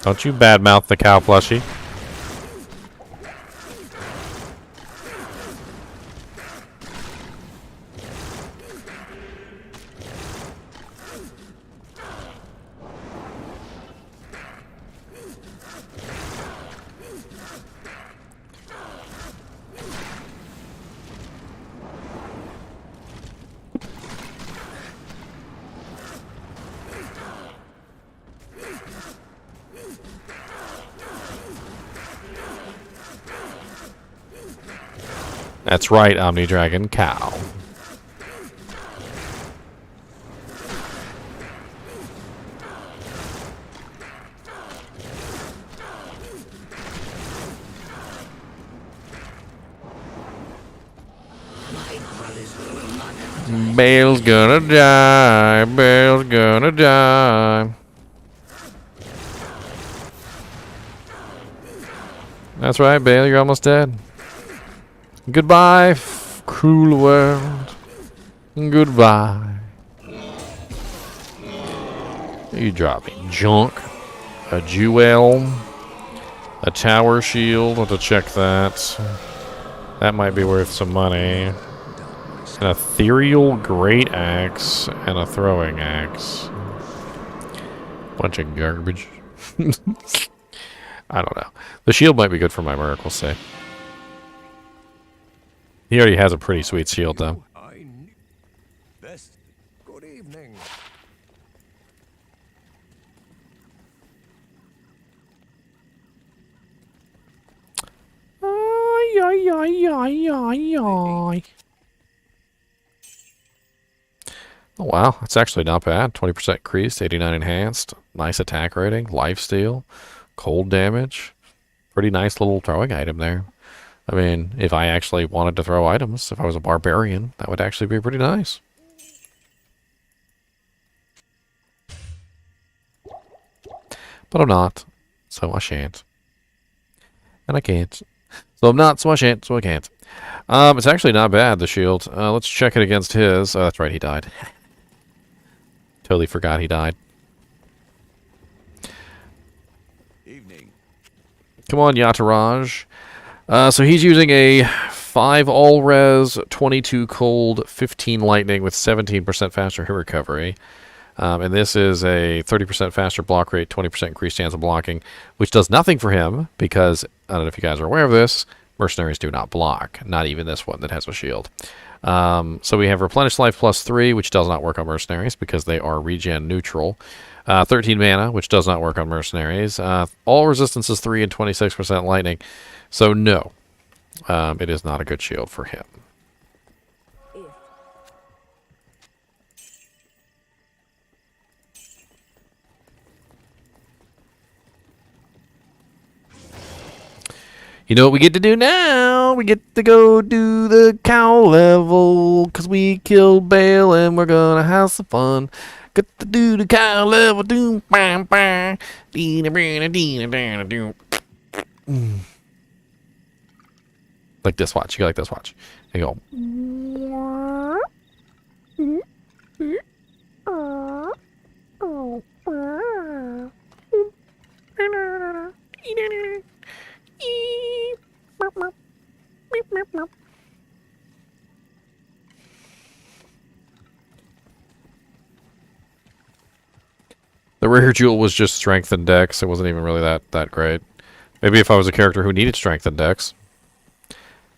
Don't you badmouth the cow plushie. That's right, Omni Dragon Cow. Baal's gonna die. Baal's gonna die. That's right, Baal. You're almost dead. Goodbye, cruel world. Goodbye. You drop me junk, a jewel, a tower shield. I'll have to check that. That might be worth some money. An ethereal great axe and a throwing axe. Bunch of garbage. I don't know. The shield might be good for my Merc, we'll see. He already has a pretty sweet shield, though. I knew. Best. Good evening. Ay, ay, ay, ay, ay, ay. Oh, wow. That's actually not bad. 20% increased, 89 enhanced. Nice attack rating, lifesteal, cold damage. Pretty nice little throwing item there. I mean, if I actually wanted to throw items, if I was a barbarian, that would actually be pretty nice. But I'm not, so I shan't. And I can't. So I'm not, so I shan't, so I can't. It's actually not bad, the shield. Let's check it against his. Oh, that's right, he died. Totally forgot he died. Evening. Come on, Yataraj. So he's using a 5 all-res, 22 cold, 15 lightning with 17% faster hit recovery. And this is a 30% faster block rate, 20% increased chance of blocking, which does nothing for him because, I don't know if you guys are aware of this, mercenaries do not block. Not even this one that has a shield. So we have Replenish Life +3, which does not work on mercenaries because they are regen neutral. 13 mana, which does not work on mercenaries. All resistances 3 and 26% lightning. So no, it is not a good shield for him. You know what we get to do now? We get to go do the cow level, because we killed Baal and we're going to have some fun. Get to do the cow level. Doom, bam, bam. Like this, watch. You go like this, watch. You go. The rare jewel was just strength and dex. It wasn't even really that great. Maybe if I was a character who needed strength and dex.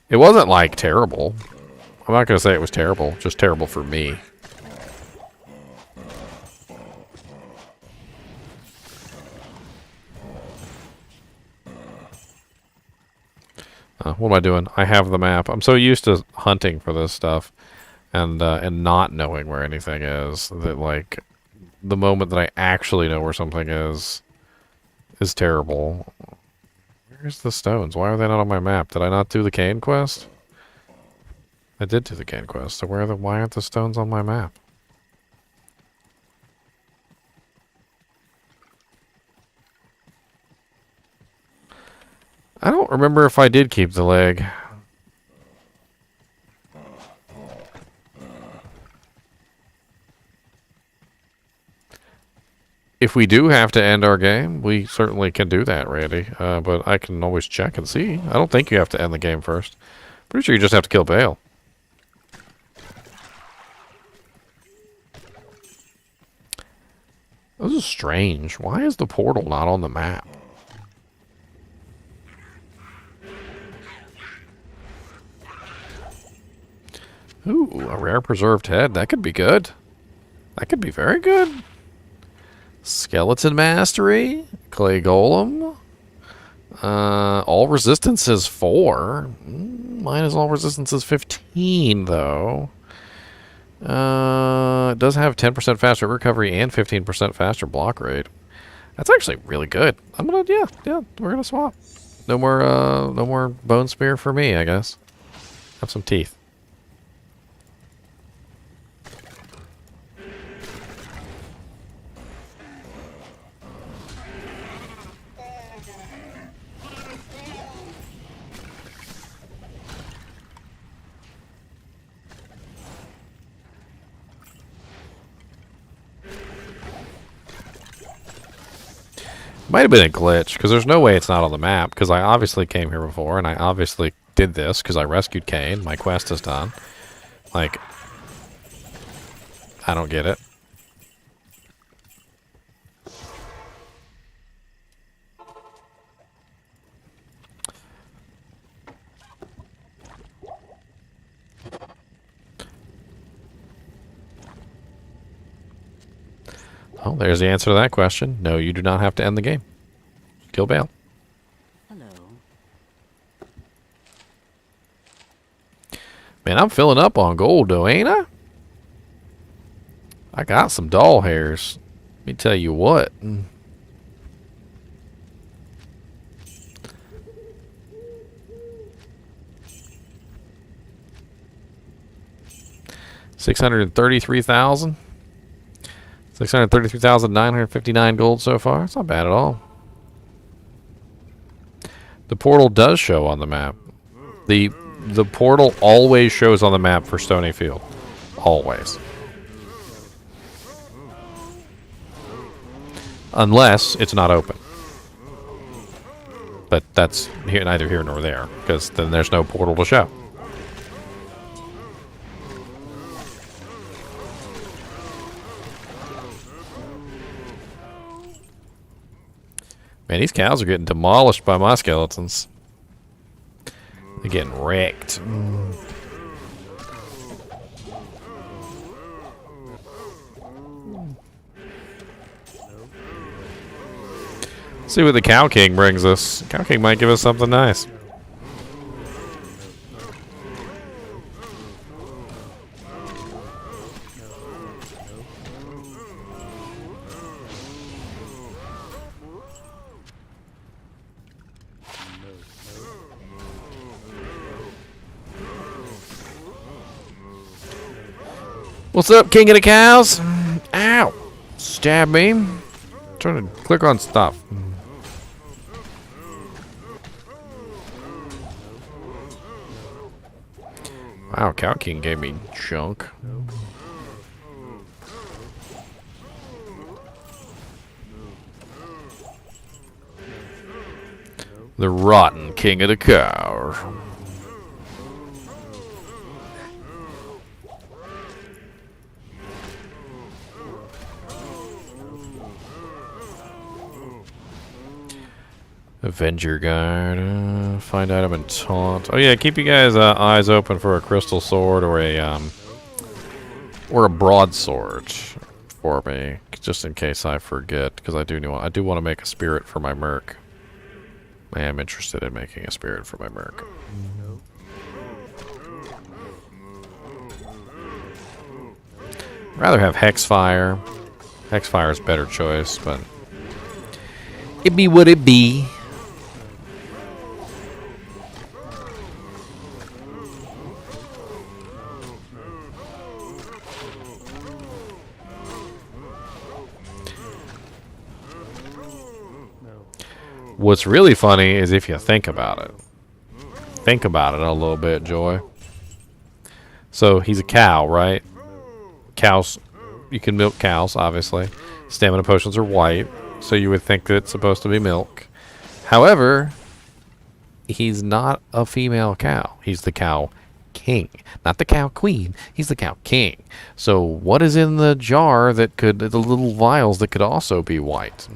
It wasn't like terrible. I'm not going to say it was terrible. Just terrible for me. What am I doing? I have the map. I'm so used to hunting for this stuff and not knowing where anything is that, like, the moment that I actually know where something is terrible. Where's the stones? Why are they not on my map? Did I not do the Cain quest? I did do the Cain quest. So why aren't the stones on my map? I don't remember if I did keep the leg. If we do have to end our game, we certainly can do that, Randy. But I can always check and see. I don't think you have to end the game first. Pretty sure you just have to kill Baal. This is strange. Why is the portal not on the map? Ooh, a rare preserved head. That could be good. That could be very good. Skeleton Mastery. Clay Golem. All resistance is 4. Mine is all resistance is 15, though. It does have 10% faster recovery and 15% faster block rate. That's actually really good. I'm gonna, yeah, we're gonna swap. No more bone spear for me, I guess. Have some teeth. Might have been a glitch, because there's no way it's not on the map, because I obviously came here before, and I obviously did this, because I rescued Cain. My quest is done. Like, I don't get it. Oh, there's the answer to that question. No, you do not have to end the game. Kill Baal. Hello. Man, I'm filling up on gold, though, ain't I? I got some doll hairs. Let me tell you what. 633,000. 633,959 gold so far. It's not bad at all. The portal does show on the map. The portal always shows on the map for Stony Field. Always. Unless it's not open. But that's neither here nor there, because then there's no portal to show. Man, these cows are getting demolished by my skeletons. They're getting wrecked. See what the Cow King brings us. Cow King might give us something nice. What's up, King of the Cows? Ow! Stab me. I'm trying to click on stuff. Wow, Cow King gave me junk. The rotten King of the Cows. Avenger Guard. Find item and taunt. Oh yeah, keep you guys eyes open for a crystal sword or a broadsword for me, just in case I forget, because I do want to make a spirit for my merc. I am interested in making a spirit for my merc. Rather have Hexfire. Hexfire is a better choice, but it be what it be. What's really funny is if you think about it. Think about it a little bit, Joy. So he's a cow, right? Cows, you can milk cows, obviously. Stamina potions are white, so you would think that it's supposed to be milk. However, he's not a female cow. He's the cow king. Not the cow queen. He's the cow king. So what is in the jar that could, the little vials that could also be white?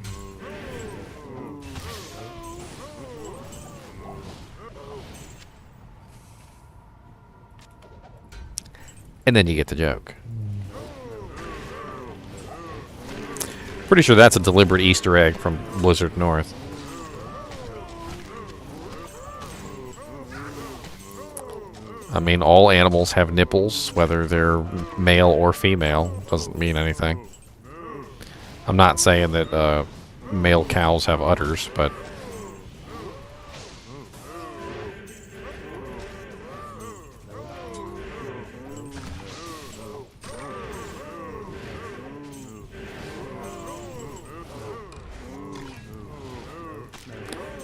And then you get the joke. Pretty sure that's a deliberate Easter egg from Blizzard North. I mean, all animals have nipples, whether they're male or female. Doesn't mean anything. I'm not saying that male cows have udders, but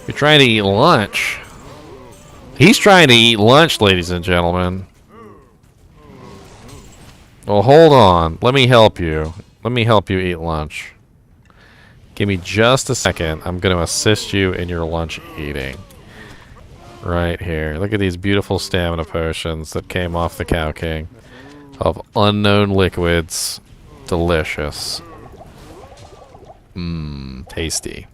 you're trying to eat lunch. He's trying to eat lunch, ladies and gentlemen. Well, hold on. Let me help you. Let me help you eat lunch. Give me just a second. I'm going to assist you in your lunch eating. Right here. Look at these beautiful stamina potions that came off the Cow King. Of unknown liquids. Delicious. Mmm, tasty.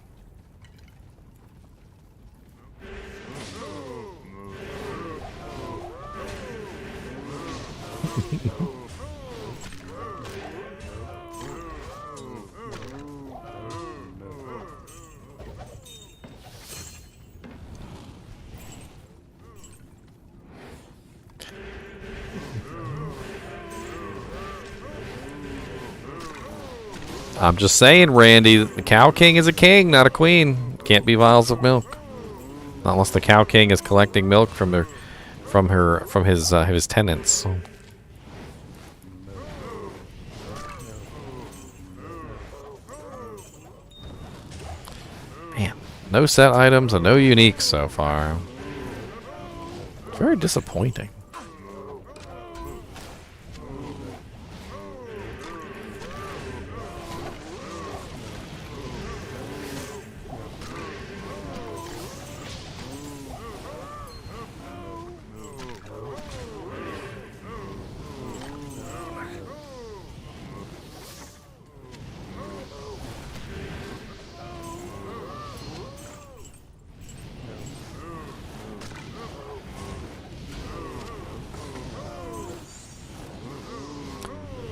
I'm just saying, Randy, the Cow King is a king, not a queen. Can't be vials of milk. Not unless the Cow King is collecting milk from his tenants. No set items and no uniques so far. It's very disappointing.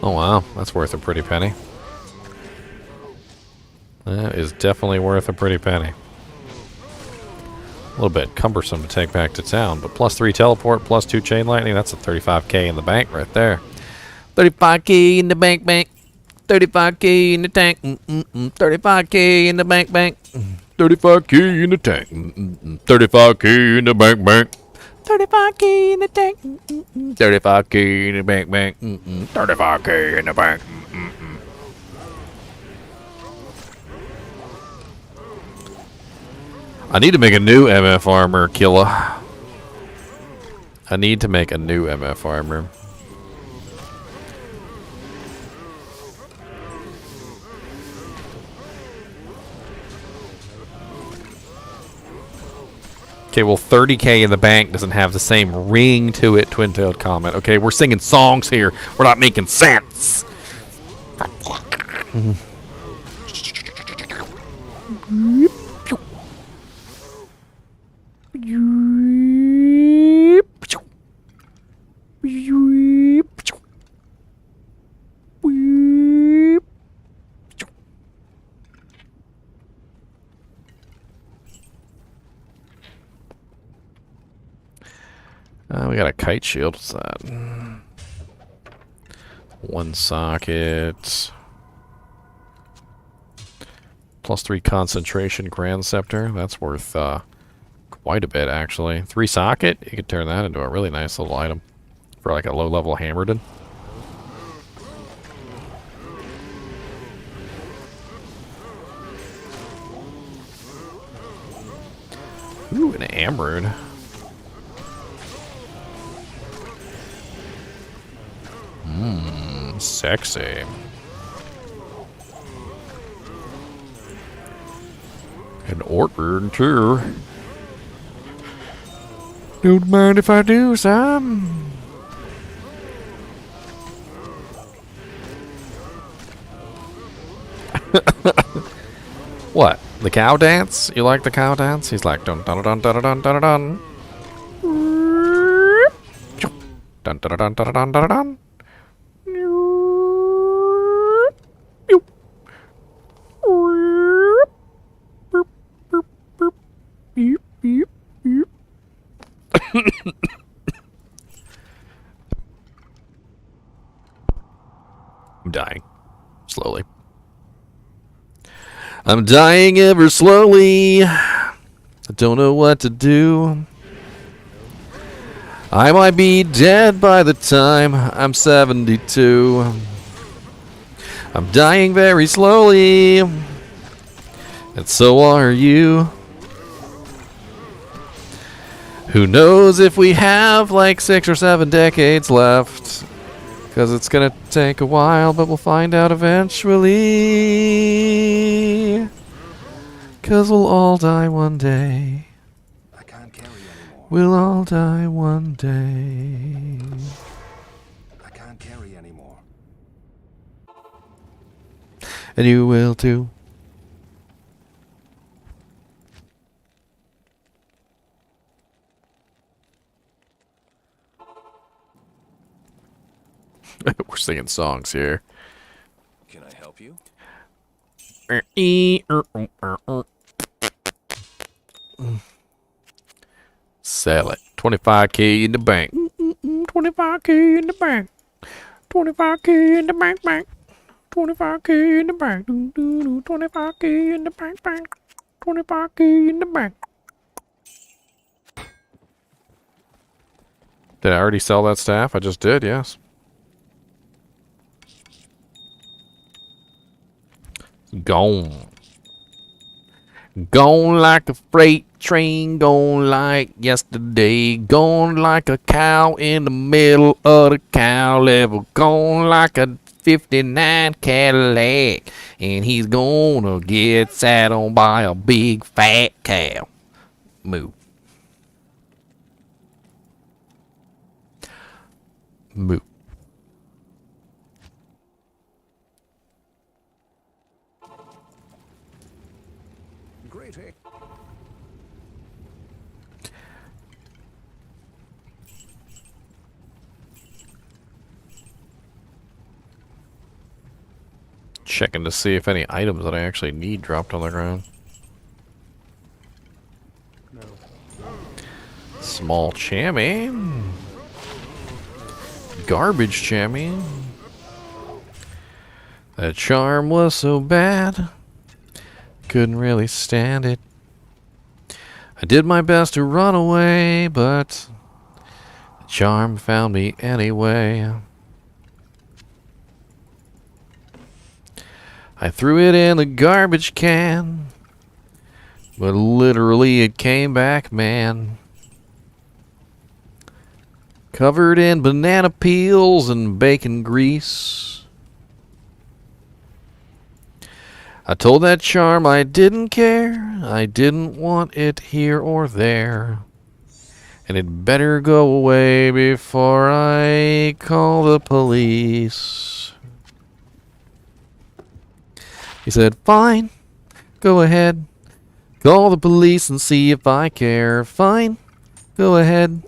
Oh wow, that's worth a pretty penny. That is definitely worth a pretty penny. A little bit cumbersome to take back to town, but +3 teleport, +2 chain lightning, that's a 35k in the bank right there. 35k in the bank. 35k in the tank. 35k in the bank. 35k in the tank. 35k in the bank. 35k in the tank. 35k in the bank. 35k in the bank. I need to make a new MF armor, Killa. I need to make a new MF armor. Okay, well, 30k in the bank doesn't have the same ring to it, Twin-tailed comment. Okay, we're singing songs here. We're not making sense. We got a kite shield. What's that? 1 socket. +3 concentration grand scepter. That's worth quite a bit, actually. 3 socket. You could turn that into a really nice little item for like a low-level Hammerden. Ooh, an Emerald. Sexy. An orchard too. Don't mind if I do, Sam. What? The cow dance? You like the cow dance? He's like dun dun dun dun dun dun dun. Dun dun dun dun dun dun dun. I'm dying. Slowly. I'm dying ever slowly. I don't know what to do. I might be dead by the time I'm 72. I'm dying very slowly. And so are you. Who knows if we have like 6 or 7 decades left. Because it's going to take a while, but we'll find out eventually. Because we'll all die one day. I can't carry anymore. We'll all die one day. I can't carry anymore. And you will too. We're singing songs here. Can I help you? Sell it. 25k in the bank. 25k in the bank. 25k in the bank. 25k in the bank. 25k in the bank. 25k in the bank. Did I already sell that staff? I just did, yes. Gone. Gone like a freight train, gone like yesterday. Gone like a cow in the middle of the cow level. Gone like a 59 Cadillac. And he's gonna get sat on by a big fat cow. Moo. Moo. Great. Checking to see if any items that I actually need dropped on the ground. Small chamois. Garbage chamois. That charm was so bad. Couldn't really stand it. I did my best to run away, but the charm found me anyway. I threw it in the garbage can, but literally it came back, man. Covered in banana peels and bacon grease. I told that charm I didn't care. I didn't want it here or there. And it better go away before I call the police. He said, fine, go ahead. Call the police and see if I care. Fine, go ahead.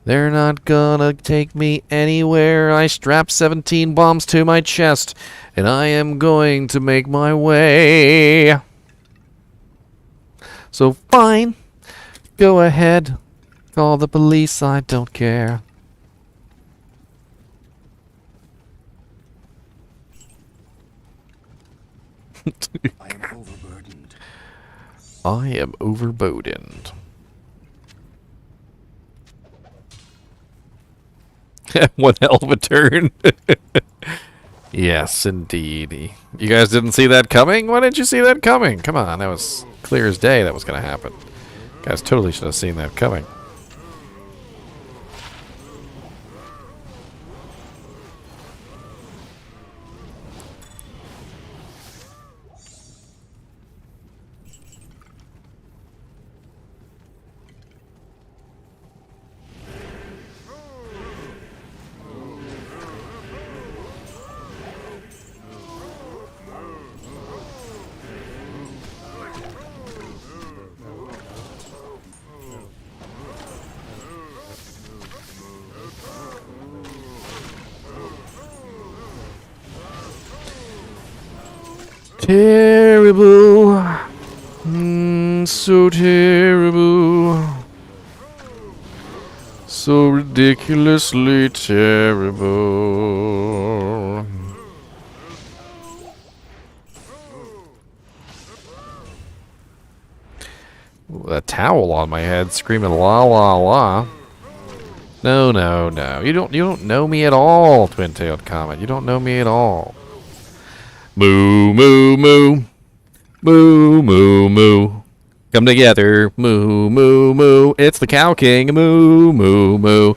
They're not gonna take me anywhere. I strapped 17 bombs to my chest, and I am going to make my way. So fine, go ahead. Call the police, I don't care. I am overburdened. I am overburdened. One hell of a turn. Yes, indeed. You guys didn't see that coming? Why didn't you see that coming? Come on, that was clear as day that was going to happen. You guys totally should have seen that coming. Terrible. So terrible. So ridiculously terrible. Ooh, that towel on my head screaming la la la. No, no, no. You don't know me at all, Twin-tailed Comet. You don't know me at all. Moo, moo, moo. Moo, moo, moo. Come together. Moo, moo, moo. It's the Cow King. Moo, moo, moo.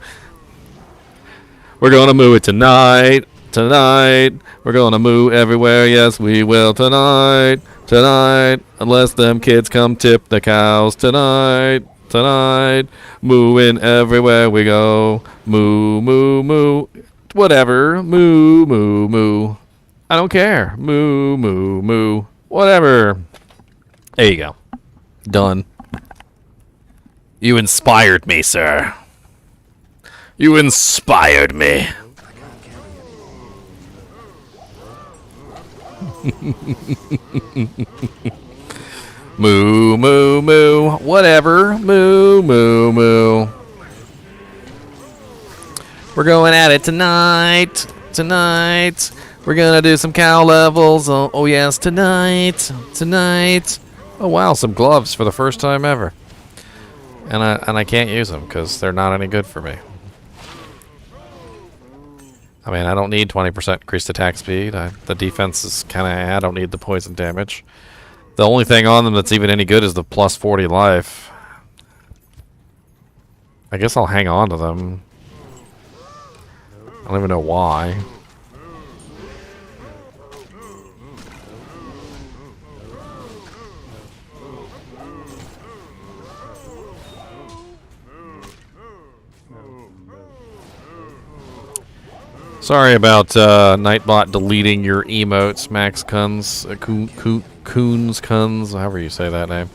We're gonna moo it tonight. Tonight. We're gonna moo everywhere. Yes, we will tonight. Tonight. Unless them kids come tip the cows. Tonight. Tonight. Mooing everywhere we go. Moo, moo, moo. Whatever. Moo, moo, moo. I don't care. Moo, moo, moo. Whatever. There you go. Done. You inspired me, sir. You inspired me. Moo, moo, moo. Whatever. Moo, moo, moo. We're going at it tonight. Tonight. We're gonna do some cow levels. Oh yes, tonight. Tonight. Oh wow, some gloves for the first time ever. And I can't use them because they're not any good for me. I mean, I don't need 20% increased attack speed. The defense is kind of. I don't need the poison damage. The only thing on them that's even any good is the plus 40 life. I guess I'll hang on to them. I don't even know why. Sorry about Nightbot deleting your emotes, Max Kuns, Coons Kuns, however you say that name.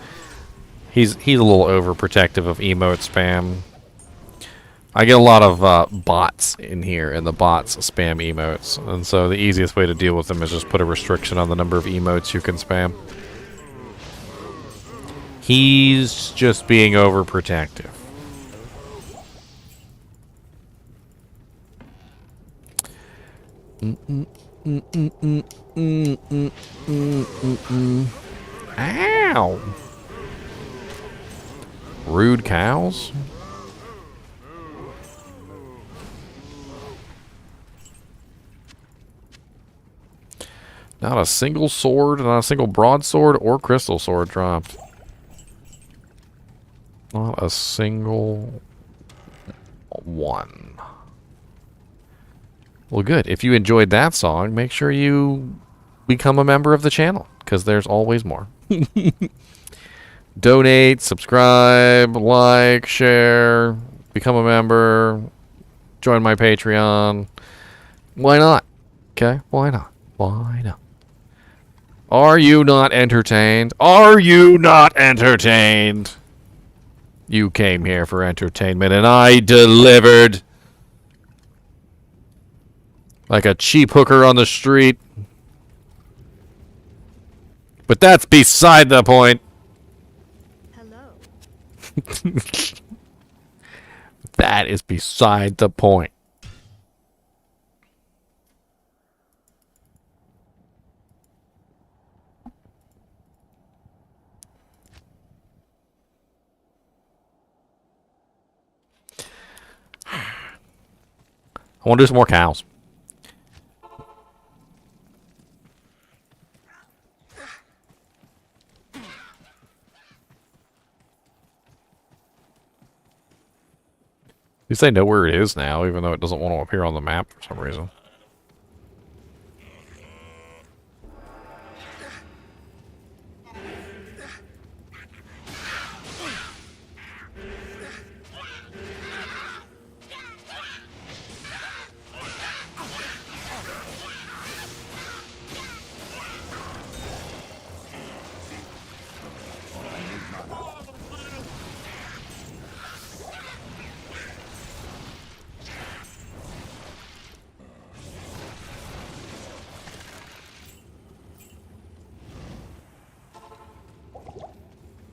He's a little overprotective of emote spam. I get a lot of bots in here, and the bots spam emotes, and so the easiest way to deal with them is just put a restriction on the number of emotes you can spam. He's just being overprotective. Ow! Rude cows? Not a single sword, not a single broadsword or crystal sword dropped. Not a single one. Well, good. If you enjoyed that song, make sure you become a member of the channel, because there's always more. Donate, subscribe, like, share, become a member, join my Patreon. Why not? Okay? Why not? Why not? Are you not entertained? Are you not entertained? You came here for entertainment, and I delivered. Like a cheap hooker on the street. But that's beside the point. Hello. That is beside the point. I want to do some more cows. At least I know where it is now, even though it doesn't want to appear on the map for some reason.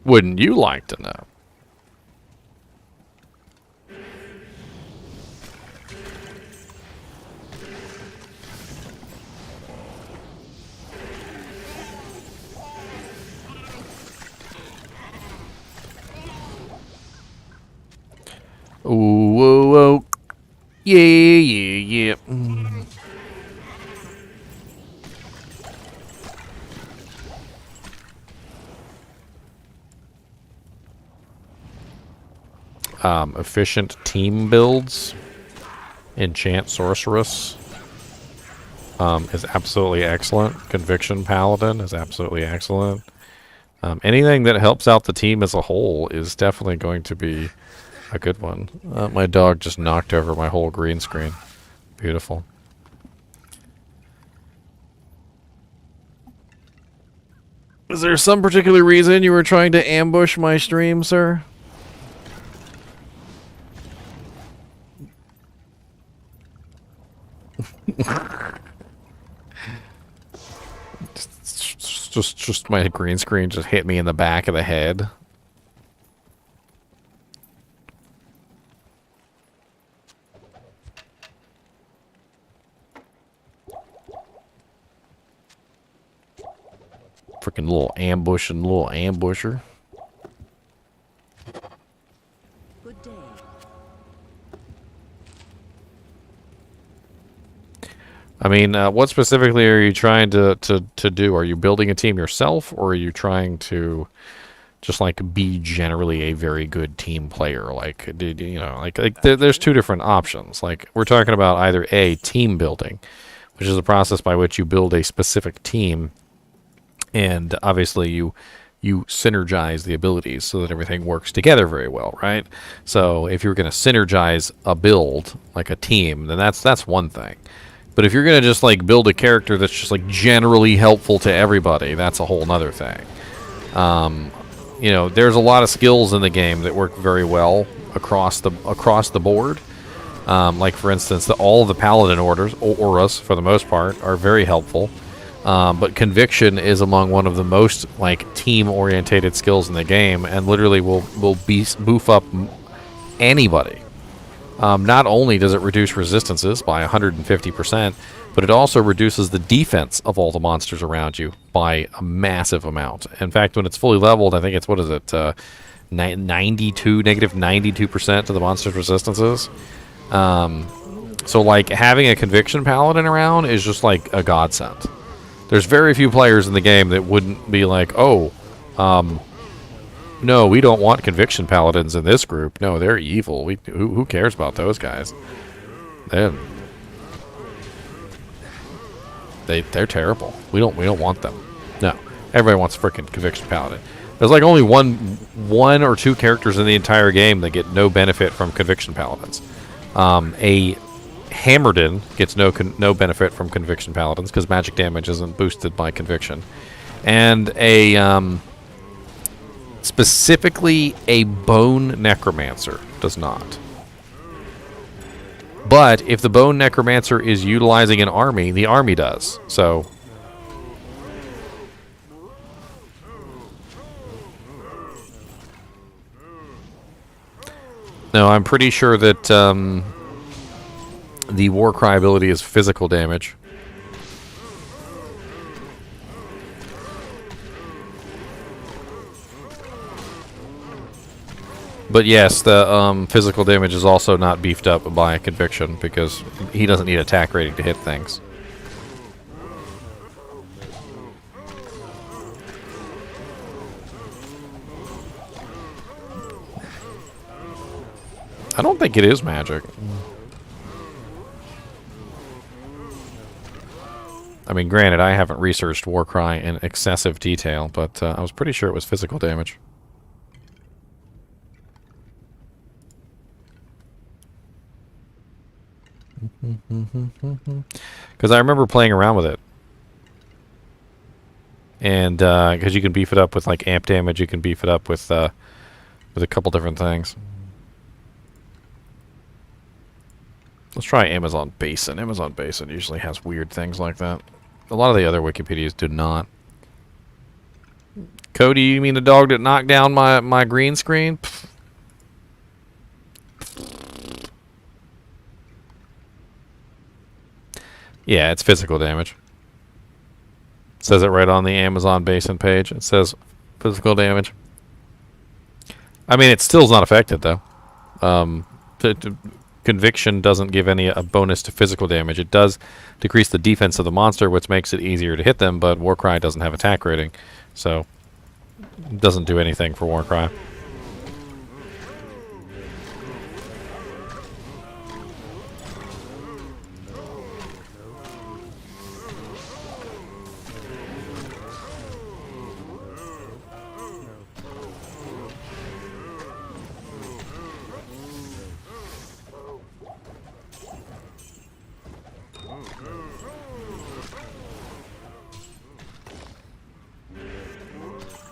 Wouldn't you like to know? Ooh, whoa, whoa. Yeah, yeah, yeah. Efficient team builds. Enchant Sorceress is absolutely excellent. Conviction Paladin is absolutely excellent. Anything that helps out the team as a whole is definitely going to be a good one. My dog just knocked over my whole green screen. Beautiful. Is there some particular reason you were trying to ambush my stream, sir? just my green screen just hit me in the back of the head. Freaking little ambush and little ambusher. Good day. I mean, what specifically are you trying to do? Are you building a team yourself, or are you trying to just like be generally a very good team player? Like, you know, there's two different options. Like, we're talking about either A, team building, which is a process by which you build a specific team, and obviously you synergize the abilities so that everything works together very well, right? So if you're going to synergize a build like a team, then that's one thing. But if you're going to just like build a character that's just like generally helpful to everybody, that's a whole nother thing. You know, there's a lot of skills in the game that work very well across the board. Like for instance, all of the Paladin auras for the most part are very helpful. But conviction is among one of the most like team-orientated skills in the game, and literally will boof up anybody. Not only does it reduce resistances by 150%, but it also reduces the defense of all the monsters around you by a massive amount. In fact, when it's fully leveled, I think it's, what is it, negative 92% to the monster's resistances. So like having a conviction paladin around is just like a godsend. There's very few players in the game that wouldn't be like, oh, no, we don't want conviction paladins in this group. No, they're evil. Who cares about those guys? They're terrible. We don't want them. No, everybody wants a freaking conviction paladin. There's like only one or two characters in the entire game that get no benefit from conviction paladins. A Hammerdin gets no benefit from conviction paladins because magic damage isn't boosted by conviction, and specifically a bone necromancer does not. But if the bone necromancer is utilizing an army, the army does. So no, I'm pretty sure that the Warcry ability is physical damage. But yes, the physical damage is also not beefed up by conviction because he doesn't need attack rating to hit things. I don't think it is magic. I mean, granted, I haven't researched Warcry in excessive detail, but I was pretty sure it was physical damage. Because I remember playing around with it. And because you can beef it up with like amp damage, you can beef it up with a couple different things. Let's try Amazon Basin. Amazon Basin usually has weird things like that. A lot of the other Wikipedias do not. Cody, you mean the dog that knocked down my green screen? Pfft. Yeah, it's physical damage. It says it right on the Amazon Basin page. It says physical damage. I mean, it still's not affected, though. Conviction doesn't give a bonus to physical damage. It does decrease the defense of the monster, which makes it easier to hit them, but Warcry doesn't have attack rating, so it doesn't do anything for Warcry.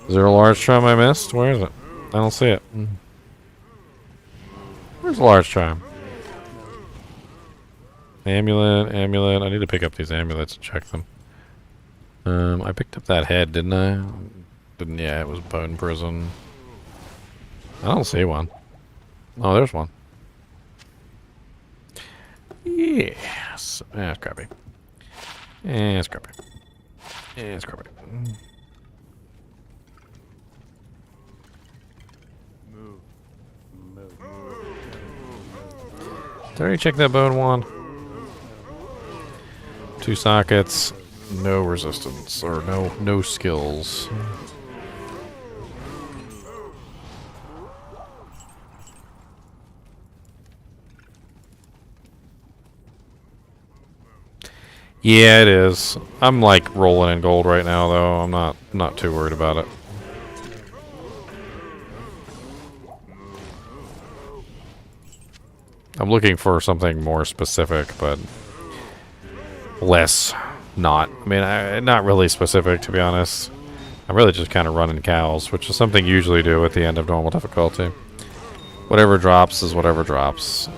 Is there a large charm I missed? Where is it? I don't see it. Where's the large charm? Amulet, amulet. I need to pick up these amulets and check them. I picked up that head, didn't I? Didn't? Yeah, it was Bone Prison. I don't see one. Oh, there's one. Yes. Yeah, it's crappy. Yeah, it's crappy. Yeah, it's crappy. Did I already check that bone wand? 2 sockets, no resistance, or no skills. Yeah, it is. I'm like rolling in gold right now, though. I'm not too worried about it. I'm looking for something more specific, but less not. I mean, not really specific, to be honest. I'm really just kind of running cows, which is something you usually do at the end of normal difficulty. Whatever drops is whatever drops.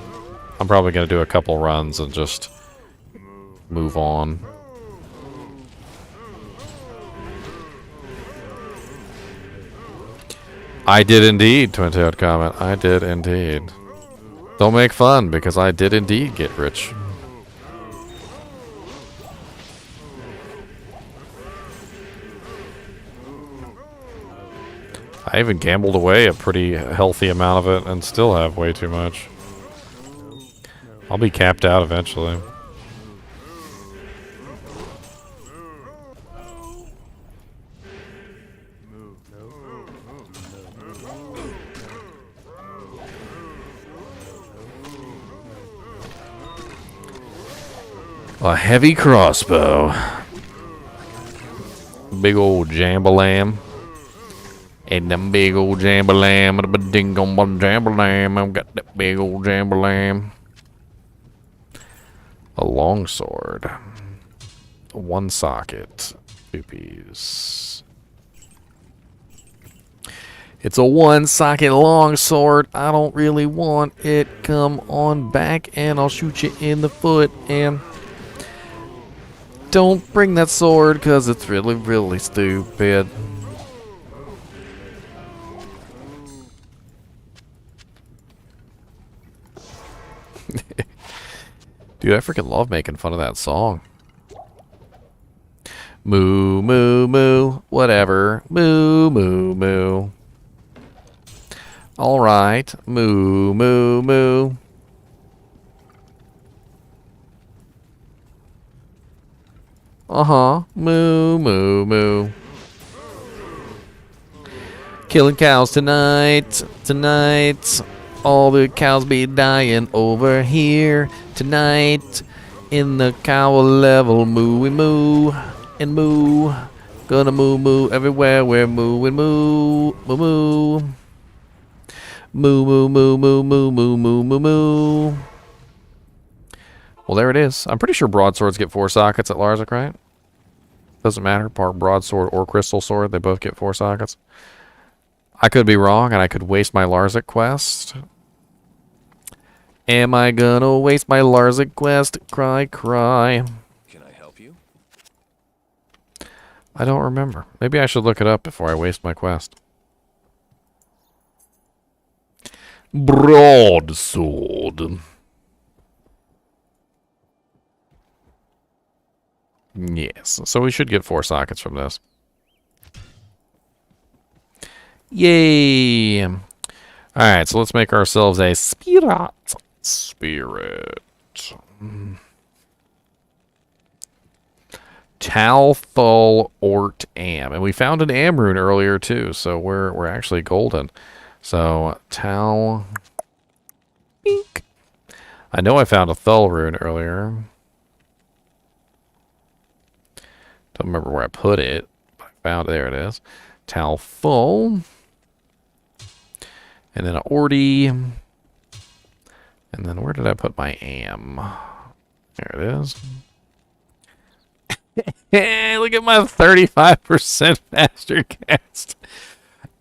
I'm probably going to do a couple runs and just move on. I did indeed, Twin-tailed Comet. I did indeed. Don't make fun, because I did indeed get rich. I even gambled away a pretty healthy amount of it and still have way too much. I'll be capped out eventually. A heavy crossbow. Big old jambalam. And them big old jambalam. And a ding on my jambalam. I've got that big old jambalam. A longsword. 1 socket. Boopies. It's a 1 socket longsword. I don't really want it. Come on back and I'll shoot you in the foot. And don't bring that sword because it's really, really stupid. Dude, I freaking love making fun of that song. Moo, moo, moo. Whatever. Moo, moo, moo. Alright. Moo, moo, moo. Uh-huh. Moo, moo, moo. Killing cows tonight. Tonight. All the cows be dying over here tonight. In the cow level. Moo and moo. And moo. Gonna moo moo everywhere. We're mooing moo. Moo moo. Moo moo moo moo moo moo moo moo moo. Well, there it is. I'm pretty sure broadswords get 4 sockets at Larzik, right? Doesn't matter. Part broadsword or crystal sword, they both get 4 sockets. I could be wrong, and I could waste my Larzik quest. Am I gonna waste my Larzik quest? Cry, cry. Can I help you? I don't remember. Maybe I should look it up before I waste my quest. Broadsword. Yes, so we should get 4 sockets from this. Yay! Alright, so let's make ourselves a spirit. Talthul Ort Am. And we found an Am rune earlier too, so we're actually golden. So Tal Eek. I know I found a Thul rune earlier. Don't remember where I put it. I found it. There it is. Talthul. And then an Orty. And then where did I put my Am? There it is. Hey, look at my 35% faster cast.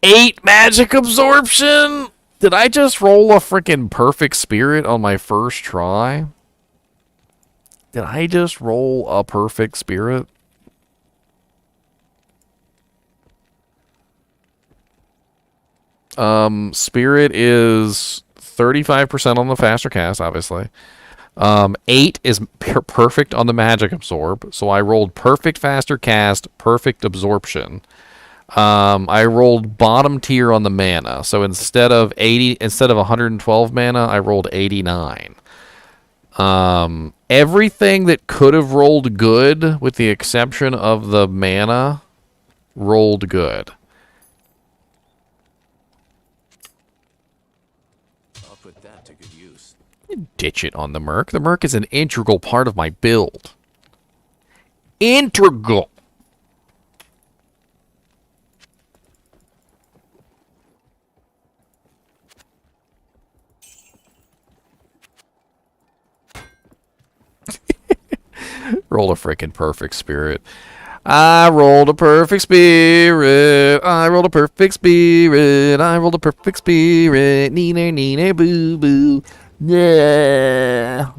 8 magic absorption? Did I just roll a freaking perfect spirit on my first try? Did I just roll a perfect spirit? Spirit is 35% on the faster cast, obviously. 8 is perfect on the magic absorb. So I rolled perfect faster cast, perfect absorption. I rolled bottom tier on the mana. So instead of 112 mana, I rolled 89. Everything that could have rolled good, with the exception of the mana, rolled good. I'll put that to good use. Ditch it on the Merc. The Merc is an integral part of my build. Integral. Roll a freaking perfect spirit. I rolled a perfect spirit. I rolled a perfect spirit. I rolled a perfect spirit. NiNi, NiNi, boo, boo. Yeah.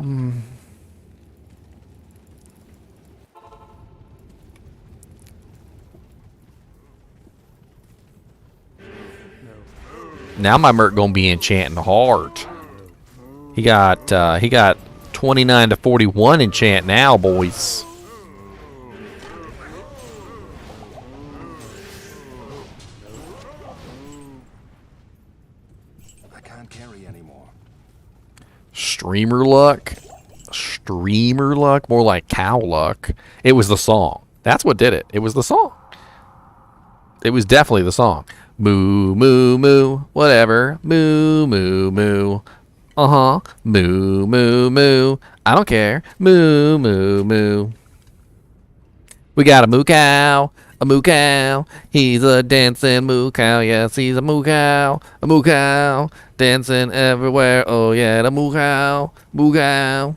Now my Merc gonna be enchanting hard. He got 29 to 41 enchant now, boys. I can't carry anymore. Streamer luck. Streamer luck. More like cow luck. It was the song. That's what did it. It was the song. It was definitely the song. Moo, moo, moo. Whatever. Moo, moo, moo. Uh-huh. Moo, moo, moo. I don't care. Moo, moo, moo. We got a moo cow. A moo cow. He's a dancing moo cow. Yes, he's a moo cow. A moo cow. Dancing everywhere. Oh, yeah, the moo cow. Moo cow.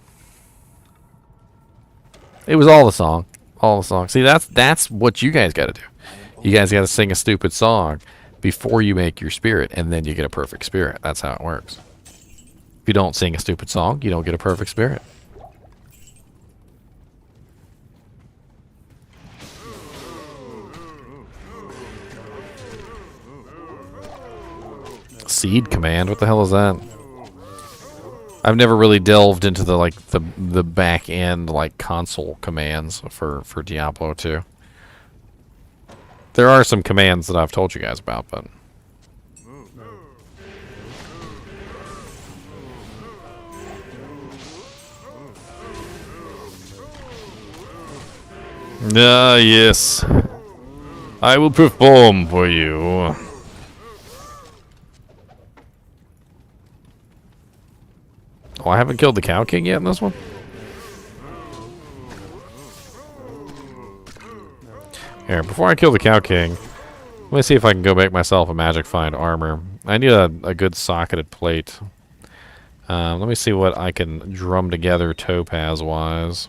It was all the song. All the song. See, that's what you guys got to do. You guys got to sing a stupid song before you make your spirit, and then you get a perfect spirit. That's how it works. If you don't sing a stupid song, you don't get a perfect spirit. Seed command? What the hell is that? I've never really delved into the back end console commands for Diablo 2. There are some commands that I've told you guys about, but yes. I will perform for you. Oh, I haven't killed the Cow King yet in this one? Here, before I kill the Cow King, let me see if I can go make myself a magic find armor. I need a good socketed plate. Let me see what I can drum together topaz-wise.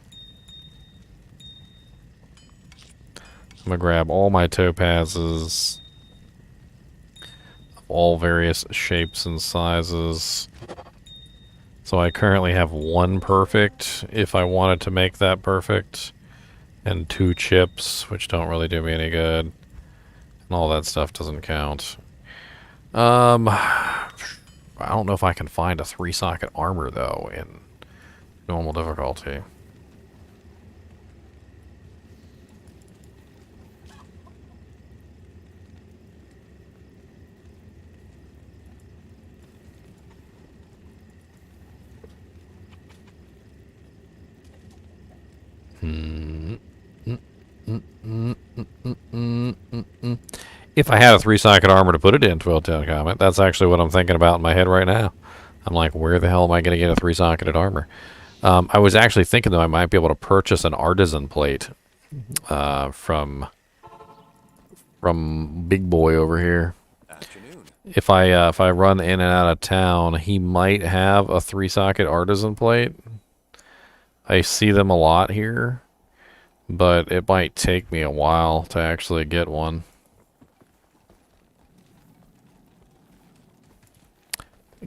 I'm going to grab all my topazes of all various shapes and sizes. So I currently have one perfect, if I wanted to make that perfect, and 2 chips, which don't really do me any good. And all that stuff doesn't count. I don't know if I can find a 3-socket armor, though, in normal difficulty. If I had a 3-socket armor to put it in, 1210 comment, that's actually what I'm thinking about in my head right now. I'm like, where the hell am I going to get a 3-socketed armor? I was actually thinking that I might be able to purchase an artisan plate from Big Boy over here. Afternoon. If I run in and out of town, he might have a 3-socket artisan plate. I see them a lot here, but it might take me a while to actually get one.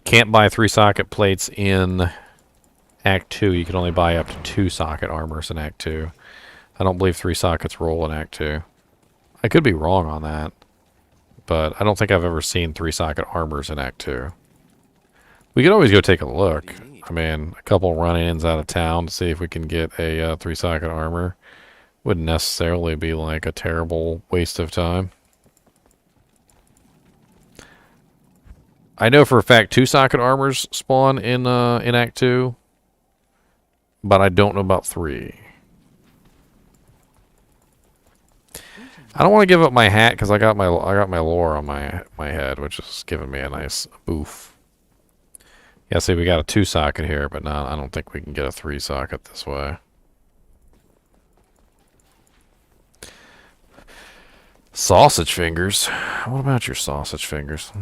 Can't buy 3-socket plates in Act 2. You can only buy up to 2-socket armors in Act 2. I don't believe 3 sockets roll in Act 2. I could be wrong on that, but I don't think I've ever seen 3-socket armors in Act 2. We could always go take a look. I mean, a couple run-ins out of town to see if we can get a 3-socket armor. Wouldn't necessarily be like a terrible waste of time. I know for a fact 2-socket armors spawn in Act 2. but I don't know about 3. I don't want to give up my hat because I got my lore on my head, which is giving me a nice boof. Yeah, see, we got a 2 socket here, but no, I don't think we can get a 3 socket this way. Sausage fingers. What about your sausage fingers?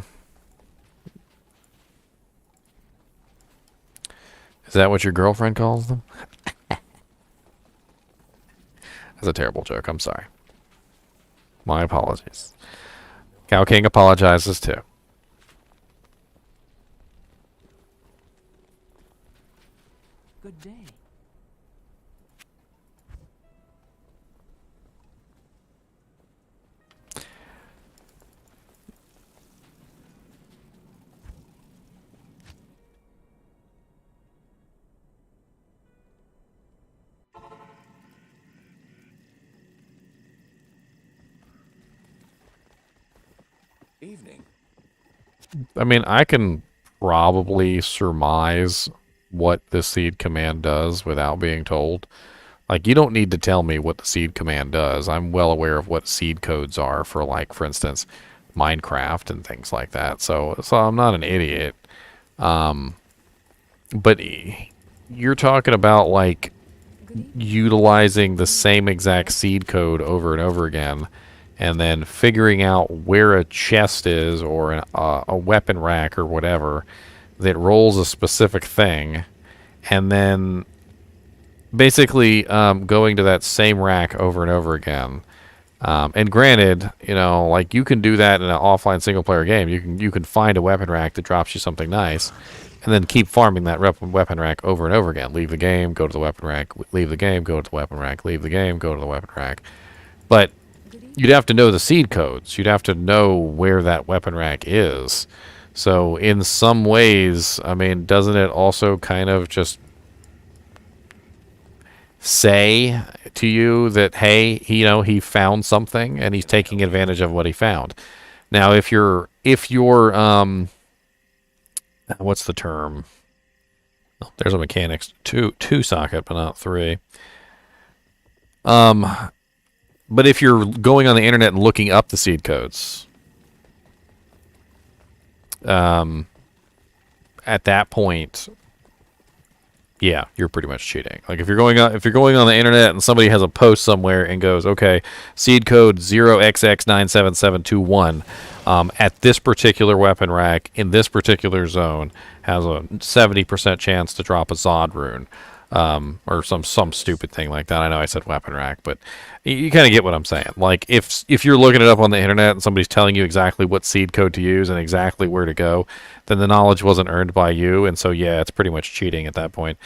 Is that what your girlfriend calls them? That's a terrible joke. I'm sorry. My apologies. Cow King apologizes too. Good day. Evening. I mean, I can probably surmise what the seed command does without being told. Like, you don't need to tell me what the seed command does. I'm well aware of what seed codes are for, like, for instance, Minecraft and things like that. So I'm not an idiot. But you're talking about, like, utilizing the same exact seed code over and over again, and then figuring out where a chest is or a weapon rack or whatever that rolls a specific thing, and then basically going to that same rack over and over again. And granted, you know, like, you can do that in an offline single-player game. You can find a weapon rack that drops you something nice, and then keep farming that weapon rack over and over again. Leave the game, go to the weapon rack, leave the game, go to the weapon rack, leave the game, go to the weapon rack. But you'd have to know the seed codes. You'd have to know where that weapon rack is. So in some ways, I mean, doesn't it also kind of just say to you that, hey, he found something and he's taking advantage of what he found? Now, if you're what's the term? Oh, there's a mechanics 2 socket, but not 3. But if you're going on the internet and looking up the seed codes, at that point, yeah, you're pretty much cheating. Like, if you're going on the internet and somebody has a post somewhere and goes, okay, seed code 0xx97721 at this particular weapon rack in this particular zone has a 70% chance to drop a Zod rune. Or some stupid thing like that. I know I said weapon rack, but you kind of get what I'm saying. Like, if you're looking it up on the internet and somebody's telling you exactly what seed code to use and exactly where to go, then the knowledge wasn't earned by you, and so yeah, it's pretty much cheating at that point.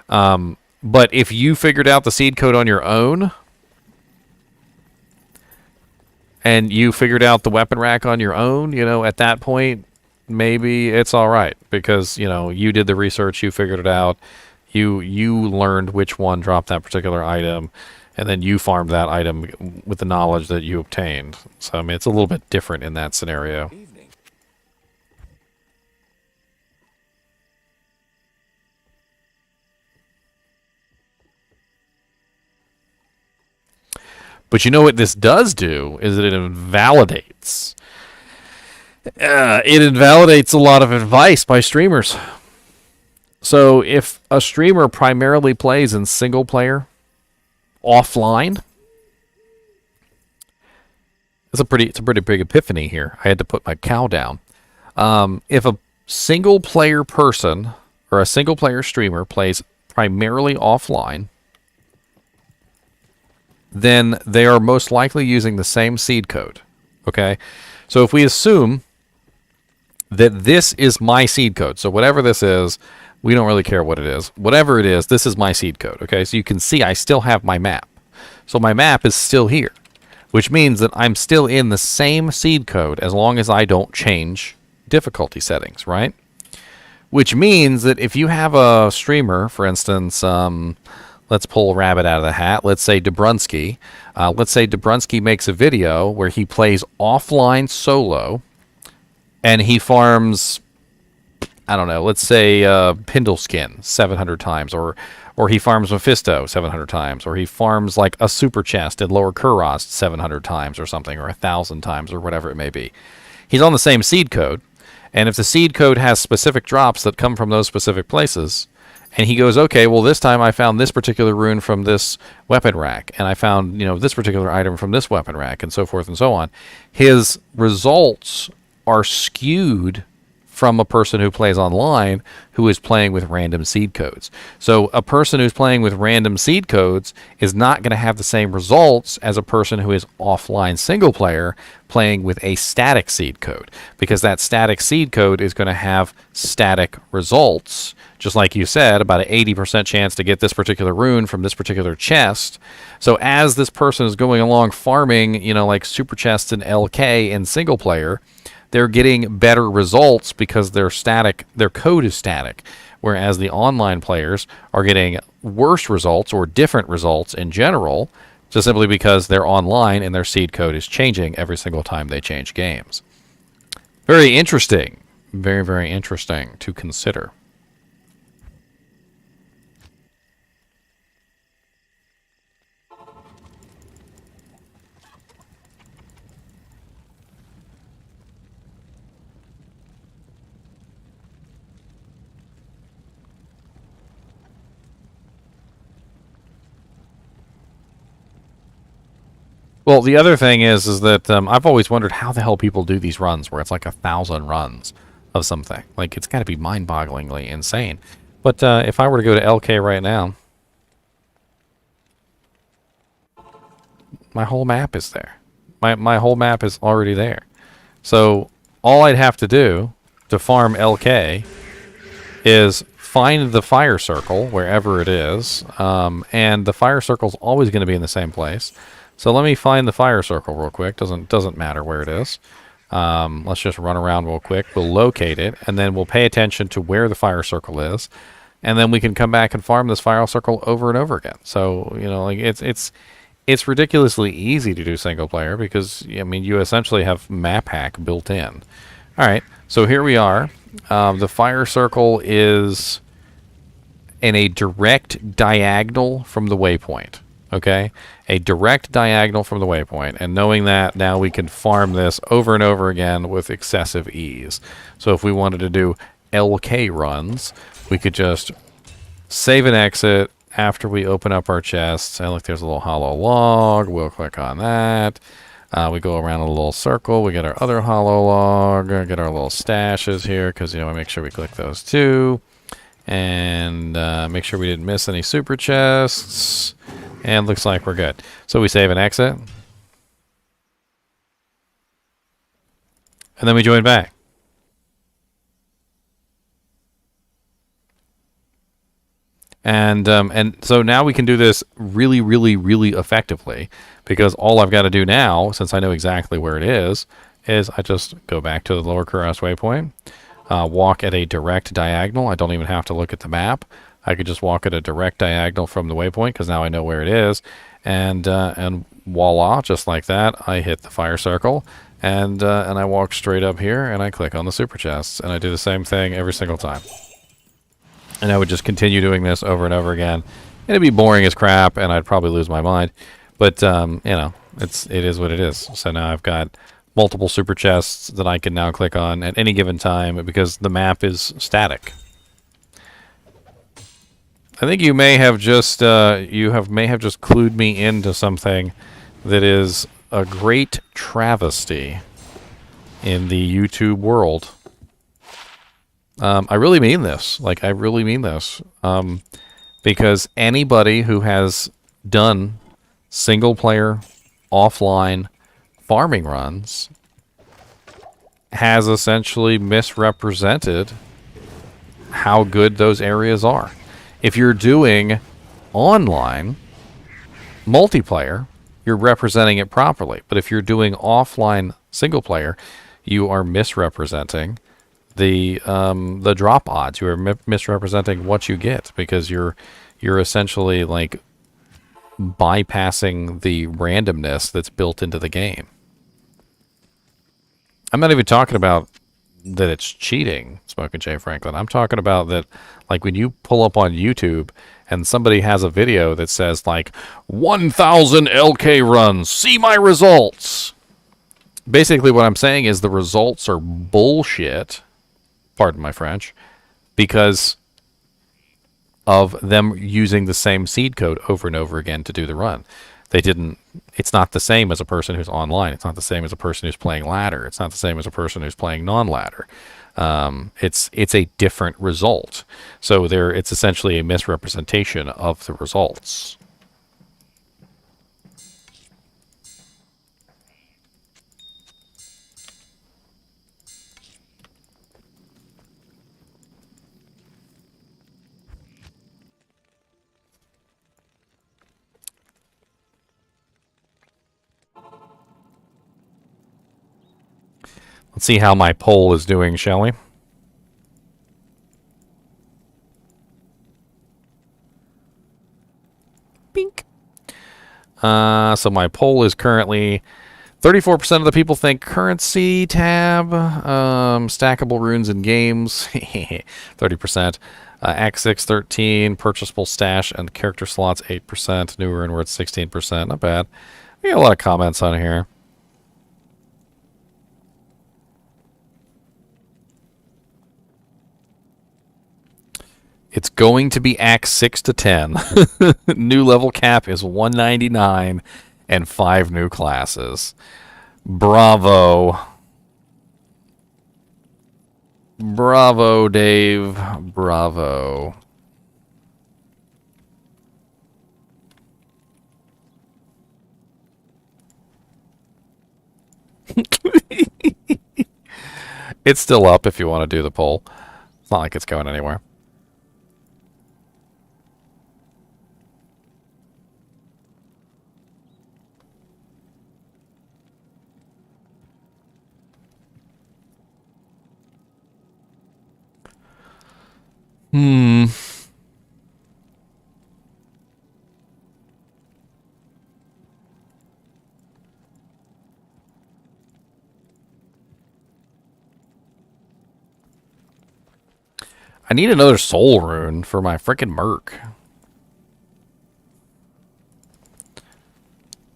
But if you figured out the seed code on your own, and you figured out the weapon rack on your own, at that point, maybe it's all right, because you did the research, you figured it out. You learned which one dropped that particular item, and then you farmed that item with the knowledge that you obtained. So, I mean, it's a little bit different in that scenario. Evening. But you know what this does do is that it invalidates. It invalidates a lot of advice by streamers. So if a streamer primarily plays in single player offline, it's a pretty big epiphany here. I had to put my cow down. If a single player person or a single player streamer plays primarily offline, then they are most likely using the same seed code. Okay? So if we assume that this is my seed code, so whatever this is, we don't really care what it is. Whatever it is, this is my seed code, okay? So you can see I still have my map. So my map is still here, which means that I'm still in the same seed code as long as I don't change difficulty settings, right? Which means that if you have a streamer, for instance, let's pull a rabbit out of the hat. Let's say Dobrunsky. Let's say Dobrunsky makes a video where he plays offline solo, and he farms I don't know, let's say Pindleskin 700 times, or he farms Mephisto 700 times, or he farms like a super chest in Lower Kurast 700 times or something, or 1,000 times, or whatever it may be. He's on the same seed code, and if the seed code has specific drops that come from those specific places, and he goes, okay, well, this time I found this particular rune from this weapon rack, and I found, this particular item from this weapon rack, and so forth and so on. His results are skewed from a person who plays online who is playing with random seed codes. So a person who's playing with random seed codes is not going to have the same results as a person who is offline single player playing with a static seed code, because that static seed code is going to have static results. Just like you said, about an 80% chance to get this particular rune from this particular chest. So as this person is going along farming, like super chests and LK in single player, they're getting better results because their code is static, whereas the online players are getting worse results or different results in general, just simply because they're online and their seed code is changing every single time they change games. Very interesting. Very, very interesting to consider. Well, the other thing is that I've always wondered how the hell people do these runs where it's like 1,000 runs of something. Like, it's got to be mind-bogglingly insane. But if I were to go to LK right now, my whole map is there. My whole map is already there. So all I'd have to do to farm LK is find the fire circle wherever it is, and the fire circle is always going to be in the same place. So let me find the fire circle real quick. Doesn't matter where it is. Let's just run around real quick. We'll locate it, and then we'll pay attention to where the fire circle is, and then we can come back and farm this fire circle over and over again. So like it's ridiculously easy to do single player because you essentially have map hack built in. All right, so here we are. The fire circle is in a direct diagonal from the waypoint. Okay, a direct diagonal from the waypoint, and knowing that, now we can farm this over and over again with excessive ease. So if we wanted to do LK runs, we could just save and exit after we open up our chests. And look, there's a little hollow log. We'll click on that. We go around a little circle. We get our other hollow log. Get our little stashes here because we make sure we click those too. And make sure we didn't miss any super chests. And looks like we're good. So we save and exit. And then we join back. And so now we can do this really, really, really effectively, because all I've got to do now, since I know exactly where it is I just go back to the Lower Kurast waypoint, walk at a direct diagonal. I don't even have to look at the map. I could just walk at a direct diagonal from the waypoint because now I know where it is, and voila, just like that, I hit the fire circle, and I walk straight up here, and I click on the super chests, and I do the same thing every single time. And I would just continue doing this over and over again. It'd be boring as crap, and I'd probably lose my mind, but it is what it is. So now I've got multiple super chests that I can now click on at any given time because the map is static. I think you may have just clued me into something that is a great travesty in the YouTube world. I really mean this. I really mean this. Because anybody who has done single player offline farming runs has essentially misrepresented how good those areas are. If you're doing online multiplayer, you're representing it properly. But if you're doing offline single player, you are misrepresenting the drop odds. You are misrepresenting what you get because you're essentially bypassing the randomness that's built into the game. I'm not even talking about that it's cheating, Smoking Jay Franklin. I'm talking about that, like when you pull up on YouTube and somebody has a video that says like 1,000 LK runs, see my results. Basically, what I'm saying is the results are bullshit. Pardon my French, because of them using the same seed code over and over again to do the run. They didn't. It's not the same as a person who's online. It's not the same as a person who's playing ladder. It's not the same as a person who's playing non-ladder. It's a different result. So it's essentially a misrepresentation of the results. Let's see how my poll is doing, shall we? Bink. So my poll is currently 34% of the people think currency tab, stackable runes in games, 30%. Act 6, 13, purchasable stash and character slots, 8%. New rune worth, 16%. Not bad. We got a lot of comments on here. It's going to be Act 6 to 10. New level cap is 199 and 5 new classes. Bravo. Bravo, Dave. Bravo. It's still up if you want to do the poll. It's not like it's going anywhere. I need another soul rune for my frickin' merc.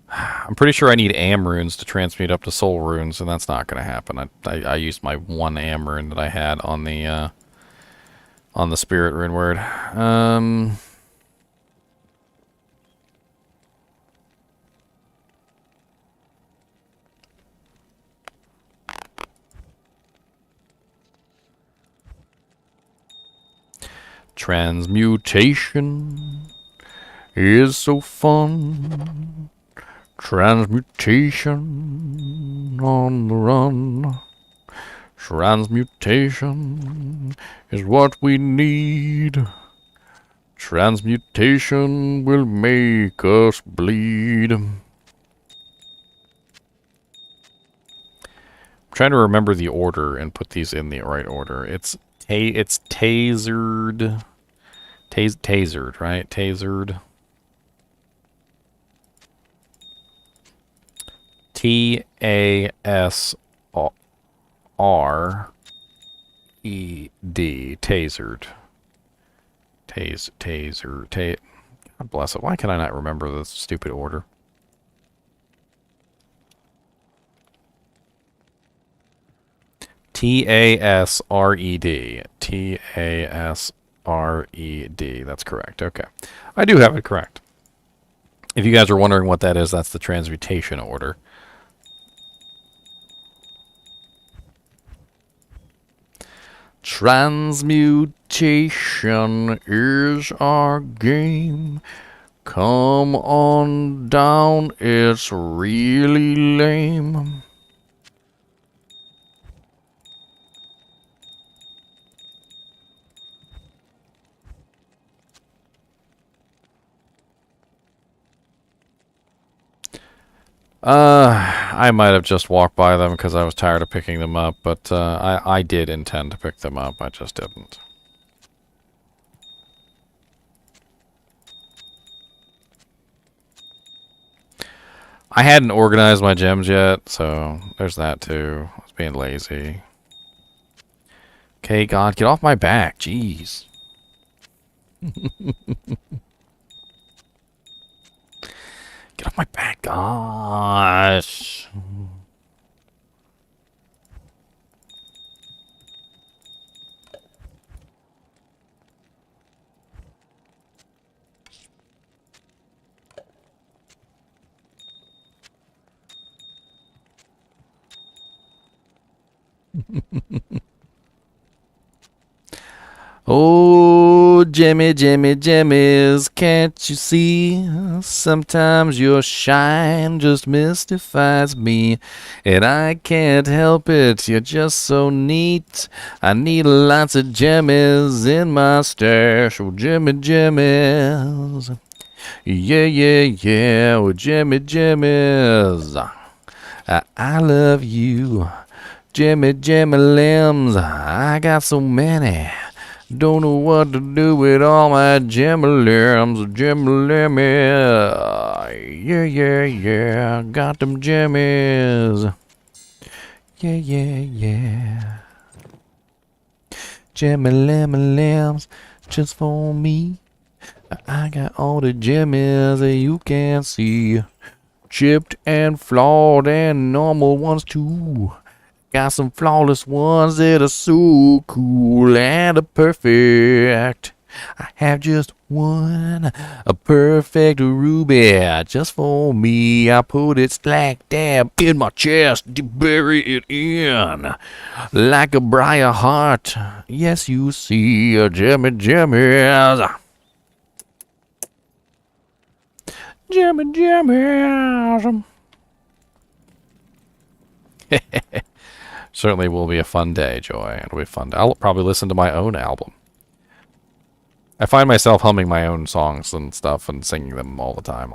I'm pretty sure I need am runes to transmute up to soul runes, and that's not going to happen. I used my one am rune that I had on the spirit rune word. Transmutation is so fun. Transmutation on the run. Transmutation is what we need. Transmutation will make us bleed. I'm trying to remember the order and put these in the right order. It's tasered. Tasered, right? Tasered. T-A-S-R-E-D. Tasered. Taser. God bless it. Why can I not remember the stupid order? T-A-S-R-E-D. T-A-S-R-E-D. That's correct. Okay. I do have it correct. If you guys are wondering what that is, that's the transmutation order. Transmutation is our game. Come on down, it's really lame. I might have just walked by them because I was tired of picking them up, but I did intend to pick them up. I just didn't. I hadn't organized my gems yet, so there's that too. I was being lazy. Okay, God, get off my back. Jeez. Get off my back, gosh. Oh, Jimmy, Jimmy, Jimmy's, can't you see? Sometimes your shine just mystifies me, and I can't help it. You're just so neat. I need lots of Jimmys in my stash. Oh, Jimmy, Jimmy's. Yeah, yeah, yeah. Oh, Jimmy, Jimmy's. I love you. Jimmy, Jimmy Limbs. I got so many. Don't know what to do with all my Jimmy Limbs. Jimmy Limmy. Yeah, yeah, yeah. Got them Jimmys. Yeah, yeah, yeah. Jimmy Limmy Limbs. Just for me. I got all the Jimmys that you can see. Chipped and flawed and normal ones too. Got some flawless ones that are so cool and perfect. I have just one, a perfect ruby, just for me. I put it slack dab in my chest to bury it in, like a briar heart. Yes, you see, a Jimmy Jimmy's. Jimmy Jimmy's. Certainly will be a fun day, Joy. It'll be fun. I'll probably listen to my own album. I find myself humming my own songs and stuff and singing them all the time.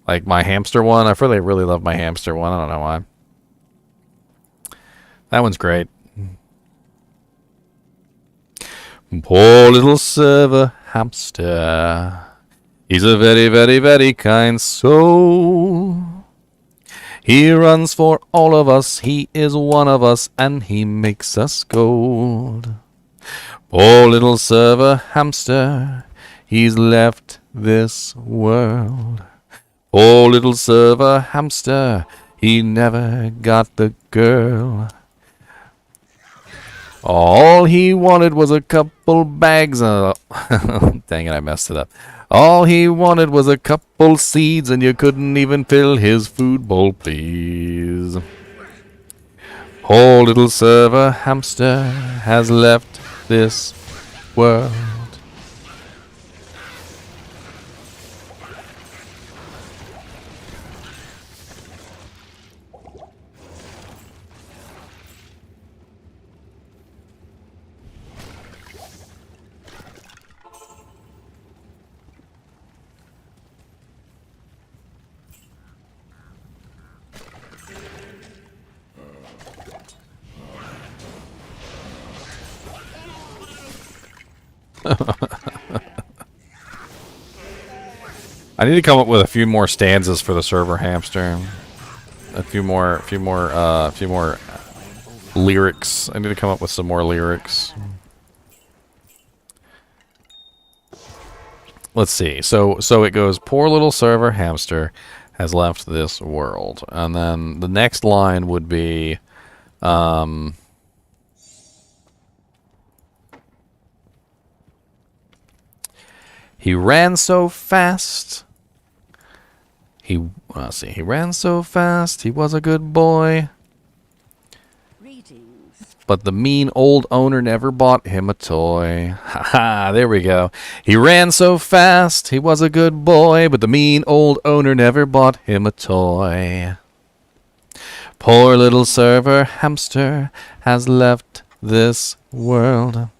Like my hamster one. I really love my hamster one. I don't know why. That one's great. Poor little server hamster. He's a very, very, very kind soul. He runs for all of us, he is one of us, and he makes us gold. Poor little server hamster, he's left this world. Poor little server hamster, he never got the girl. All he wanted was a couple bags of... Dang it, I messed it up. All he wanted was a couple seeds, and you couldn't even fill his food bowl, please. Poor little server hamster has left this world. I need to come up with a few more stanzas for the server hamster. A few more lyrics. I need to come up with some more lyrics. Let's see. So it goes, poor little server hamster has left this world. And then the next line would be, he ran so fast. He ran so fast. He was a good boy. But the mean old owner never bought him a toy. Haha, there we go. He ran so fast. He was a good boy, but the mean old owner never bought him a toy. Poor little server hamster has left this world.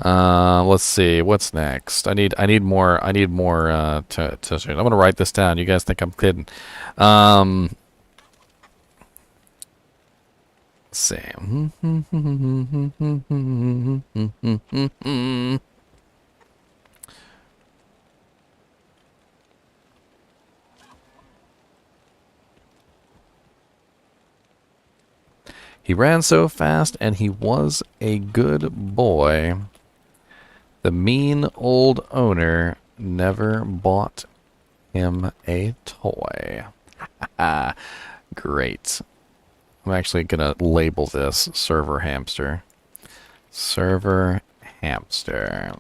Let's see, what's next? I need more to I'm gonna write this down. You guys think I'm kidding. Let's see. He ran so fast, and he was a good boy. The mean old owner never bought him a toy. Great. I'm actually going to label this server hamster. Server hamster.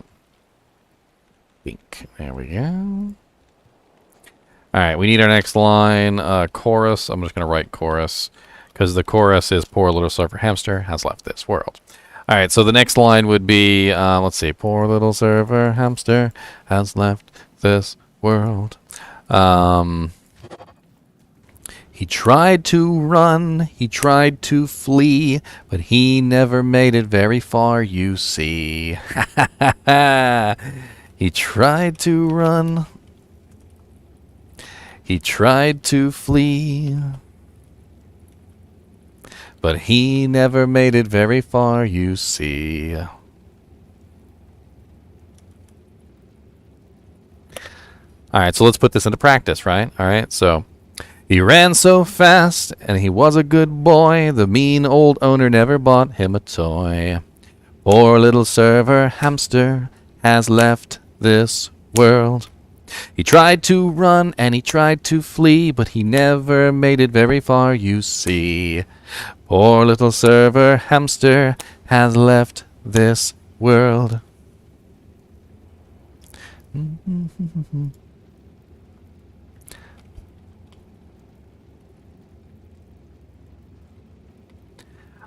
Bink. There we go. Alright, we need our next line. Chorus. I'm just going to write chorus. Because the chorus is poor little server hamster has left this world. Alright, so the next line would be, let's see. Poor little server hamster has left this world. He tried to run, he tried to flee, but he never made it very far, you see. He tried to run, he tried to flee, but he never made it very far, you see. Alright, so let's put this into practice, right? Alright, so he ran so fast, and he was a good boy. The mean old owner never bought him a toy. Poor little server hamster has left this world. He tried to run and he tried to flee, but he never made it very far, you see. Poor little server hamster has left this world.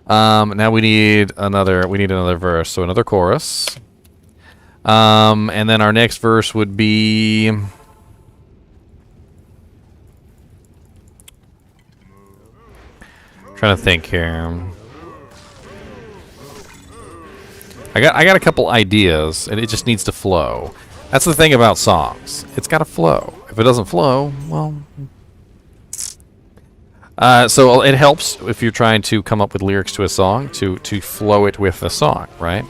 Now we need another verse, so another chorus. And then our next verse would be trying to think here. I got a couple ideas, and it just needs to flow. That's the thing about songs. It's got to flow. If it doesn't flow, well. So it helps if you're trying to come up with lyrics to a song to flow it with the song, right?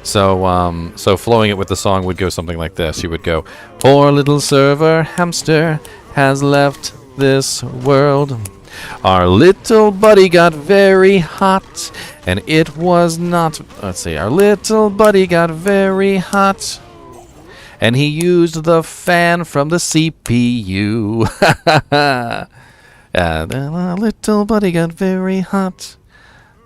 So so flowing it with the song would go something like this. You would go, poor little server hamster has left this world. Our little buddy got very hot, and it was not. Let's see. Our little buddy got very hot, and he used the fan from the CPU. And our little buddy got very hot,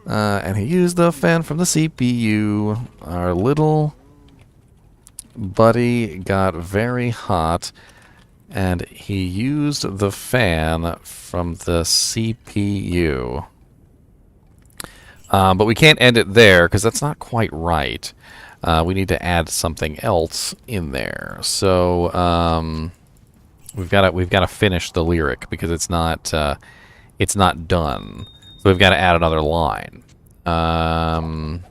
and he used the fan from the CPU. Our little buddy got very hot, and he used the fan from the CPU. But we can't end it there, because that's not quite right. We need to add something else in there. So, We've got to finish the lyric because it's not done. So we've got to add another line. Our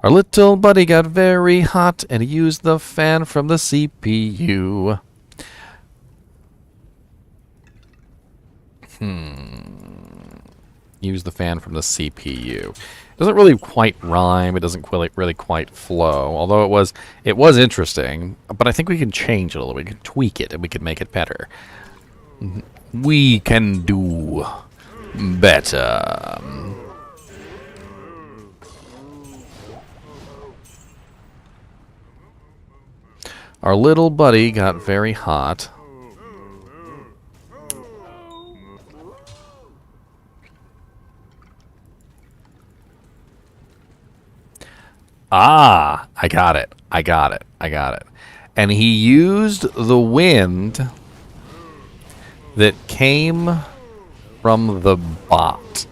little buddy got very hot and he used the fan from the CPU. Use the fan from the CPU. It doesn't really quite rhyme. It doesn't really quite flow. Although it was interesting. But I think we can change it a little bit. We can tweak it and we can make it better. We can do better. Our little buddy got very hot. Ah, I got it. And he used the wind that came from the bot.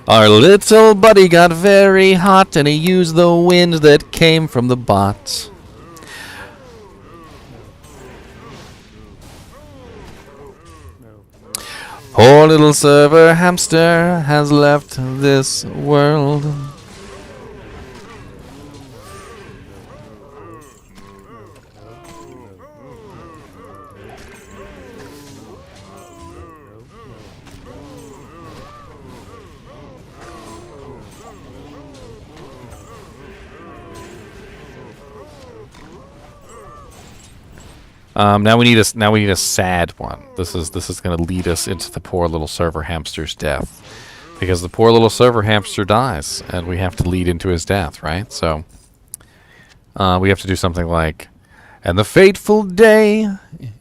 Our little buddy got very hot and he used the wind that came from the bot. Poor little server hamster has left this world. Now we need a sad one. This is going to lead us into the poor little server hamster's death. Because the poor little server hamster dies, and we have to lead into his death, right? So, we have to do something like, and the fateful day,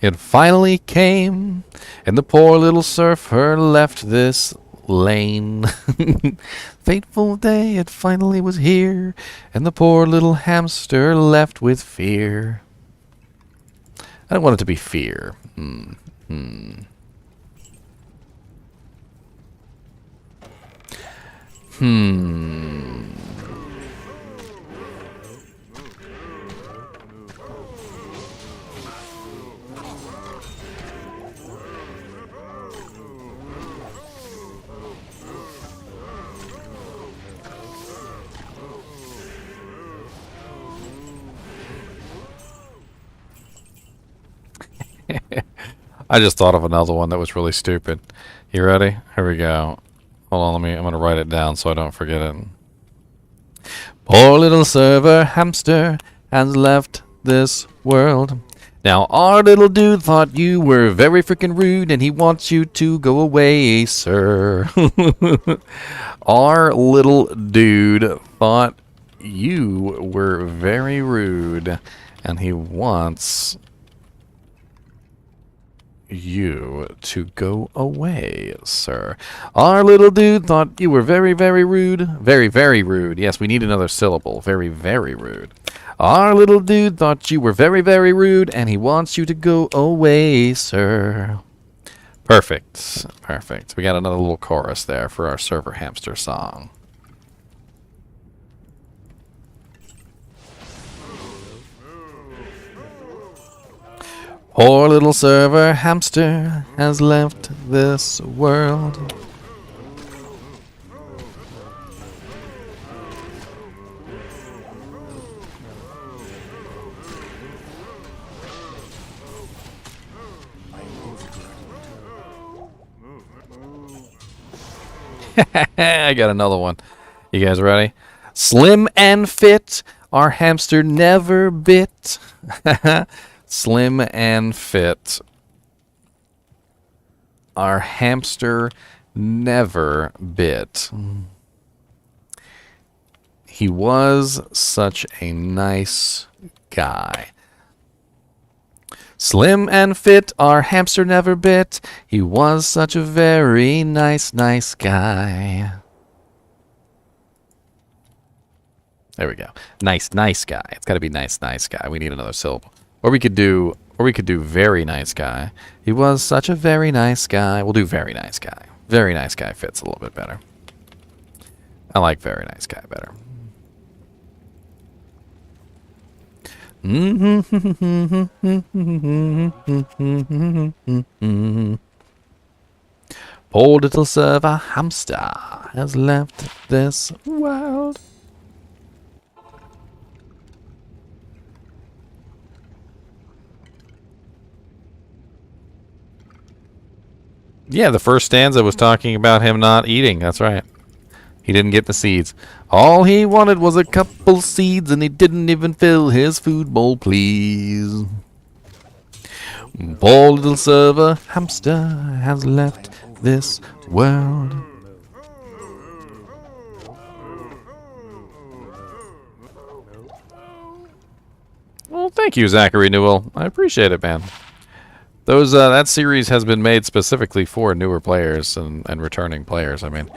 it finally came, and the poor little surfer left this lane. Fateful day, it finally was here, and the poor little hamster left with fear. I don't want it to be fear. I just thought of another one that was really stupid. You ready? Here we go. Hold on, I'm gonna write it down so I don't forget it. Poor little server hamster has left this world. Now our little dude thought you were very freaking rude and he wants you to go away, sir. Our little dude thought you were very rude and he wants you to go away, sir. Our little dude thought you were very, very rude. Very, very rude. Yes, we need another syllable. Very, very rude. Our little dude thought you were very, very rude, and he wants you to go away, sir. Perfect. Perfect. We got another little chorus there for our server hamster song. Poor little server hamster has left this world. I got another one. You guys ready? Slim and fit, our hamster never bit. Slim and fit. Our hamster never bit. He was such a nice guy. Slim and fit, our hamster never bit. He was such a very nice guy. There we go. Nice guy. It's got to be nice guy. We need another syllable. Or we could do very nice guy. He was such a very nice guy. We'll do very nice guy. Very nice guy fits a little bit better. I like very nice guy better. Poor little server hamster has left this world. Yeah, the first stanza was talking about him not eating. That's right. He didn't get the seeds. All he wanted was a couple seeds, and he didn't even fill his food bowl, please. Poor little server hamster has left this world. Well, thank you, Zachary Newell. I appreciate it, man. Those that series has been made specifically for newer players and returning players. I mean,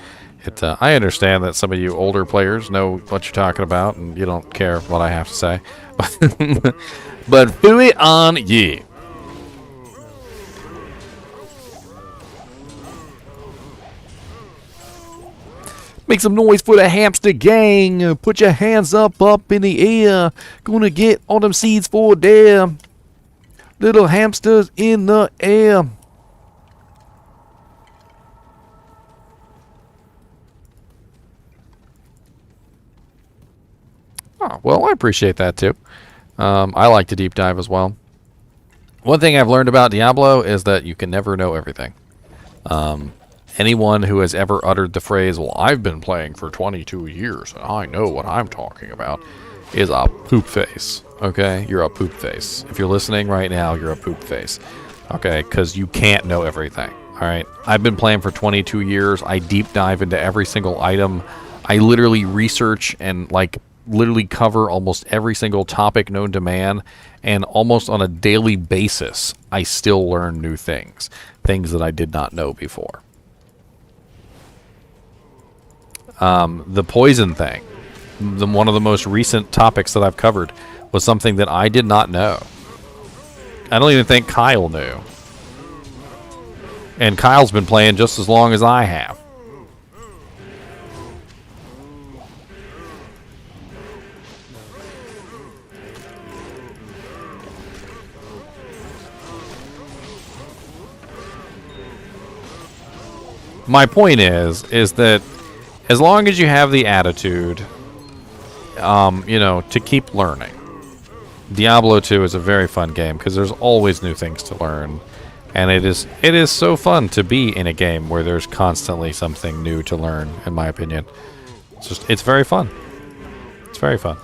I understand that some of you older players know what you're talking about, and you don't care what I have to say. But fooey on ye. Make some noise for the hamster gang. Put your hands up in the air. Gonna get all them seeds for there. Little hamsters in the air. Oh, well, I appreciate that too. I like to deep dive as well. One thing I've learned about Diablo is that you can never know everything. Anyone who has ever uttered the phrase, well, I've been playing for 22 years and I know what I'm talking about, is a poop face. Okay? You're a poop face. If you're listening right now, you're a poop face. Okay? Because you can't know everything. Alright, I've been playing for 22 years. I deep dive into every single item. I literally research and, like, literally cover almost every single topic known to man. And almost on a daily basis, I still learn new things. Things that I did not know before. The poison thing. One of the most recent topics that I've covered was something that I did not know. I don't even think Kyle knew. And Kyle's been playing just as long as I have. My point is that as long as you have the attitude, you know, to keep learning. Diablo 2 is a very fun game because there's always new things to learn. And it is so fun to be in a game where there's constantly something new to learn, in my opinion. It's very fun. It's very fun.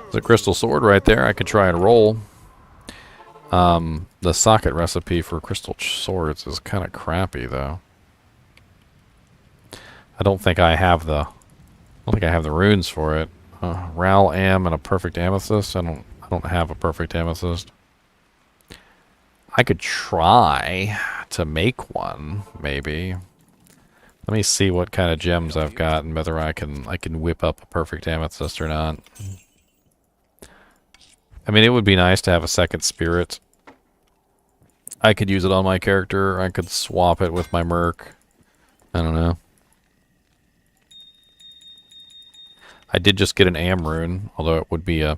There's a crystal sword right there. I could try and roll. The socket recipe for crystal swords is kind of crappy, though. I don't think I have the runes for it. Ral Am and a perfect amethyst. I don't have a perfect amethyst. I could try to make one, maybe. Let me see what kind of gems I've got and whether I can whip up a perfect amethyst or not. I mean, it would be nice to have a second spirit. I could use it on my character. I could swap it with my merc. I don't know. I did just get an Am rune, although it would be a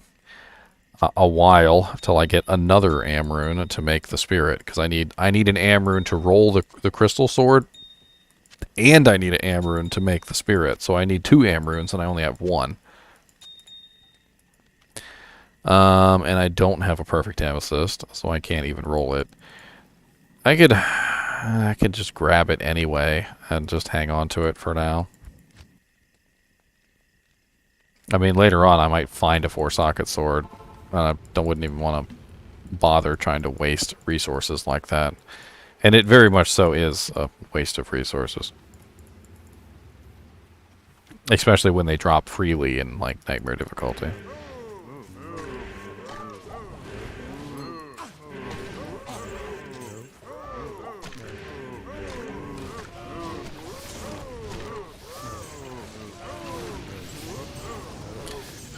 while till I get another Am rune to make the spirit, because I need an Am rune to roll the crystal sword, and I need an Am rune to make the spirit. So I need 2 Am runes, and I only have 1. And I don't have a perfect amethyst, so I can't even roll it. I could just grab it anyway and just hang on to it for now. I mean, later on I might find a 4-socket sword. I wouldn't even want to bother trying to waste resources like that. And it very much so is a waste of resources. Especially when they drop freely in, like, nightmare difficulty.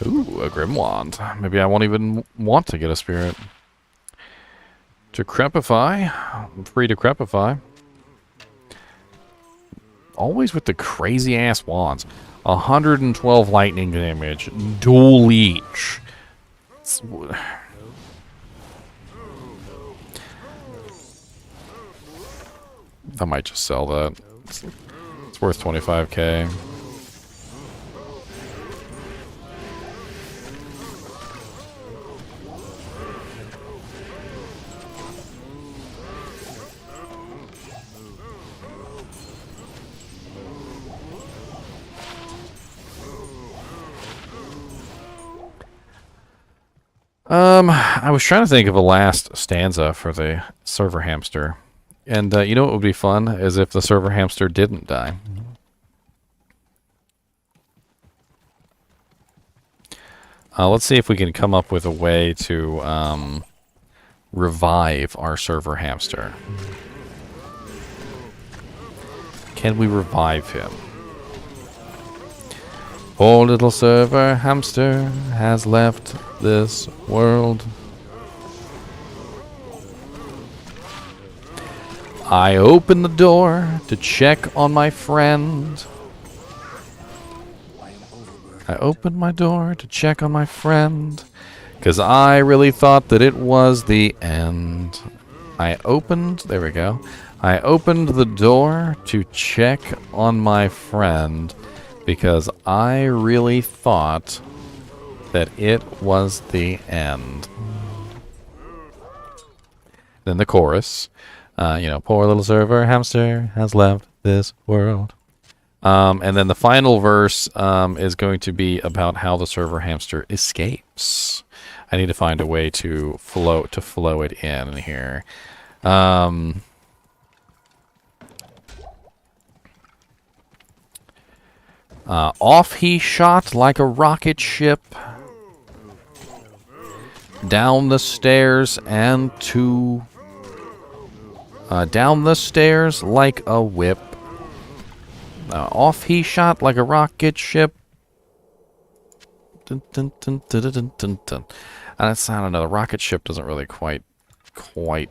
Ooh, a Grim Wand. Maybe I won't even want to get a spirit. Decrepify. I'm free to Decrepify. Always with the crazy-ass wands. 112 lightning damage. Dual leech. I might just sell that. It's worth 25k. I was trying to think of a last stanza for the server hamster. And you know what would be fun? Is if the server hamster didn't die. Let's see if we can come up with a way to revive our server hamster. Can we revive him? Poor little server hamster has left this world. I opened the door to check on my friend. I opened my door to check on my friend, 'cause I really thought that it was the end. There we go. I opened the door to check on my friend, because I really thought that it was the end. Then the chorus. You know, poor little server hamster has left this world. And then the final verse is going to be about how the server hamster escapes. I need to find a way to flow it in here. Off he shot like a rocket ship, down the stairs and to down the stairs like a whip. Off he shot like a rocket ship. Dun, dun, dun, dun, dun, dun, dun, dun. That's, I don't know. The rocket ship doesn't really quite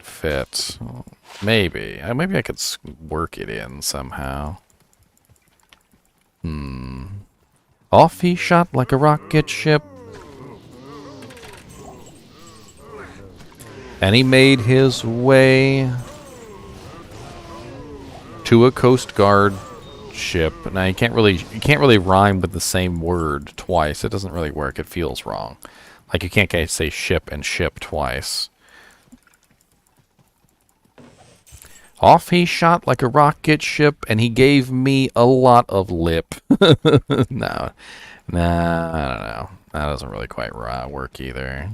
fit. Maybe I could work it in somehow. Off he shot like a rocket ship, and he made his way to a Coast Guard ship. Now you can't really rhyme with the same word twice. It doesn't really work. It feels wrong. Like you can't say ship and ship twice. Off he shot like a rocket ship, and he gave me a lot of lip. No, I don't know. That doesn't really quite work either.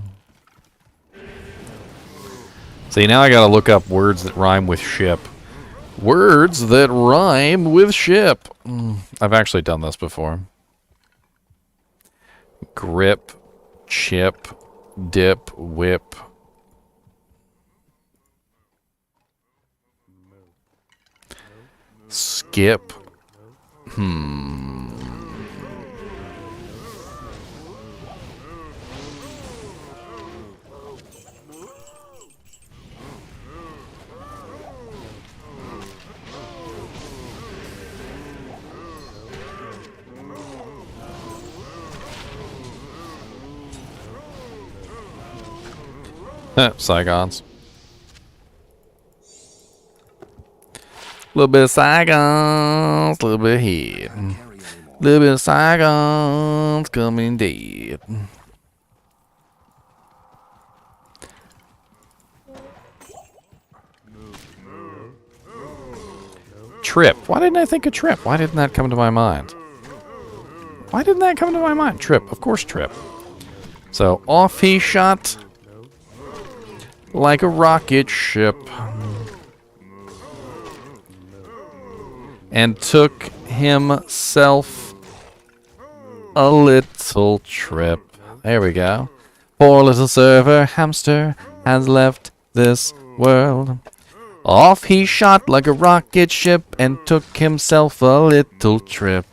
See, now I gotta look up words that rhyme with ship. Words that rhyme with ship. I've actually done this before. Grip, chip, dip, whip. Skip. Saigons. A little bit of Saigons, a little bit of head. A little bit of Saigons coming dead. Trip. Why didn't I think of trip? Why didn't that come to my mind? Why didn't that come to my mind? Trip. Of course, trip. So, off he shot like a rocket ship, and took himself a little trip. There we go. Poor little server hamster has left this world. Off he shot like a rocket ship and took himself a little trip.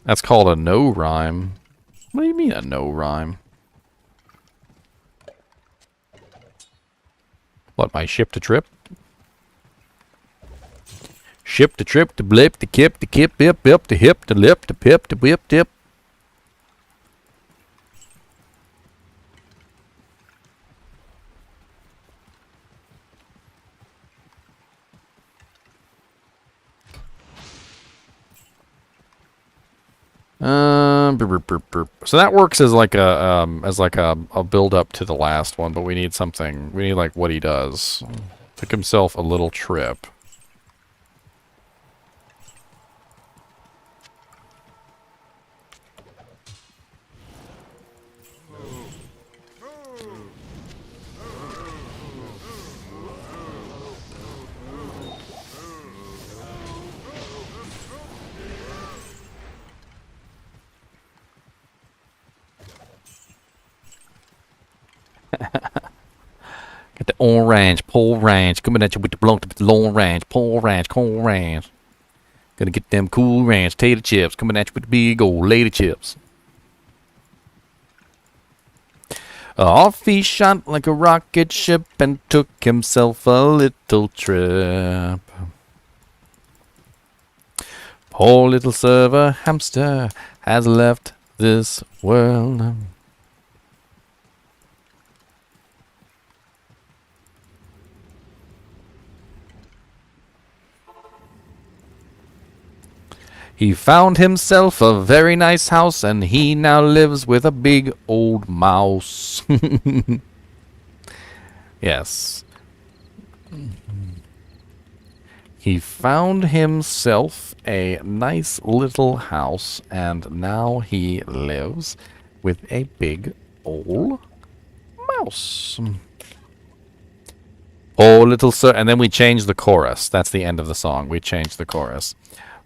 That's called a no rhyme. What do you mean a no rhyme? What, my ship to trip? Ship to trip to blip to kip bip bip to hip to lip to pip to whip dip. So that works as like a build up to the last one, but we need something. We need like what he does. Took himself a little trip. Got the orange, pole ranch, coming at you with the blunt with the long range, pole ranch, cold ranch. Gonna get them cool ranch tater chips, coming at you with the big old lady chips. Off he shot like a rocket ship and took himself a little trip. Poor little server hamster has left this world. He found himself a very nice house, and he now lives with a big old mouse. Yes. He found himself a nice little house, and now he lives with a big old mouse. Poor little sir, and then we change the chorus. That's the end of the song. We change the chorus.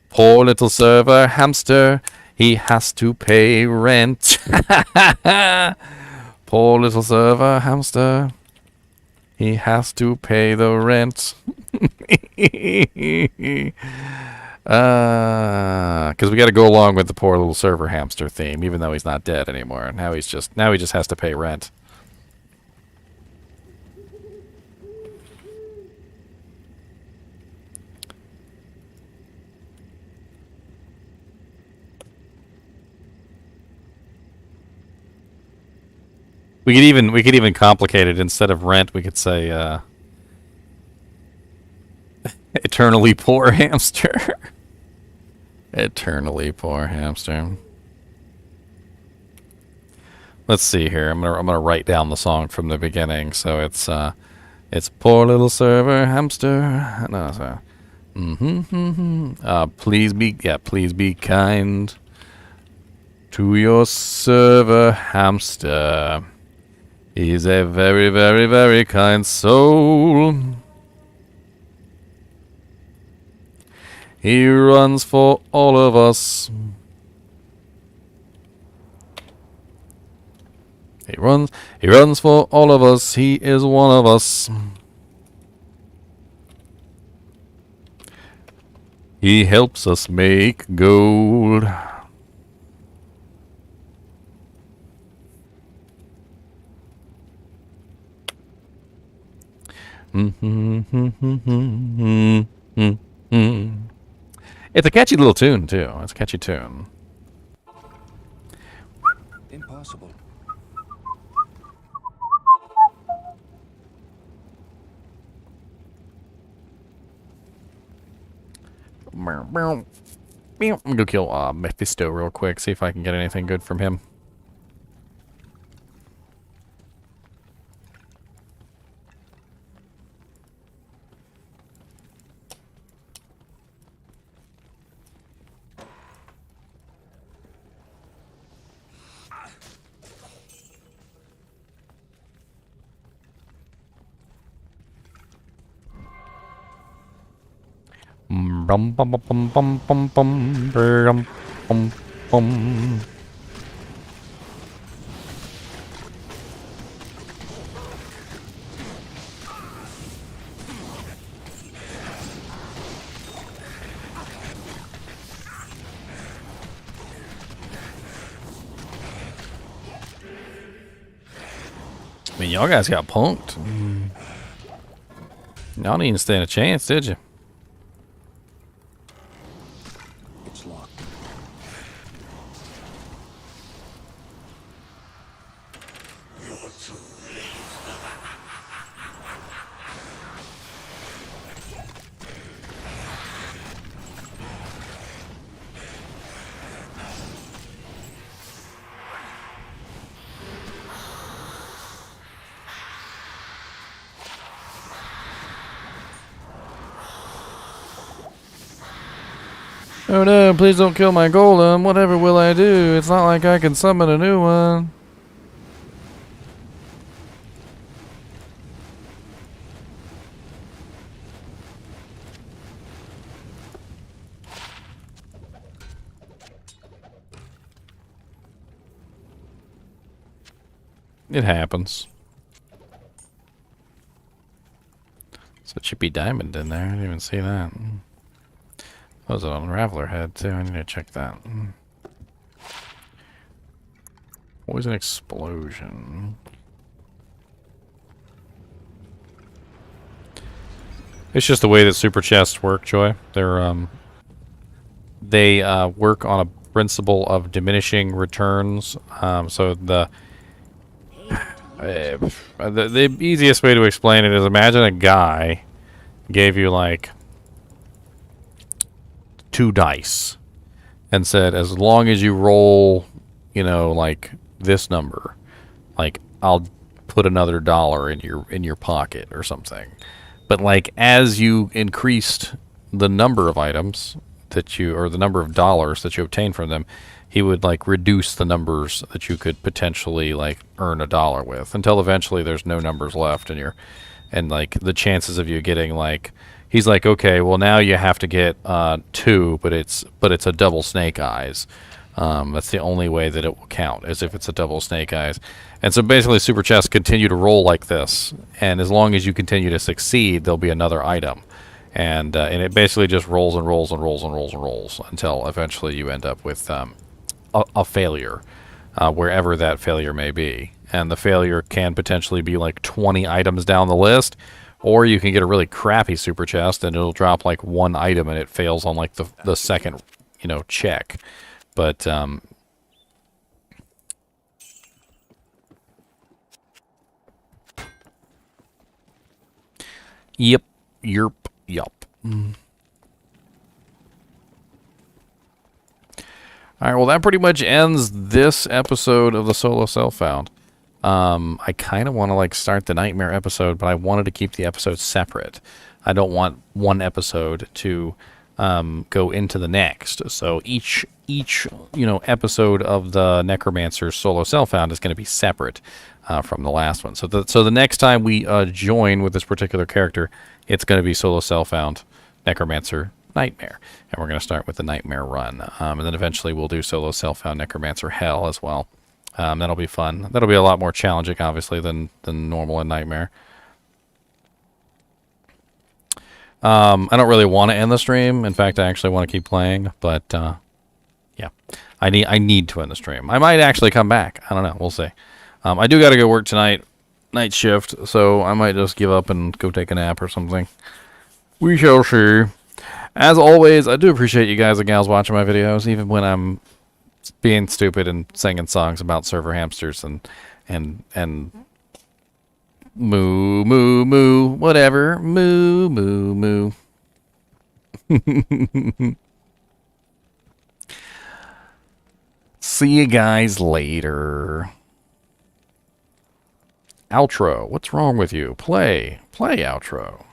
Poor little server hamster, he has to pay rent. Poor little server hamster, he has to pay the rent. Because we got to go along with the poor little server hamster theme, even though he's not dead anymore. Now he just has to pay rent. We could even complicate it. Instead of rent, we could say eternally poor hamster. Eternally poor hamster. Let's see here. I'm gonna write down the song from the beginning. So it's poor little server hamster. No, sorry. Please be kind to your server hamster. He's a very, very, very kind soul. He runs for all of us. He runs for all of us. He is one of us. He helps us make gold. It's a catchy little tune, too. It's a catchy tune. Impossible. I'm gonna go kill Mephisto real quick, see if I can get anything good from him. Bum bum bum bum bum bum bum bum bum bum. I mean, y'all guys got punked. Y'all didn't stand a chance, did you? It's locked. Oh no, please don't kill my golem. Whatever will I do? It's not like I can summon a new one. It happens. It's a chippy diamond in there. I didn't even see that. What was it on Unraveler head too? I need to check that. Poison explosion. It's just the way that super chests work, Joy. They work on a principle of diminishing returns. So the easiest way to explain it is, imagine a guy gave you like 2 dice, and said, as long as you roll, you know, like this number, like I'll put another dollar in your pocket or something. But like as you increased the number of items that you, or the number of dollars that you obtain from them, he would like reduce the numbers that you could potentially like earn a dollar with, until eventually there's no numbers left, and and like the chances of you getting like, he's like, okay, well now you have to get 2, but it's a double snake eyes. That's the only way that it will count, is if it's a double snake eyes. And so basically super chests continue to roll like this, and as long as you continue to succeed, there'll be another item. And it basically just rolls and rolls and rolls and rolls and rolls until eventually you end up with a failure, wherever that failure may be. And the failure can potentially be like 20 items down the list, or you can get a really crappy super chest and it'll drop like 1 item and it fails on like the second, you know, check. But yep, yerp, yup. All right, well, that pretty much ends this episode of the Solo Self-Found. I kind of want to like start the Nightmare episode, but I wanted to keep the episode separate. I don't want one episode to go into the next. So each you know episode of the Necromancer Solo Self-Found is going to be separate from the last one. So the next time we join with this particular character, it's going to be Solo Self-Found Necromancer Nightmare, and we're going to start with the Nightmare run, and then eventually we'll do Solo Self-Found Necromancer Hell as well. That'll be fun. That'll be a lot more challenging, obviously, than normal and Nightmare. I don't really want to end the stream. In fact, I actually want to keep playing, but yeah, I need to end the stream. I might actually come back. I don't know. We'll see. I do got to go work tonight, night shift, so I might just give up and go take a nap or something. We shall see. As always, I do appreciate you guys and gals watching my videos, even when I'm being stupid and singing songs about server hamsters and moo moo moo whatever, moo moo moo. See you guys later. Outro. What's wrong with you? Play outro.